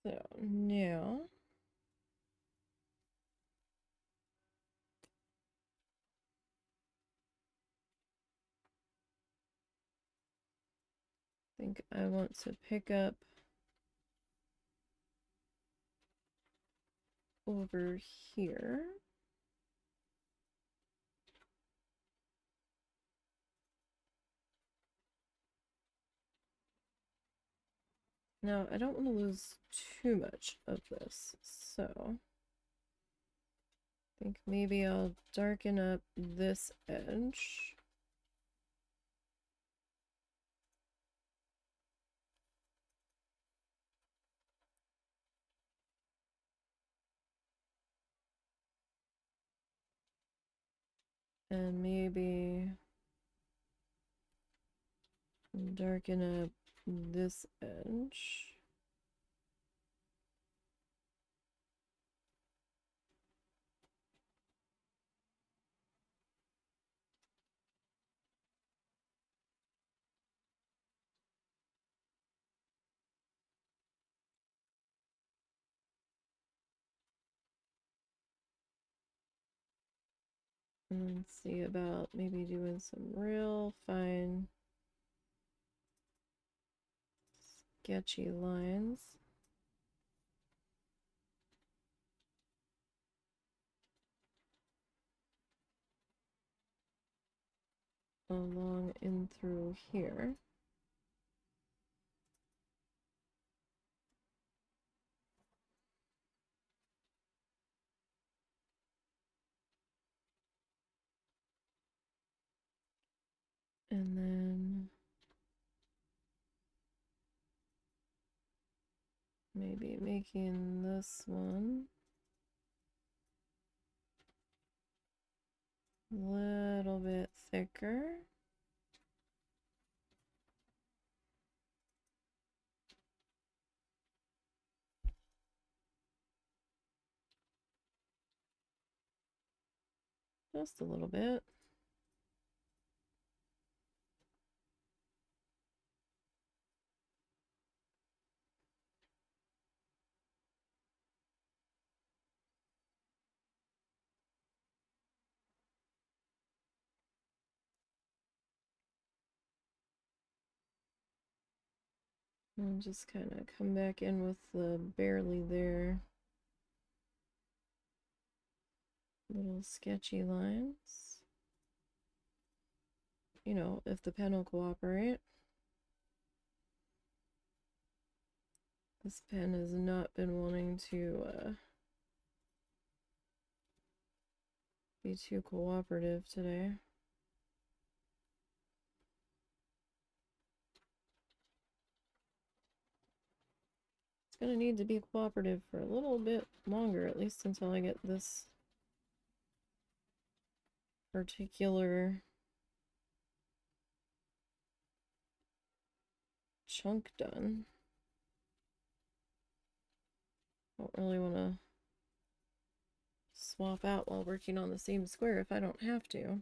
So now I think I want to pick up over here. Now, I don't want to lose too much of this, so I think maybe I'll darken up this edge. And maybe darken up this edge. And then see about maybe doing some real fine sketchy lines. Along in through here. And then maybe making this one a little bit thicker. Just a little bit. And just kind of come back in with the barely there little sketchy lines. You know, if the pen will cooperate. This pen has not been wanting to be too cooperative today. It's going to need to be cooperative for a little bit longer, at least until I get this particular chunk done. Don't really want to swap out while working on the same square if I don't have to.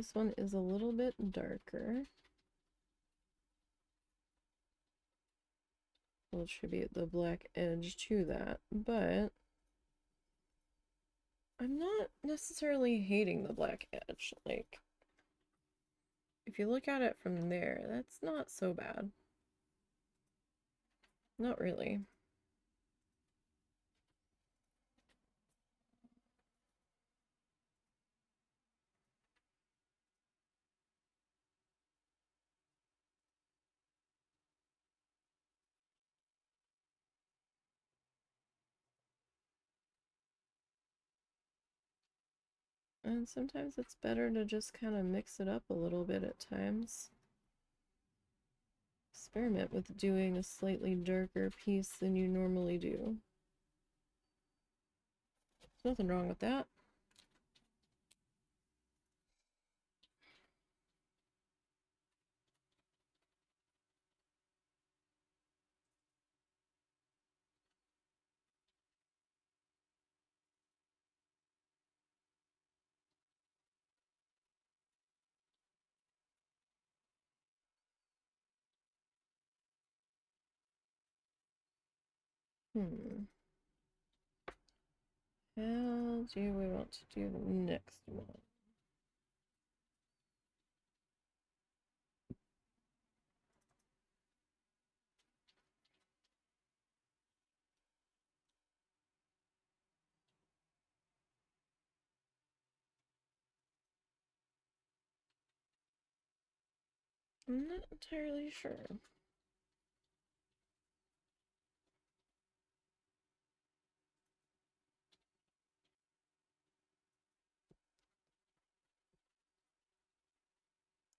This one is a little bit darker. We'll attribute the black edge to that, but I'm not necessarily hating the black edge. Like, if you look at it from there, that's not so bad. Not really. And sometimes it's better to just kind of mix it up a little bit at times. Experiment with doing a slightly darker piece than you normally do. There's nothing wrong with that. How do we want to do the next one? I'm not entirely sure.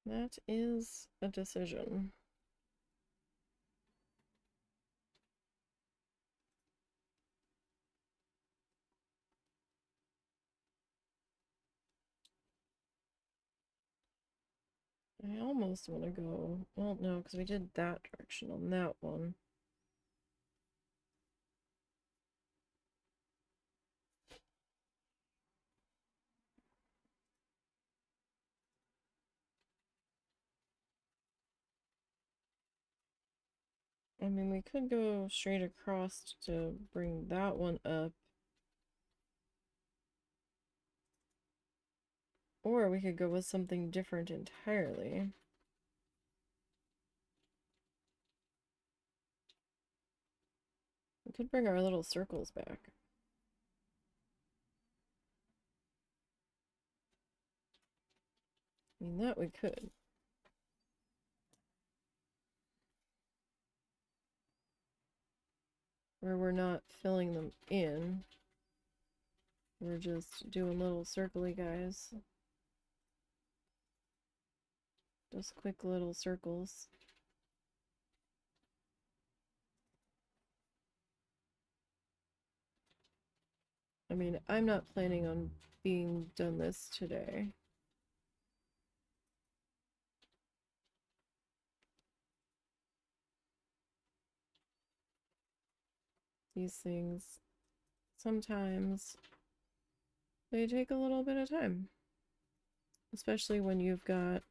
That is a decision. I almost want to go, well, no, because we did that direction on that one. I mean, we could go straight across to bring that one up. Or we could go with something different entirely. We could bring our little circles back. I mean, that we could. Where we're not filling them in. We're just doing little circly guys. Just quick little circles. I mean, I'm not planning on being done this today. These things, sometimes they take a little bit of time. Especially when you've got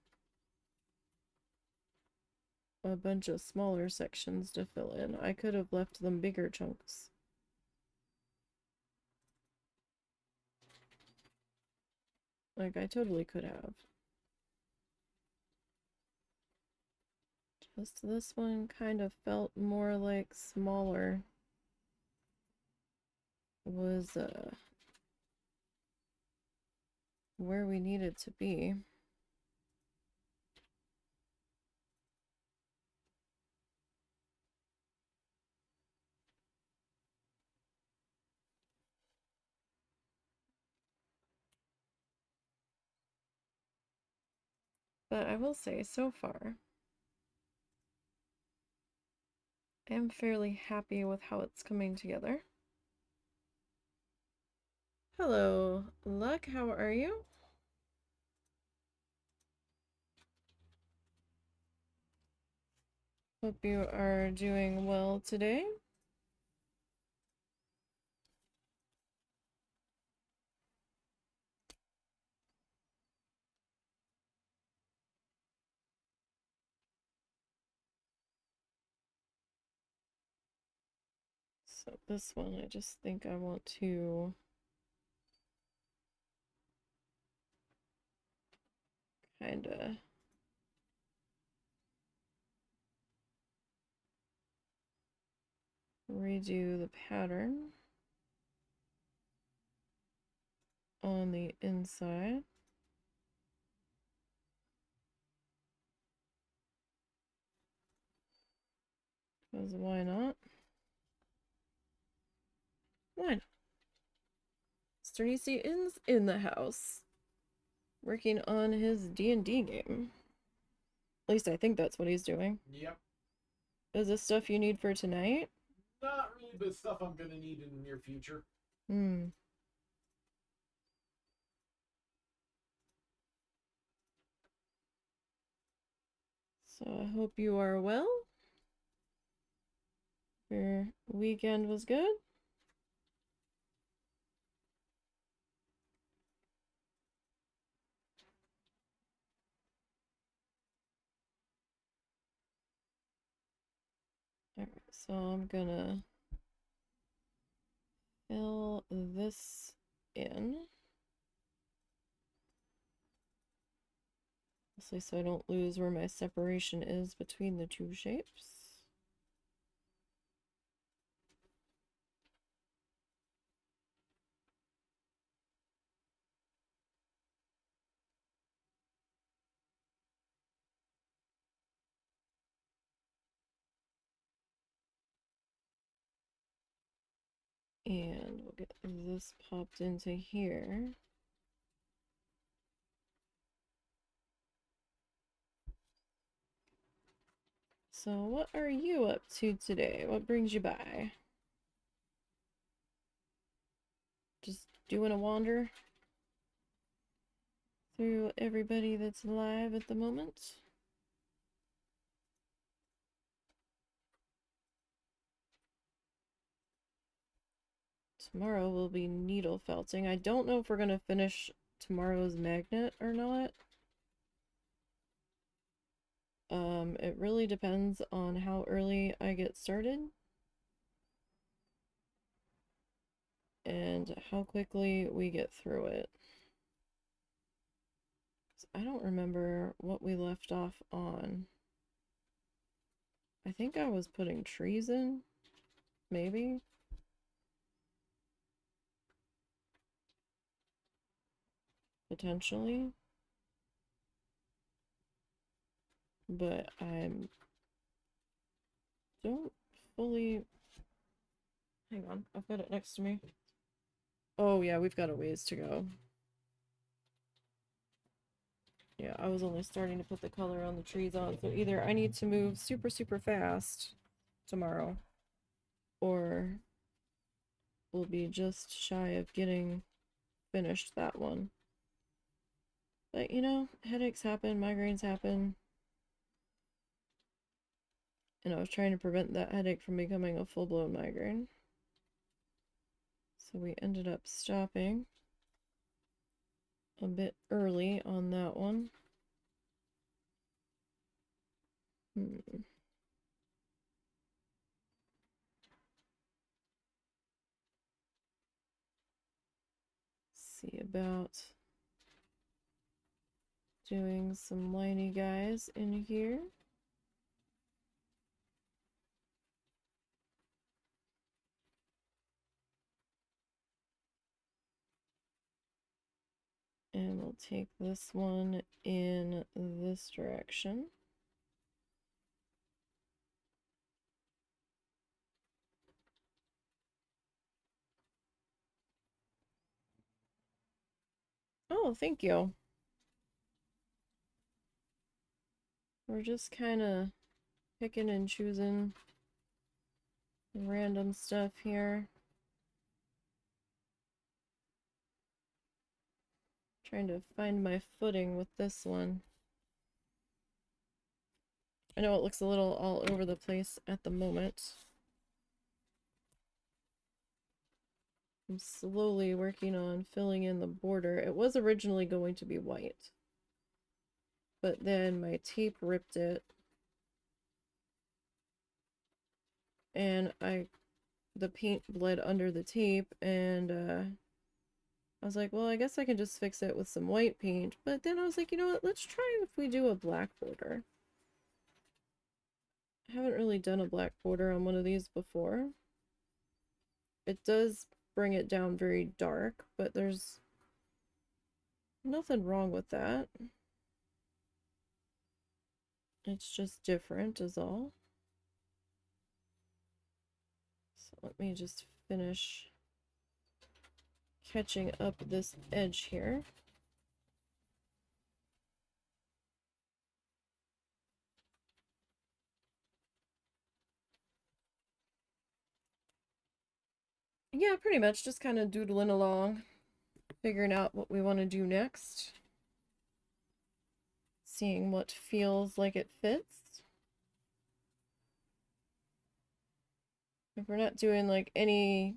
a bunch of smaller sections to fill in. I could have left them bigger chunks. Like, I totally could have. Just this one kind of felt more like smaller was where we needed to be. But I will say, so far, I am fairly happy with how it's coming together. Hello, Luck, how are you? Hope you are doing well today. So this one, I just think I want to kind of redo the pattern on the inside. Because why not? Why not? Sternici is in the house, working on his D&D game. At least I think that's what he's doing. Yep. Is this stuff you need for tonight? Not really, but stuff I'm gonna need in the near future. Hmm. So I hope you are well. Your weekend was good? Alright, so I'm gonna fill this in. Mostly so I don't lose where my separation is between the two shapes. And we'll get this popped into here. So what are you up to today? What brings you by? Just doing a wander through everybody that's live at the moment? Tomorrow will be needle felting. I don't know if we're gonna finish tomorrow's magnet or not. It really depends on how early I get started and how quickly we get through it. I don't remember what we left off on. I think I was putting trees in, maybe. Potentially. But I don't fully... Hang on, I've got it next to me. Oh yeah, we've got a ways to go. Yeah, I was only starting to put the color on the trees on, so either I need to move super, super fast tomorrow, or we'll be just shy of getting finished that one. But you know, headaches happen, migraines happen, and I was trying to prevent that headache from becoming a full-blown migraine. So we ended up stopping a bit early on that one. See about doing some liney guys in here. And we'll take this one in this direction. Oh, thank you. we're just kind of picking and choosing random stuff here. Trying to find my footing with this one. I know it looks a little all over the place at the moment. I'm slowly working on filling in the border. It was originally going to be white, but then my tape ripped it, and the paint bled under the tape, and I was like, well, I guess I can just fix it with some white paint. But then I was like, you know what, let's try if we do a black border. I haven't really done a black border on one of these before. It does bring it down very dark, but there's nothing wrong with that. It's just different is all. So let me just finish catching up this edge here. Yeah, pretty much just kind of doodling along, figuring out what we want to do next. Seeing what feels like it fits. If we're not doing like any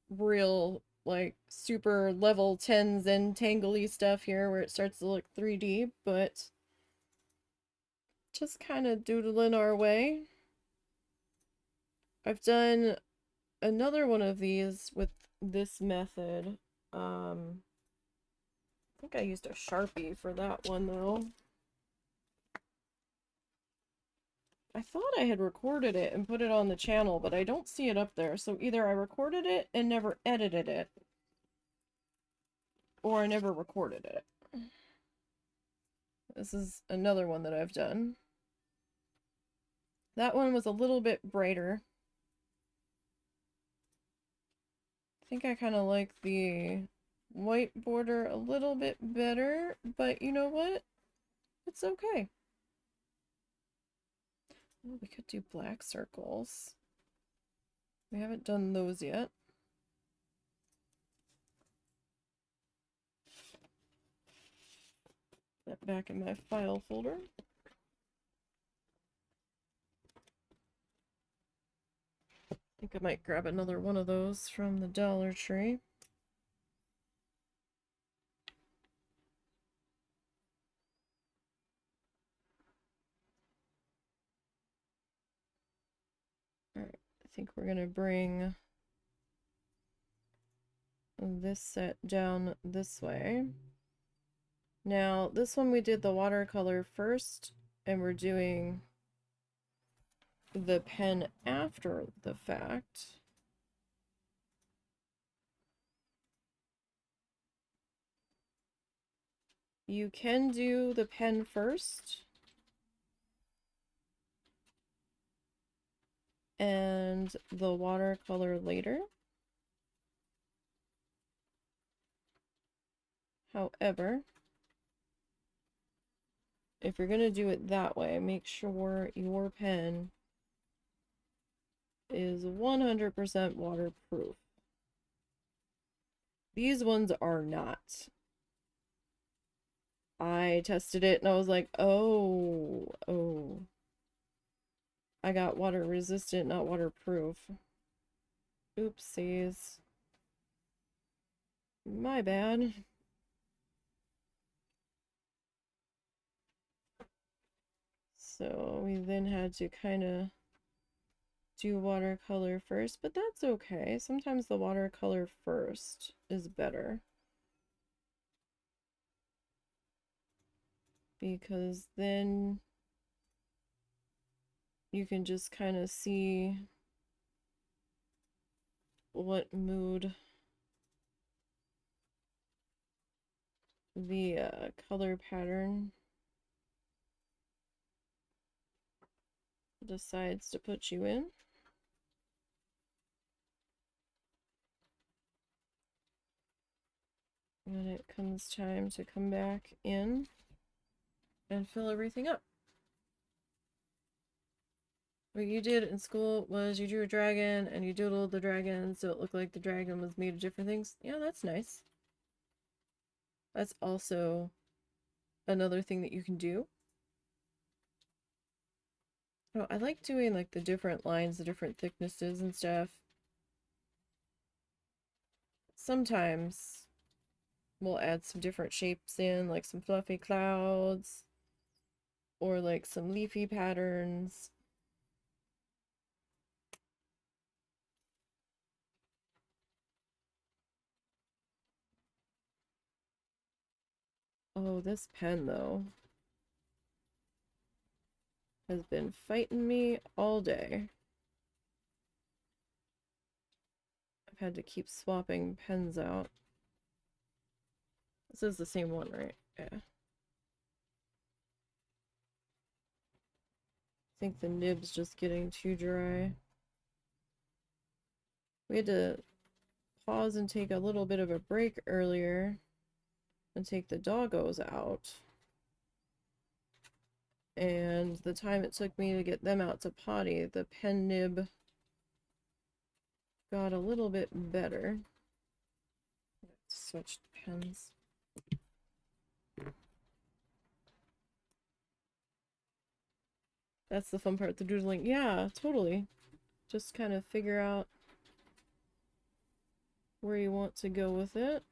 real like super level 10s and tangly stuff here where it starts to look 3D, but just kind of doodling our way. I've done another one of these with this method. I think I used a Sharpie for that one though. I thought I had recorded it and put it on the channel, but I don't see it up there. So either I recorded it and never edited it, or I never recorded it. This is another one that I've done. That one was a little bit brighter. I think I kind of like the white border a little bit better, but you know what? It's okay. Oh, we could do black circles. We haven't done those yet. Put that back in my file folder. I think I might grab another one of those from the Dollar Tree. Alright, I think we're gonna bring this set down this way. Now, this one we did the watercolor first, and we're doing the pen after the fact. You can do the pen first, and the watercolor later. However, if you're going to do it that way, make sure your pen is 100% waterproof. These ones are not. I tested it and I was like, oh, I got water resistant, not waterproof. Oopsies. My bad. So we then had to kind of do watercolor first, but that's okay. Sometimes the watercolor first is better, because then you can just kind of see what mood the color pattern decides to put you in. When it comes time to come back in and fill everything up. What you did in school was you drew a dragon and you doodled the dragon so it looked like the dragon was made of different things. Yeah, that's nice. That's also another thing that you can do. Oh, I like doing like the different lines, the different thicknesses and stuff. Sometimes we'll add some different shapes in, like some fluffy clouds or like some leafy patterns. Oh, this pen though has been fighting me all day. I've had to keep swapping pens out. This is the same one, right? Yeah. I think the nib's just getting too dry. We had to pause and take a little bit of a break earlier and take the doggos out. And the time it took me to get them out to potty, the pen nib got a little bit better. Switched pens. That's the fun part, the doodling. Yeah, totally. Just kind of figure out where you want to go with it.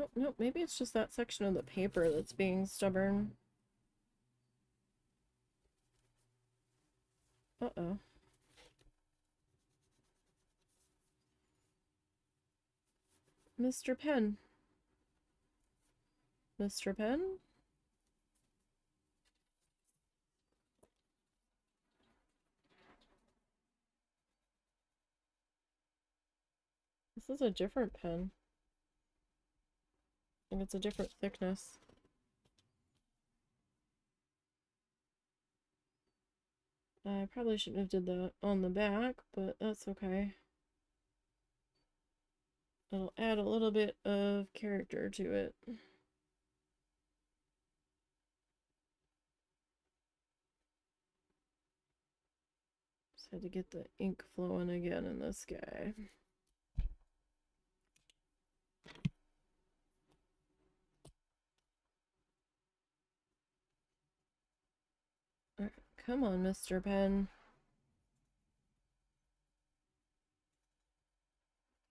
Oh, no, maybe it's just that section of the paper that's being stubborn. Uh-oh. Mr. Pen. Mr. Pen? This is a different pen. I think it's a different thickness. I probably shouldn't have did that on the back, but that's okay. It'll add a little bit of character to it. Just had to get the ink flowing again in this guy. Right, come on, Mr. Pen.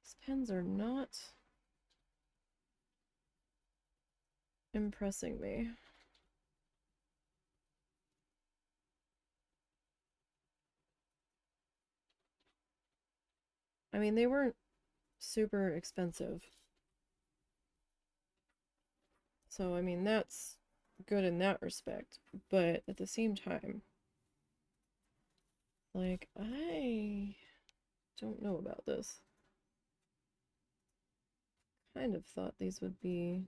These pens are not impressing me. I mean, they weren't super expensive. So, I mean, that's good in that respect. But at the same time, like, I don't know about this. Kind of thought these would be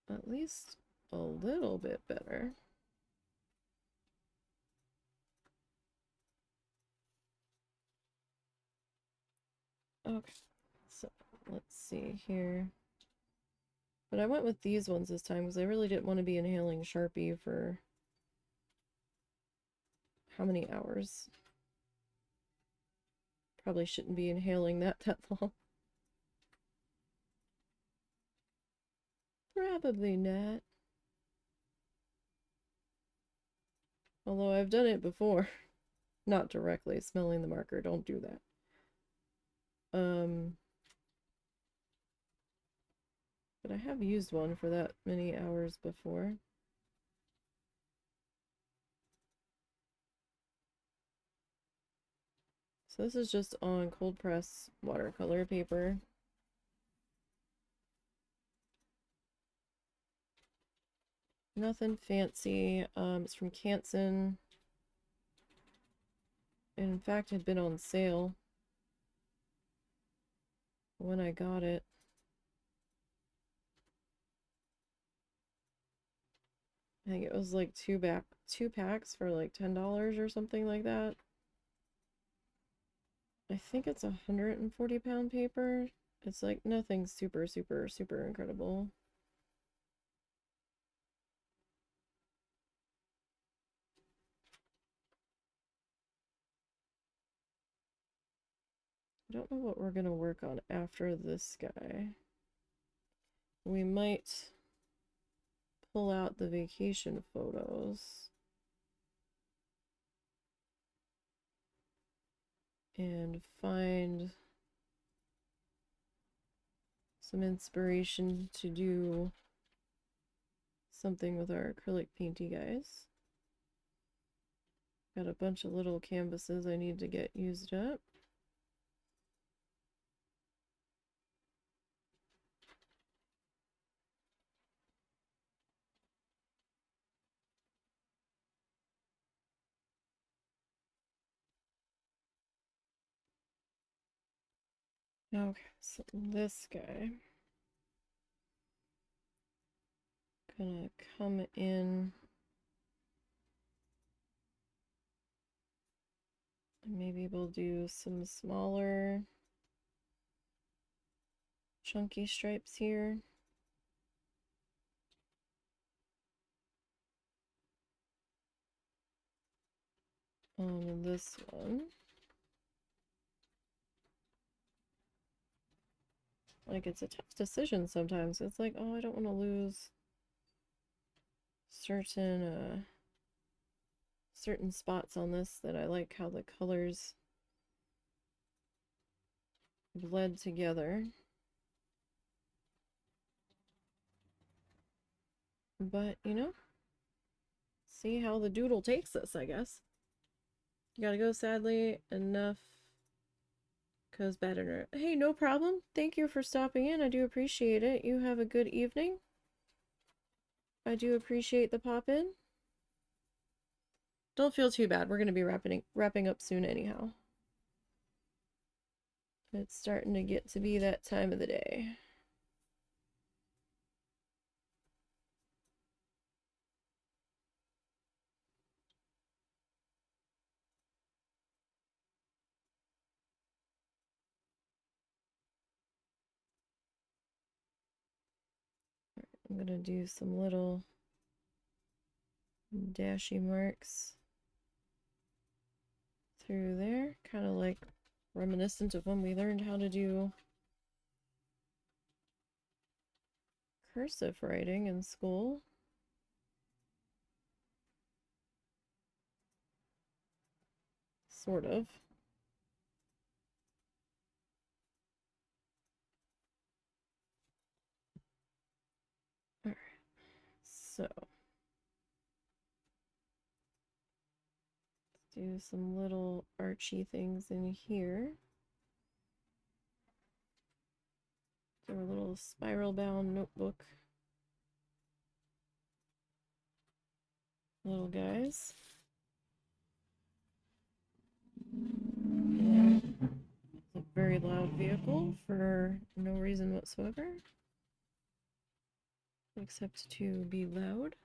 at least a little bit better. Okay, so let's see here. But I went with these ones this time because I really didn't want to be inhaling Sharpie for how many hours? Probably shouldn't be inhaling that long. Probably not. Although I've done it before. Not directly smelling the marker, don't do that. But I have used one for that many hours before. So this is just on cold press watercolor paper. Nothing fancy. It's from Canson. In fact, it had been on sale when I got it. I think it was like two packs for like $10 or something like that. I think it's 140 pound paper. It's like nothing super, super, super incredible. I don't know what we're gonna work on after this guy. We might pull out the vacation photos and find some inspiration to do something with our acrylic painty guys. Got a bunch of little canvases I need to get used up. Okay, so this guy gonna come in and maybe we'll do some smaller chunky stripes here. On this one. Like, it's a tough decision sometimes. It's like, oh, I don't want to lose certain spots on this that I like how the colors bled together. But, you know, see how the doodle takes this, I guess. You gotta go, sadly. Enough goes bad in her. Hey, no problem. Thank you for stopping in. I do appreciate it. You have a good evening. I do appreciate the pop in. Don't feel too bad. We're gonna be wrapping up soon anyhow. It's starting to get to be that time of the day. I'm gonna do some little dashy marks through there, kind of like reminiscent of when we learned how to do cursive writing in school. Sort of. Alright, so let's do some little archy things in here. Do a little spiral bound notebook. Little guys. Yeah. It's a very loud vehicle for no reason whatsoever. Except to be loud.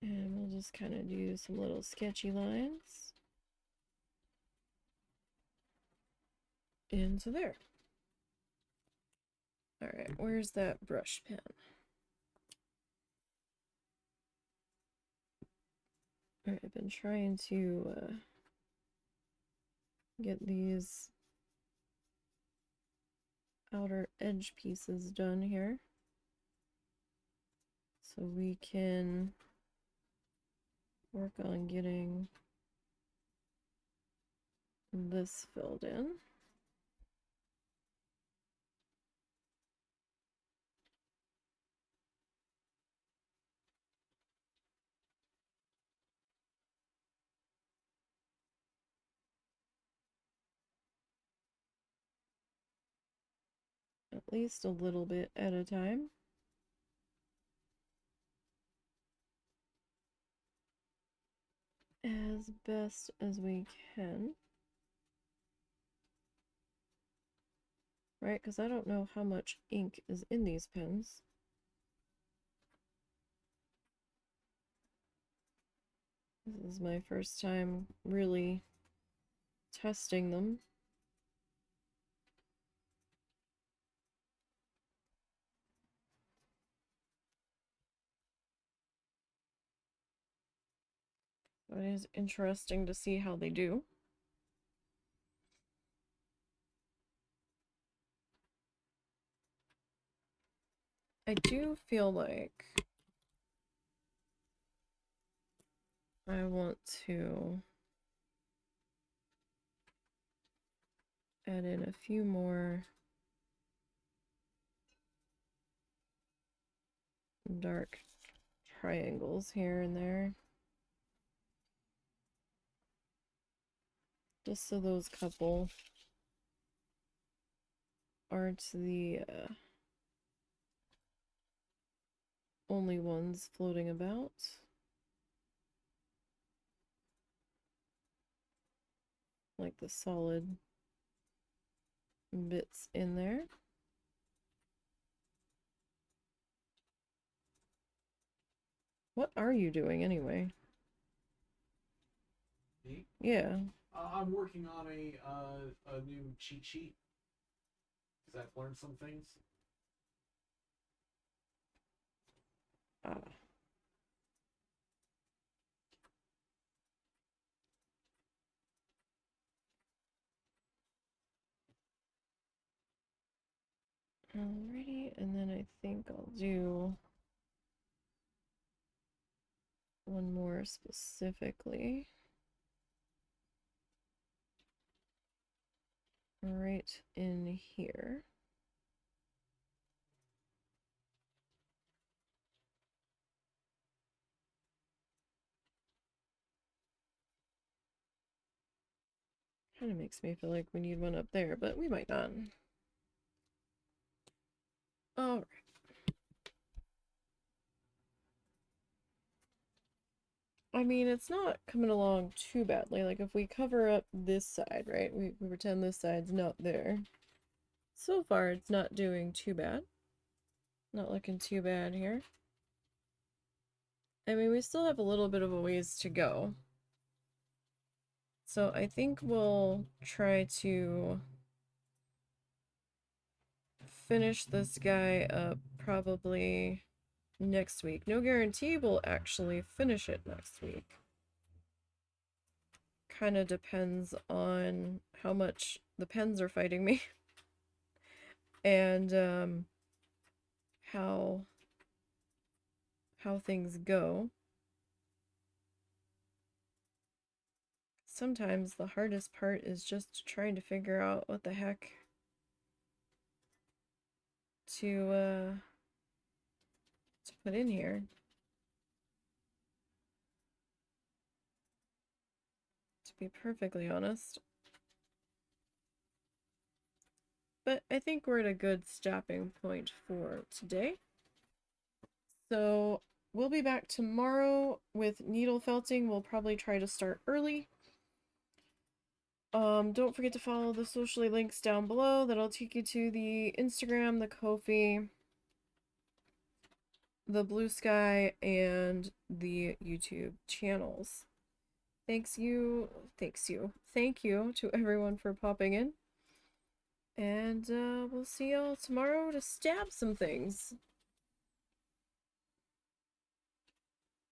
And we'll just kind of do some little sketchy lines into there. All right, where's that brush pen? All right, I've been trying to get these outer edge pieces done here so we can work on getting this filled in. At least a little bit at a time. As best as we can. Right, because I don't know how much ink is in these pens. This is my first time really testing them. But it is interesting to see how they do. I do feel like I want to add in a few more dark triangles here and there. Just so those couple aren't the only ones floating about. Like the solid bits in there. What are you doing anyway? Me? Yeah. I'm working on a new cheat sheet because I've learned some things. Ah. Alrighty, and then I think I'll do one more specifically. Right in here. Kind of makes me feel like we need one up there, but we might not. Alright. I mean, it's not coming along too badly. Like, if we cover up this side, right? We pretend this side's not there. So far, it's not doing too bad. Not looking too bad here. I mean, we still have a little bit of a ways to go. So I think we'll try to finish this guy up probably next week. No guarantee we'll actually finish it next week. Kind of depends on how much the pens are fighting me and how things go. Sometimes the hardest part is just trying to figure out what the heck to put in here. To be perfectly honest. But I think we're at a good stopping point for today. So we'll be back tomorrow with needle felting. We'll probably try to start early. Don't forget to follow the socially links down below. That'll take you to the Instagram, the Ko-fi, the Blue Sky, and the YouTube channels. Thank you to everyone for popping in. And we'll see y'all tomorrow to stab some things.